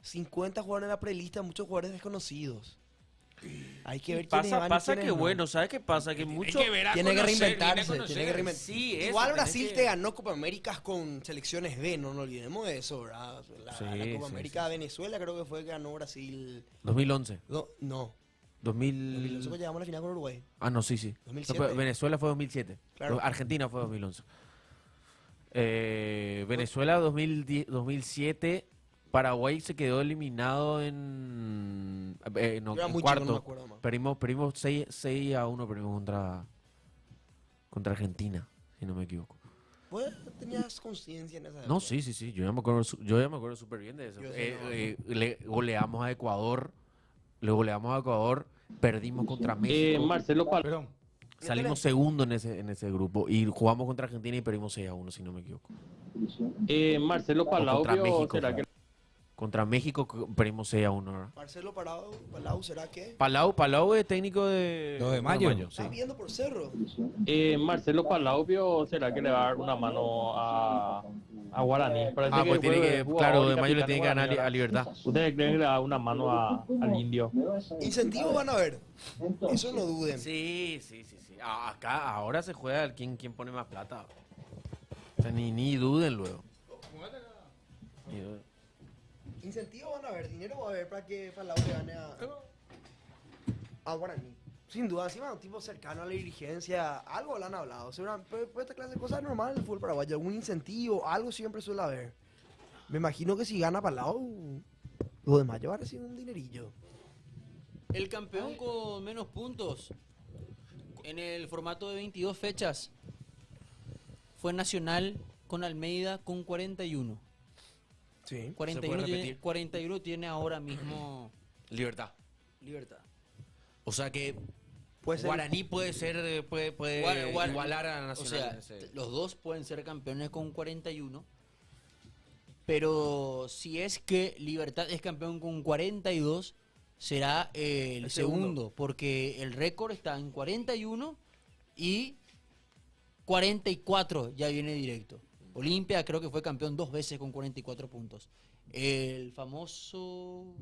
50 jugadores en la prelista, muchos jugadores desconocidos. Hay que ver quiénes van y Pasa quiénes que no. bueno, ¿sabes qué pasa? Que mucho... Tiene que reinventarse. Sí, eso, Igual tenés Brasil que- te ganó Copa Américas con selecciones B, no nos olvidemos de eso, ¿verdad? La Sí, Copa sí, América de Venezuela creo que fue que ganó Brasil. 2011. No. 2000... Nosotros llegamos a la final con Uruguay. Ah, no, sí. 2007. No, pero Venezuela fue 2007. Claro. Argentina fue 2011. Venezuela 2007. Paraguay se quedó eliminado en Yo era en muy chico, cuarto. no me acuerdo más. Perdimos 6-1 perdimos contra Argentina, si no me equivoco. ¿Vos tenías conciencia en esa época? No, sí. Yo ya me acuerdo súper bien de eso. Yo sé, Le goleamos a Ecuador. Perdimos contra México. Marcelo Perdón. Salimos segundo en ese grupo y jugamos contra Argentina y perdimos 6-1, si no me equivoco. Marcelo O contra Palau, México. ¿será que Contra México perdimos 6-1, ¿verdad? Marcelo Palau, ¿será que? Palau es técnico de... 2 de mayo. sí. ¿Estás viendo por Cerro? Marcelo Palaubio, ¿será que le va a dar una mano a Guaraní? Parece Pues tiene fue que, jugador claro, y de mayo le capitán tiene que ganar Guaraní, a Libertad. ¿Ustedes creen que le va a dar una mano al Indio? Incentivos van a ver. Eso no duden. Sí. Acá ahora se juega quién pone más plata. O sea, ni duden luego. Ni duden. Incentivos van a ver, dinero va a haber para que Palau le gane a Guaraní. Sin duda, encima un tipo cercano a la dirigencia, algo le han hablado. Seguramente, por esta clase de cosas normal en el fútbol paraguayo, algún incentivo, algo siempre suele haber. Me imagino que si gana Palau, lo demás va a recibir un dinerillo. El campeón con menos puntos en el formato de 22 fechas fue Nacional con Almeida con 41. Sí. 41 tiene ahora mismo Libertad. Libertad. O sea que Puede ser- Guaraní puede igualar a Nacional. O sea, los dos pueden ser campeones con 41. Pero si es que Libertad es campeón con 42, será el segundo. Porque el récord está en 41 y 44 ya viene directo. Olimpia creo que fue campeón 2 veces con 44 puntos. El famoso...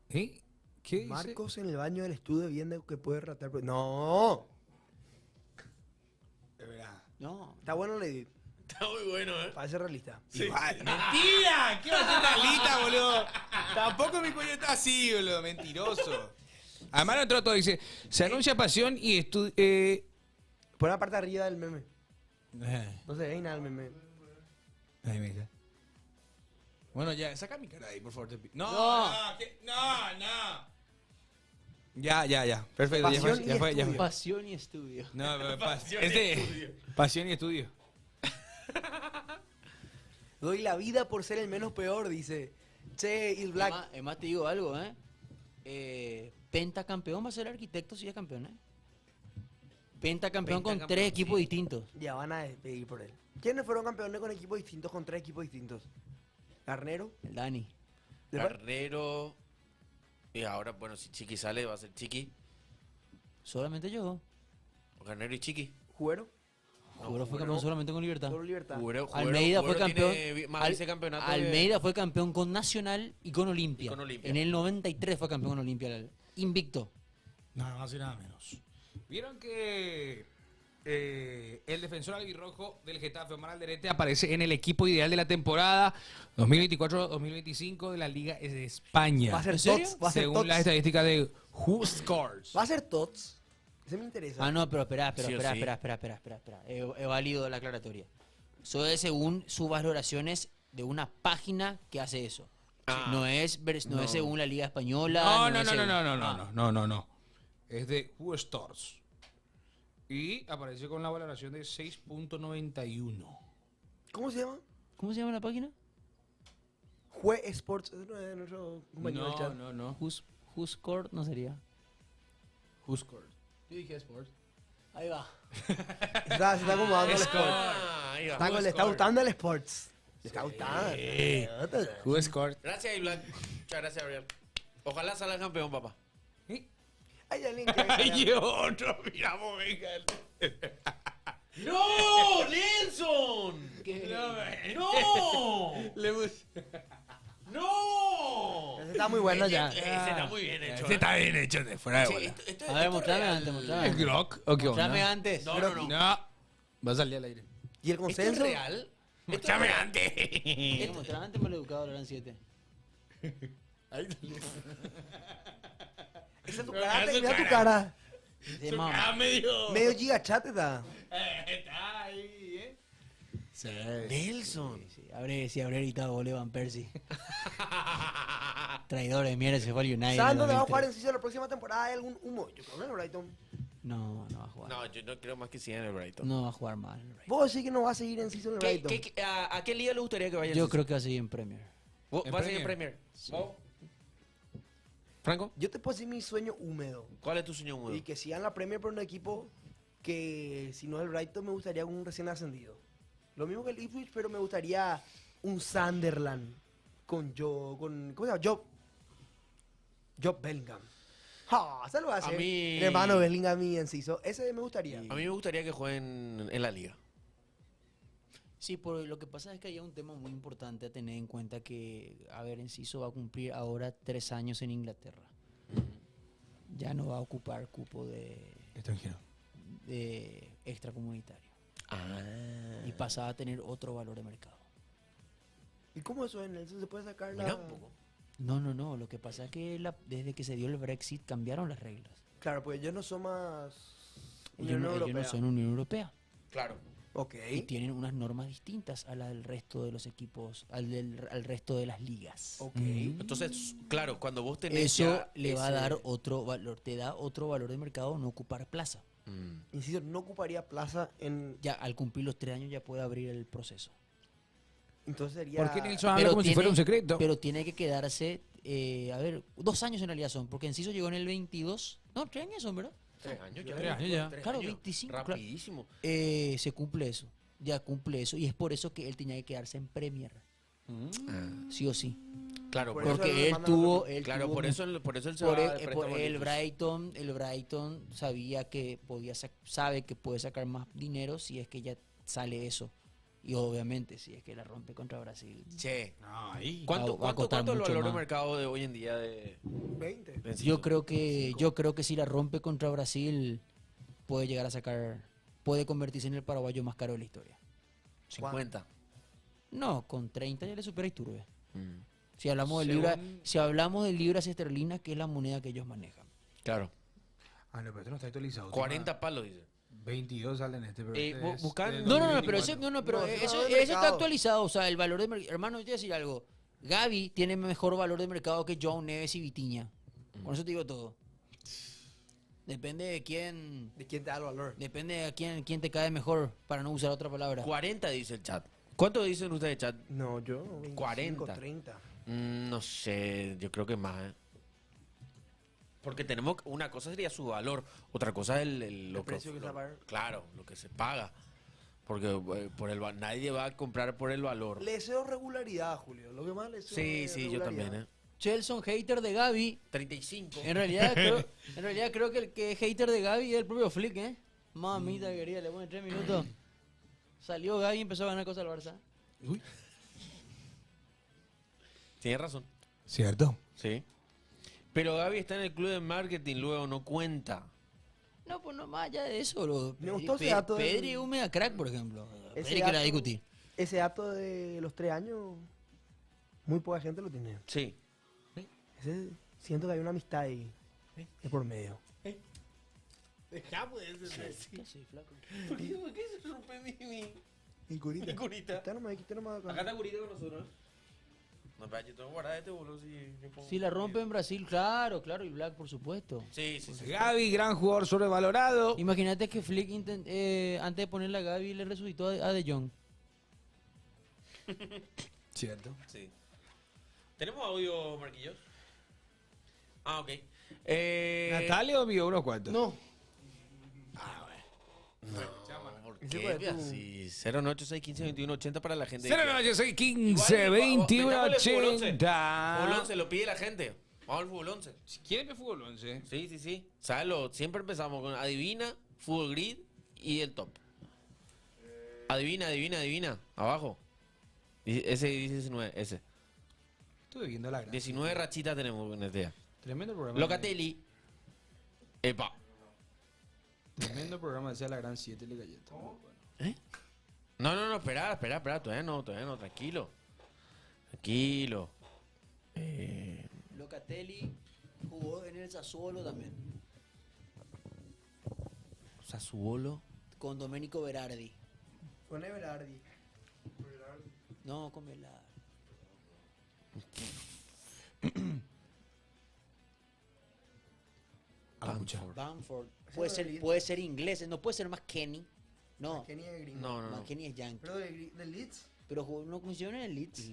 ¿Qué dice? Marcos en el baño del estudio viendo que puede ratear. ¡No! De verdad. No. Está bueno el edit. Está muy bueno, Parece realista. Igual. ¡Mentira! ¿Qué va a ser realista, boludo? Tampoco mi cuello está así, boludo. Mentiroso. Además, el otro dice: se anuncia pasión y estudio. Pon la parte de arriba del meme. No se ve nada el meme. Ahí me dice. Bueno, ya, saca mi cara ahí, por favor. No. Ya. Perfecto. Ya fue. Pasión y estudio. No, pero Pasión y estudio. Pasión y estudio. Doy la vida por ser el menos peor, dice. Che, Il Black. Además te digo algo, Pentacampeón va a ser arquitecto si es campeón, Pentacampeón con 3 equipos distintos. Ya van a despedir por él. ¿Quiénes fueron campeones con equipos distintos, con 3 equipos distintos? Garnero. El Dani. Carrero. Y ahora, bueno, si Chiqui sale, va a ser Chiqui. Solamente yo. Garnero y Chiqui. ¿Juguero? Jugero fue campeón solamente con Libertad. Solo Libertad. Almeida fue campeón. Tiene más vicecampeonato que- Almeida fue campeón con Nacional y con Olimpia. Y con Olimpia. En el 93 fue campeón con Olimpia. Invicto. Nada más y nada menos. ¿Vieron que el defensor albirrojo del Getafe, Omar Alderete, aparece en el equipo ideal de la temporada 2024-2025 de la Liga de España? ¿Va a ser ¿En serio? Tots? ¿Va a ser Según Tots? las estadísticas de Who Scores. ¿Va a ser Tots? Ese me interesa. Ah, no, pero espera. Sí o sí. He válido la aclaratoria. Eso es según sus valoraciones de una página que hace eso. No es según la Liga Española. No. Es de Who Stars. Y apareció con la valoración de 6.91. ¿Cómo se llama? ¿Cómo se llama la página? Jue Sports. Ese no es nuestro compañero del chat. No. Who Scored no sería. Who Scores. Yo dije Sports. Ahí va. Se está acomodando el Sports. Ahí va. Le está gustando el Sports. Le está gustando. Who Scores. Gracias, Iblan. Muchas gracias, Ariel. Ojalá salga campeón, papá. Hay alguien que... Ay, otro, miramos, venga. ¡No! ¡Nelson! ¡No! ¡No! Ese está muy bueno ya. Ese está muy bien hecho. Ese está bien hecho de fuera de bola. A ver, mostrame antes, mostrame. ¿Es Grok o qué onda? Mostrame antes. No. Va a salir al aire. ¿Y el ¿Esto es consenso? real? Mostrame antes. Mostrame antes maleducado, eran 7. Esa es tu cara, mira tu cara. De mamá. Medio gigachat está. Está ahí, ¿eh? Sí. Nelson. Si habré gritado gol de Van Persie. Traidor de mierda, se fue al United. ¿Sabes dónde va a jugar Enciso la próxima temporada? ¿Hay algún humo? Yo creo que en el Brighton. No va a jugar. No, yo no creo más que siga en el Brighton. No va a jugar mal. Vos decís que no va a seguir Enciso en el Brighton. ¿A qué liga le gustaría que vaya? Yo creo que va a seguir en Premier. ¿Va a seguir en Premier? Sí. ¿Vos? ¿Franco? Yo te puedo decir mi sueño húmedo. ¿Cuál es tu sueño húmedo? Y que siga en la Premier por un equipo que, si no es el Brighton, me gustaría un recién ascendido. Lo mismo que el Ipswich, pero me gustaría un Sunderland con ¿cómo se llama? Job Bellingham. ¡Ja! Se lo va a hacer. mí- El hermano Bellingham y Enciso. Ese me gustaría. A mí me gustaría que jueguen en la liga. Sí, por lo que pasa es que hay un tema muy importante a tener en cuenta que, a ver, Enciso va a cumplir ahora 3 años en Inglaterra. Ya no va a ocupar cupo de extracomunitario. Y pasa a tener otro valor de mercado. ¿Y cómo eso en eso se puede sacar Mirá la...? un poco. No, lo que pasa es que desde que se dio el Brexit cambiaron las reglas. Claro, pues ellos no son más... Ellos no son Unión Europea. Claro. Ok. Y tienen unas normas distintas a las del resto de los equipos, al resto de las ligas. Ok. Entonces, claro, cuando vos tenés Eso ya le va a ese- dar otro valor, te da otro valor de mercado no ocupar plaza. Inciso, no ocuparía plaza en... Ya al cumplir los 3 años ya puede abrir el proceso. Entonces sería... ¿Por qué Nelson habla como si fuera un secreto? Pero tiene que quedarse, 2 años en realidad son, porque Enciso llegó en el 22. No, 3 años son, ¿verdad? 3 años ya. 3 años ya. Claro, 25. claro. Rapidísimo. Se cumple eso. Ya cumple eso. Y es por eso que él tenía que quedarse en Premier. Sí o sí. Claro, Por eso Porque lo él mandan tuvo. por eso él se por va el, de préstamo al el Ipswich. Brighton sabía que sabe que puede sacar más dinero si es que ya sale eso. Y obviamente si es que la rompe contra Brasil. Che. Ay. ¿Cuánto va a costar es el mucho valor de más. mercado de hoy en día de 20. Enciso? Yo creo que si la rompe contra Brasil puede llegar a sacar, puede convertirse en el paraguayo más caro de la historia. 50. No, con 30 ya le supera a Iturbe. Mm. Si hablamos de libras esterlinas, que es la moneda que ellos manejan. Claro. Ah, no, pero esto no está actualizado. 40 palos, dice. 22 salen pero este es buscan- del No, pero 2024. eso está actualizado. O sea, el valor de mercado. Hermano, yo te voy a decir algo. Gavi tiene mejor valor de mercado que João Neves y Vitinha. Con eso te digo todo. Depende de quién. ¿De quién te da el valor? Depende de quién te cae mejor, para no usar otra palabra. 40 dice el chat. ¿Cuánto dicen ustedes, chat? No, yo 25, 40. 30. No sé, yo creo que más. Porque tenemos una cosa sería su valor, otra cosa es lo precio que se va a pagar. Claro, lo que se paga. Porque nadie va a comprar por el valor. Le deseo regularidad, Julio. Lo que más le deseo Sí, es sí, yo regularidad. también, Chelson, hater de Gavi. 35. En realidad creo que el que es hater de Gavi es el propio Flick, ¿eh? Mamita querida, le pone 3 minutos. Salió Gavi y empezó a ganar cosas al Barça. Uy. Tienes razón. ¿Cierto? Sí. Pero Gaby está en el club de marketing, luego no cuenta. No, pues no más allá de eso. Me gustó ese dato del- Pedri es un mega crack, por ejemplo. Ese Pedri que la dato- discutir. Ese dato de los 3 años, muy poca gente lo tiene. Sí. Siento que hay una amistad ahí de por medio. Dejamos ese. ¿Qué haces, flaco? ¿Por qué se rompe mi Y curita. Mi curita. Quita nomás, quita nomás acá. Acá está curita con nosotros. No, pero yo tengo que guardar este boludo Si la rompe en Brasil, claro, y Black, por supuesto. Sí, sí, sí. Gaby, gran jugador sobrevalorado. Imagínate que Flick antes de ponerle a Gaby le resucitó a De Jong. Cierto. Sí. ¿Tenemos audio, Marquillos? Ah, ok. ¿Natalia o vio unos cuantos? No. ¿Por Ese qué? fue tú. Así, 096 15 21 80 para la gente. 096 15 21 80. Fútbol 11, lo pide la gente. Vamos al fútbol 11. ¿Quién ve fútbol 11? Sí, sí, sí. ¿Sabes? Siempre empezamos con adivina, fútbol grid y el top. Adivina. Abajo. Ese 19, ese. Estuve viendo la gran. 19 rachitas tenemos en este día. Tremendo programa. Locatelli. Epa. Tremendo programa, decía la gran 7 le galleta. ¿Eh? No, espera, todavía no, tranquilo. Locatelli jugó en el Sassuolo también. Sassuolo. Con Domenico Berardi. Con Everardi. No, con Berardi. Bamford. Puede ser inglés, no puede ser más Kenny. No. Kenny es gringo. No. Más Kenny es yankee. Pero de Leeds. Pero jugó, no funciona en el Leeds.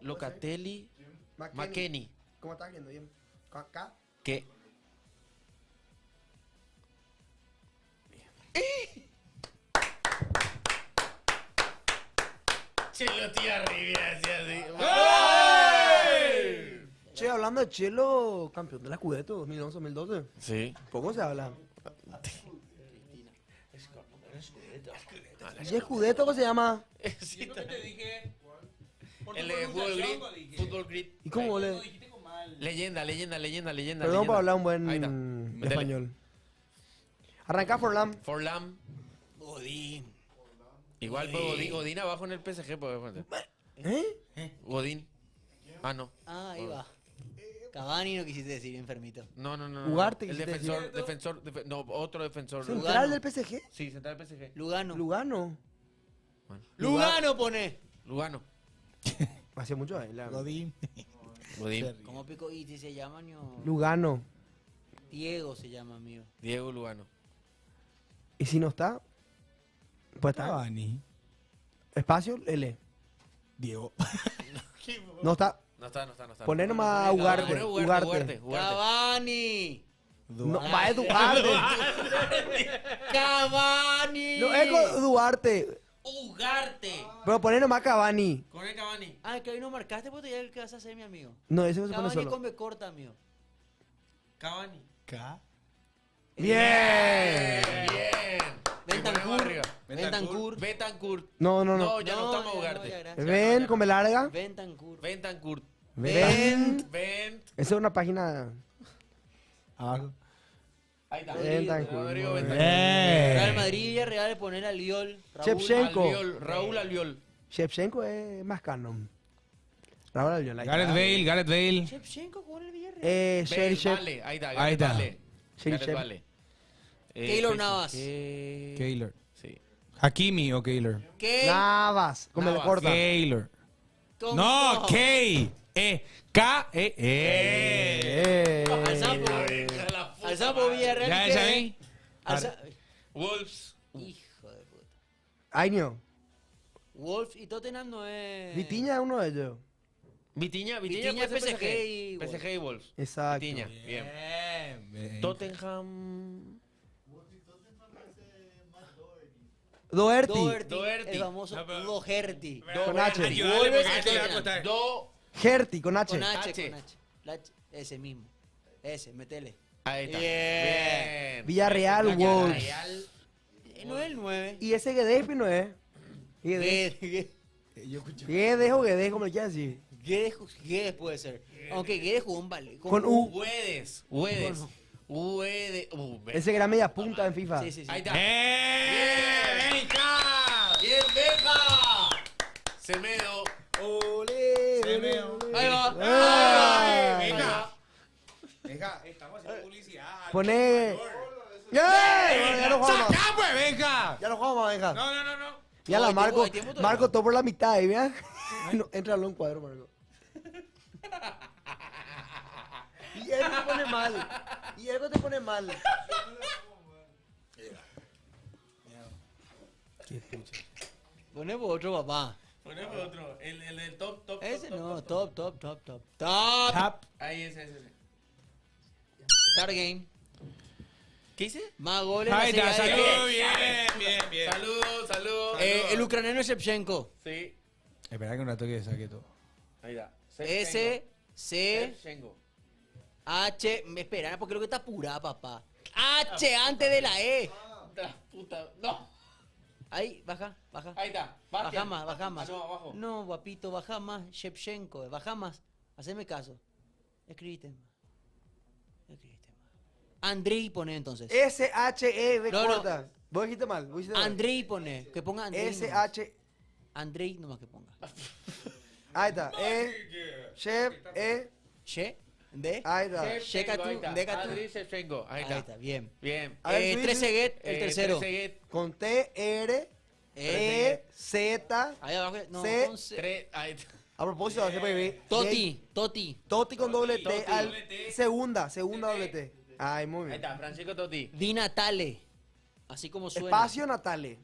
Locatelli. McKennie. ¿Cómo estás viendo? Bien. Acá. ¿Qué? Chelo tía arriba, decía así. Che, hablando de Chelo, campeón de la Scudetto 2011-2012. Sí. Poco se habla. ¿Y Scudetto cómo se llama? Sí, lo que te dije. El de Fútbol Grid. ¿Y cómo le...? Leyenda. Perdón por hablar un buen español. Arranca Forlán. Godín. Igual fue Godín abajo en el PSG. Godín. Ah, no. Ah, ahí va. Cavani no quisiste decir, enfermito. No. Ugarte, el defensor. No, otro defensor. ¿Central del PSG? Sí, central del PSG. Lugano. Bueno. Lugano pone. Lugano. Hace mucho ahí. Godín. ¿Cómo pico y se llama? Lugano. Diego se llama, amigo. Diego Lugano. ¿Y si no está? Pues está. Cavani. Espacio, L. Diego. No está. No está. Poner nomás a Ugarte. Cavani. No, va Duarte. Cavani. No, es con Duarte. Ugarte. Pero poner nomás Cavani. Con el Cavani. Ah, que hoy no marcaste porque ya el que vas a hacer, mi amigo. No, ese no se pone Cavani solo. con B corta, amigo. Cavani. Bien. Betancourt. No. No, ya no estamos Ugarte. Ven con B larga. Betancourt. Ven. Esa es una página. Abajo. Ahí está. Betancourt. Real Madrid y Real le poner a Liol. Raúl Albiol. Shevchenko es más canon. Raúl Albiol. Gareth Bale. Shevchenko con el Villarreal. Vale, ahí está. Gareth Vale. Keylor Navas. Keylor. Sí. Hakimi o Keylor. Navas. Como le corta. Keylor. No, K. K-E. Al Sapo Villarreal. ¿Ya es ahí? Wolves. Hijo de puta. Año. Wolves y Tottenham no es. Vitiña es uno de ellos. Vitiña es PSG y PSG y Wolves. Exacto. Vitiña, bien. Tottenham. Doherty. El famoso Doherty. Con H. Herty, con H. Con H. Ese mismo. Ese, metele. Ahí está. Bien. Villarreal, Wolves. No es el 9. Y ese Guedes no es. Guedes o Guedes, como le quieras decir. Guedes puede ser. Aunque Guedes jugó un vale. Con U. Guedes. Ese que era media punta en FIFA. Sí. Ahí está. Bien, Benja. Semedo. Ahí va. Venga, estamos haciendo publicidad. Pone. Ya lo jugamos. ¡Sacá, pues, venga! Ya lo jugamos, venga. No. Ya la Marco todo por la mitad ahí, mira. No, entralo en cuadro, Marco. Y él te pone mal. Ponemos otro, papá. Ponemos otro. El top. Ese no, top. Ahí ese. Start game. ¿Qué hice? Más goles. Ahí está, saludos. bien. Saludos. El ucraniano Shevchenko. Sí. Espera que un rato que saque todo. Ahí está. S, C, Shevchenko. H. Espera, porque creo que está apurada, papá. H antes de la E. Puta. No. Ahí, baja. Ahí está. Baja más. Ah, no, abajo. No, guapito, baja más. Shevchenko, baja más. Haceme caso. Escribiste más. Andrei pone entonces. S-H-E-B No, no. corta. Vos dijiste mal. Vos dijiste mal. Andrei pone. Que ponga Andrei. S-H. Andrei nomás que ponga. Ahí está. Chef, Che. ¿De? Ahí está. Checa tú. Deca tú. Andriy Shevchenko. Ahí Ahí está. está, bien. Bien. A ver, tú dices- Trezeguet, el tercero. Trezeguet. Con T-R-E-Z. Ahí abajo. No, C. con C. Ahí está. A propósito, hace bebé. Toti. Toti con doble T. Totti. Al segunda doble T. Ay, muy Ahí bien. está, Francisco Totti. Di Natale. Así como suena. Espacio Natale.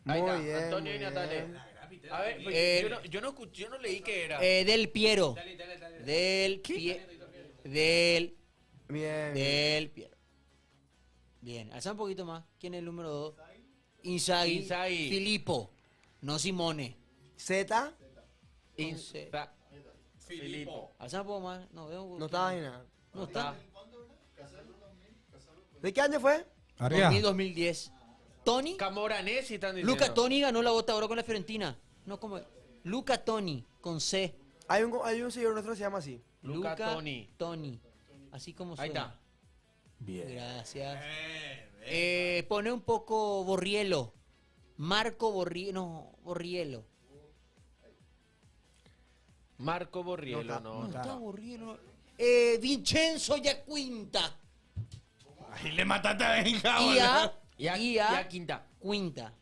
Ahí Muy está, bien. Antonio y muy Natale. bien. A ver, yo no leí que era. Del Piero. Del Piero. Bien. Del Piero. Bien, alza un poquito más. ¿Quién es el número 2? Inzaghi. Inzaghi. Filippo. No Simone. Z. Filippo. Alza un poco más. No veo. No está ahí nada. No está. ¿De qué año fue? 2010. Toni. Camoranesi están diciendo. Luca Toni ganó la bota de oro con la Fiorentina. No, como. Luca Toni, con C. Hay un señor nuestro que se llama así. Luca Toni. Toni. Así como Ahí suena. está. Bien. Gracias. Pone un poco Borriello. Marco Borriello. No, Borriello. Marco Borriello, no. No está Borriello. Vincenzo Yaquinta. Ahí le mataste a Benja, IA Quinta. Quinta.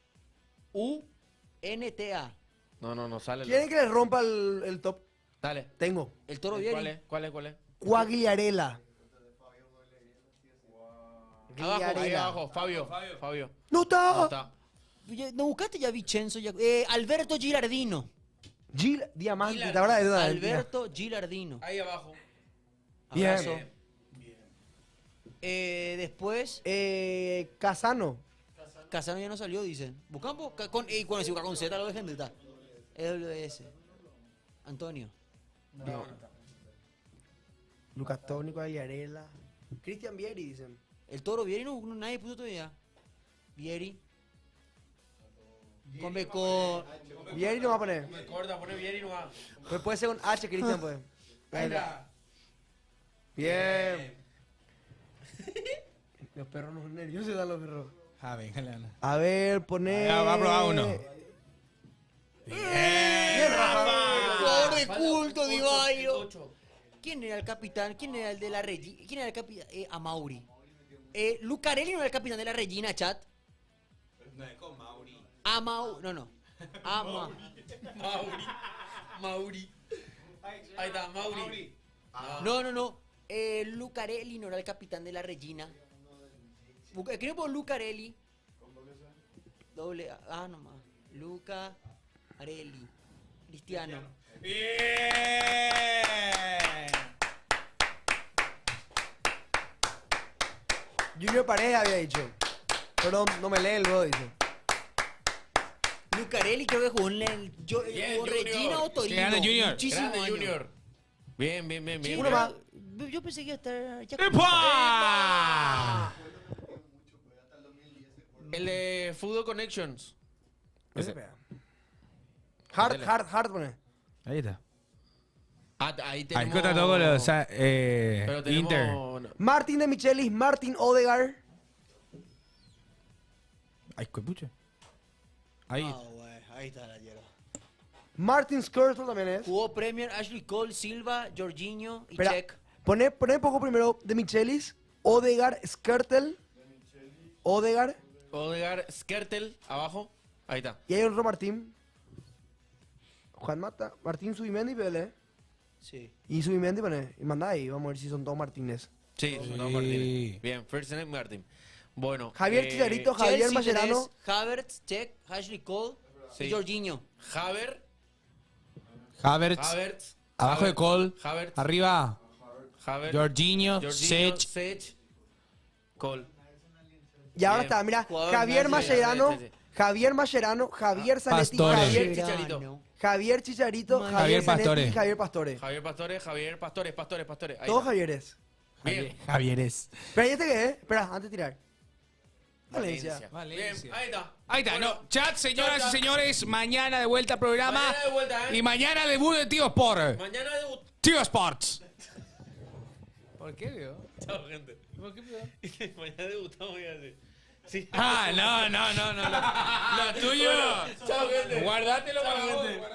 U-N-T-A. No sale. ¿Quieren que les rompa el top? Dale. Tengo. El Toro Vieri. ¿Cuál es? Quagliarella. Ahí abajo, Fabio. ¡No está! No está. ¿No buscaste ya Vincenzo? Alberto Gilardino. Diamante, ¿te acuerdas de dónde? Alberto Gilardino. Ahí abajo. Bien. Abrazo. Después. Casano. Casano ya no salió, dicen. Buscamos con cuando se busca con Z lo dejen de estar. EWS. Antonio. No. Lucas Tónico, Quagliarella. Cristian Vieri, dicen. El Toro Vieri no nadie puso todavía. Vieri. Con Beco. Vieri no va a poner. Me corta, pone Vieri no va. Pues puede ser con H, Cristian, pues. Ahí está. Bien. Los perros no son nerviosos, dan los perros. Venga, Leana. A ver, poné. Va a probar uno. Bien, Rafa. Jugador de culto, Divayo. ¿Quién era el capitán? ¿Quién era el de la Regina? ¿Quién era el capitán? Amauri. Lucarelli no era el capitán de la Regina, chat. No es con Mauri. No. Mauri. Ahí está, Mauri. No. Lucarelli no era el capitán de la Regina. Escribo por Lucarelli. Doble A. Nomás. Lucarelli. Cristiano. Bien. Junior Pareja había dicho. Perdón, no me lee el luego, dice. Lucarelli creo que jugó en el. Jugó Regina o Torino. Grande Junior. Muchísimo Grande años. Junior. Bien. Sí, Uno más. Yo pensé que iba a estar. ¡Epa! El de Football Connections. Hard, pone. Ahí está. Ahí tenemos. Ahí está todo lo, Pero tenemos- Inter. no. Martin de Michelis, Martin Odegaard. Ay, qué pucha. Ahí. Ahí está la hierba. Martin Skirtle también es. Jugó Premier, Ashley Cole, Silva, Jorginho y Espera, Check. poné un poco primero de Michelis, Odegaard, Skirtle, Odegaard. Skertel, abajo. Ahí está. Y hay otro Martín. Juan Mata, Martín Subimendi, Pele. Sí. Y Subimendi, pone. Y manda ahí, vamos a ver si son todos Martínez. Sí, no, Martín. Bien, first name Martín. Bueno. Javier Chicharito, Javier Chelsea Mascherano. tenés Havertz, Check, Ashley Cole Sí. y Jorginho. Havertz. Abajo de Cole. Havertz. Arriba. Jorginho. Sech. Sech. Cole. Y ahora Bien. está, mira, Jugador Javier más Mascherano, sí. Javier Mascherano, Javier Zanetti, Pastore. Javier Chicharito. Javier Chicharito, Javier Javier Zanetti Pastore. y Javier Pastore. Javier Pastore. Ahí Todos está. Javieres. Bien. Javieres. Pero ¿y este qué es? Espera, antes de tirar. Valencia. Valencia. Bien, ahí está. Ahí está, Bueno, no. Chat, señoras chao, y señores, mañana de vuelta al programa. Mañana de vuelta, ¿eh? Y mañana debut de Tío Sport. Mañana debut. Tío Sports. ¿Por qué, vio? Chao, gente. ¿Por qué, vio? Mañana debutamos y así. Sí. Ah, no. Lo tuyo. Chao, gente. Guardátelo Chao, para vos. gente.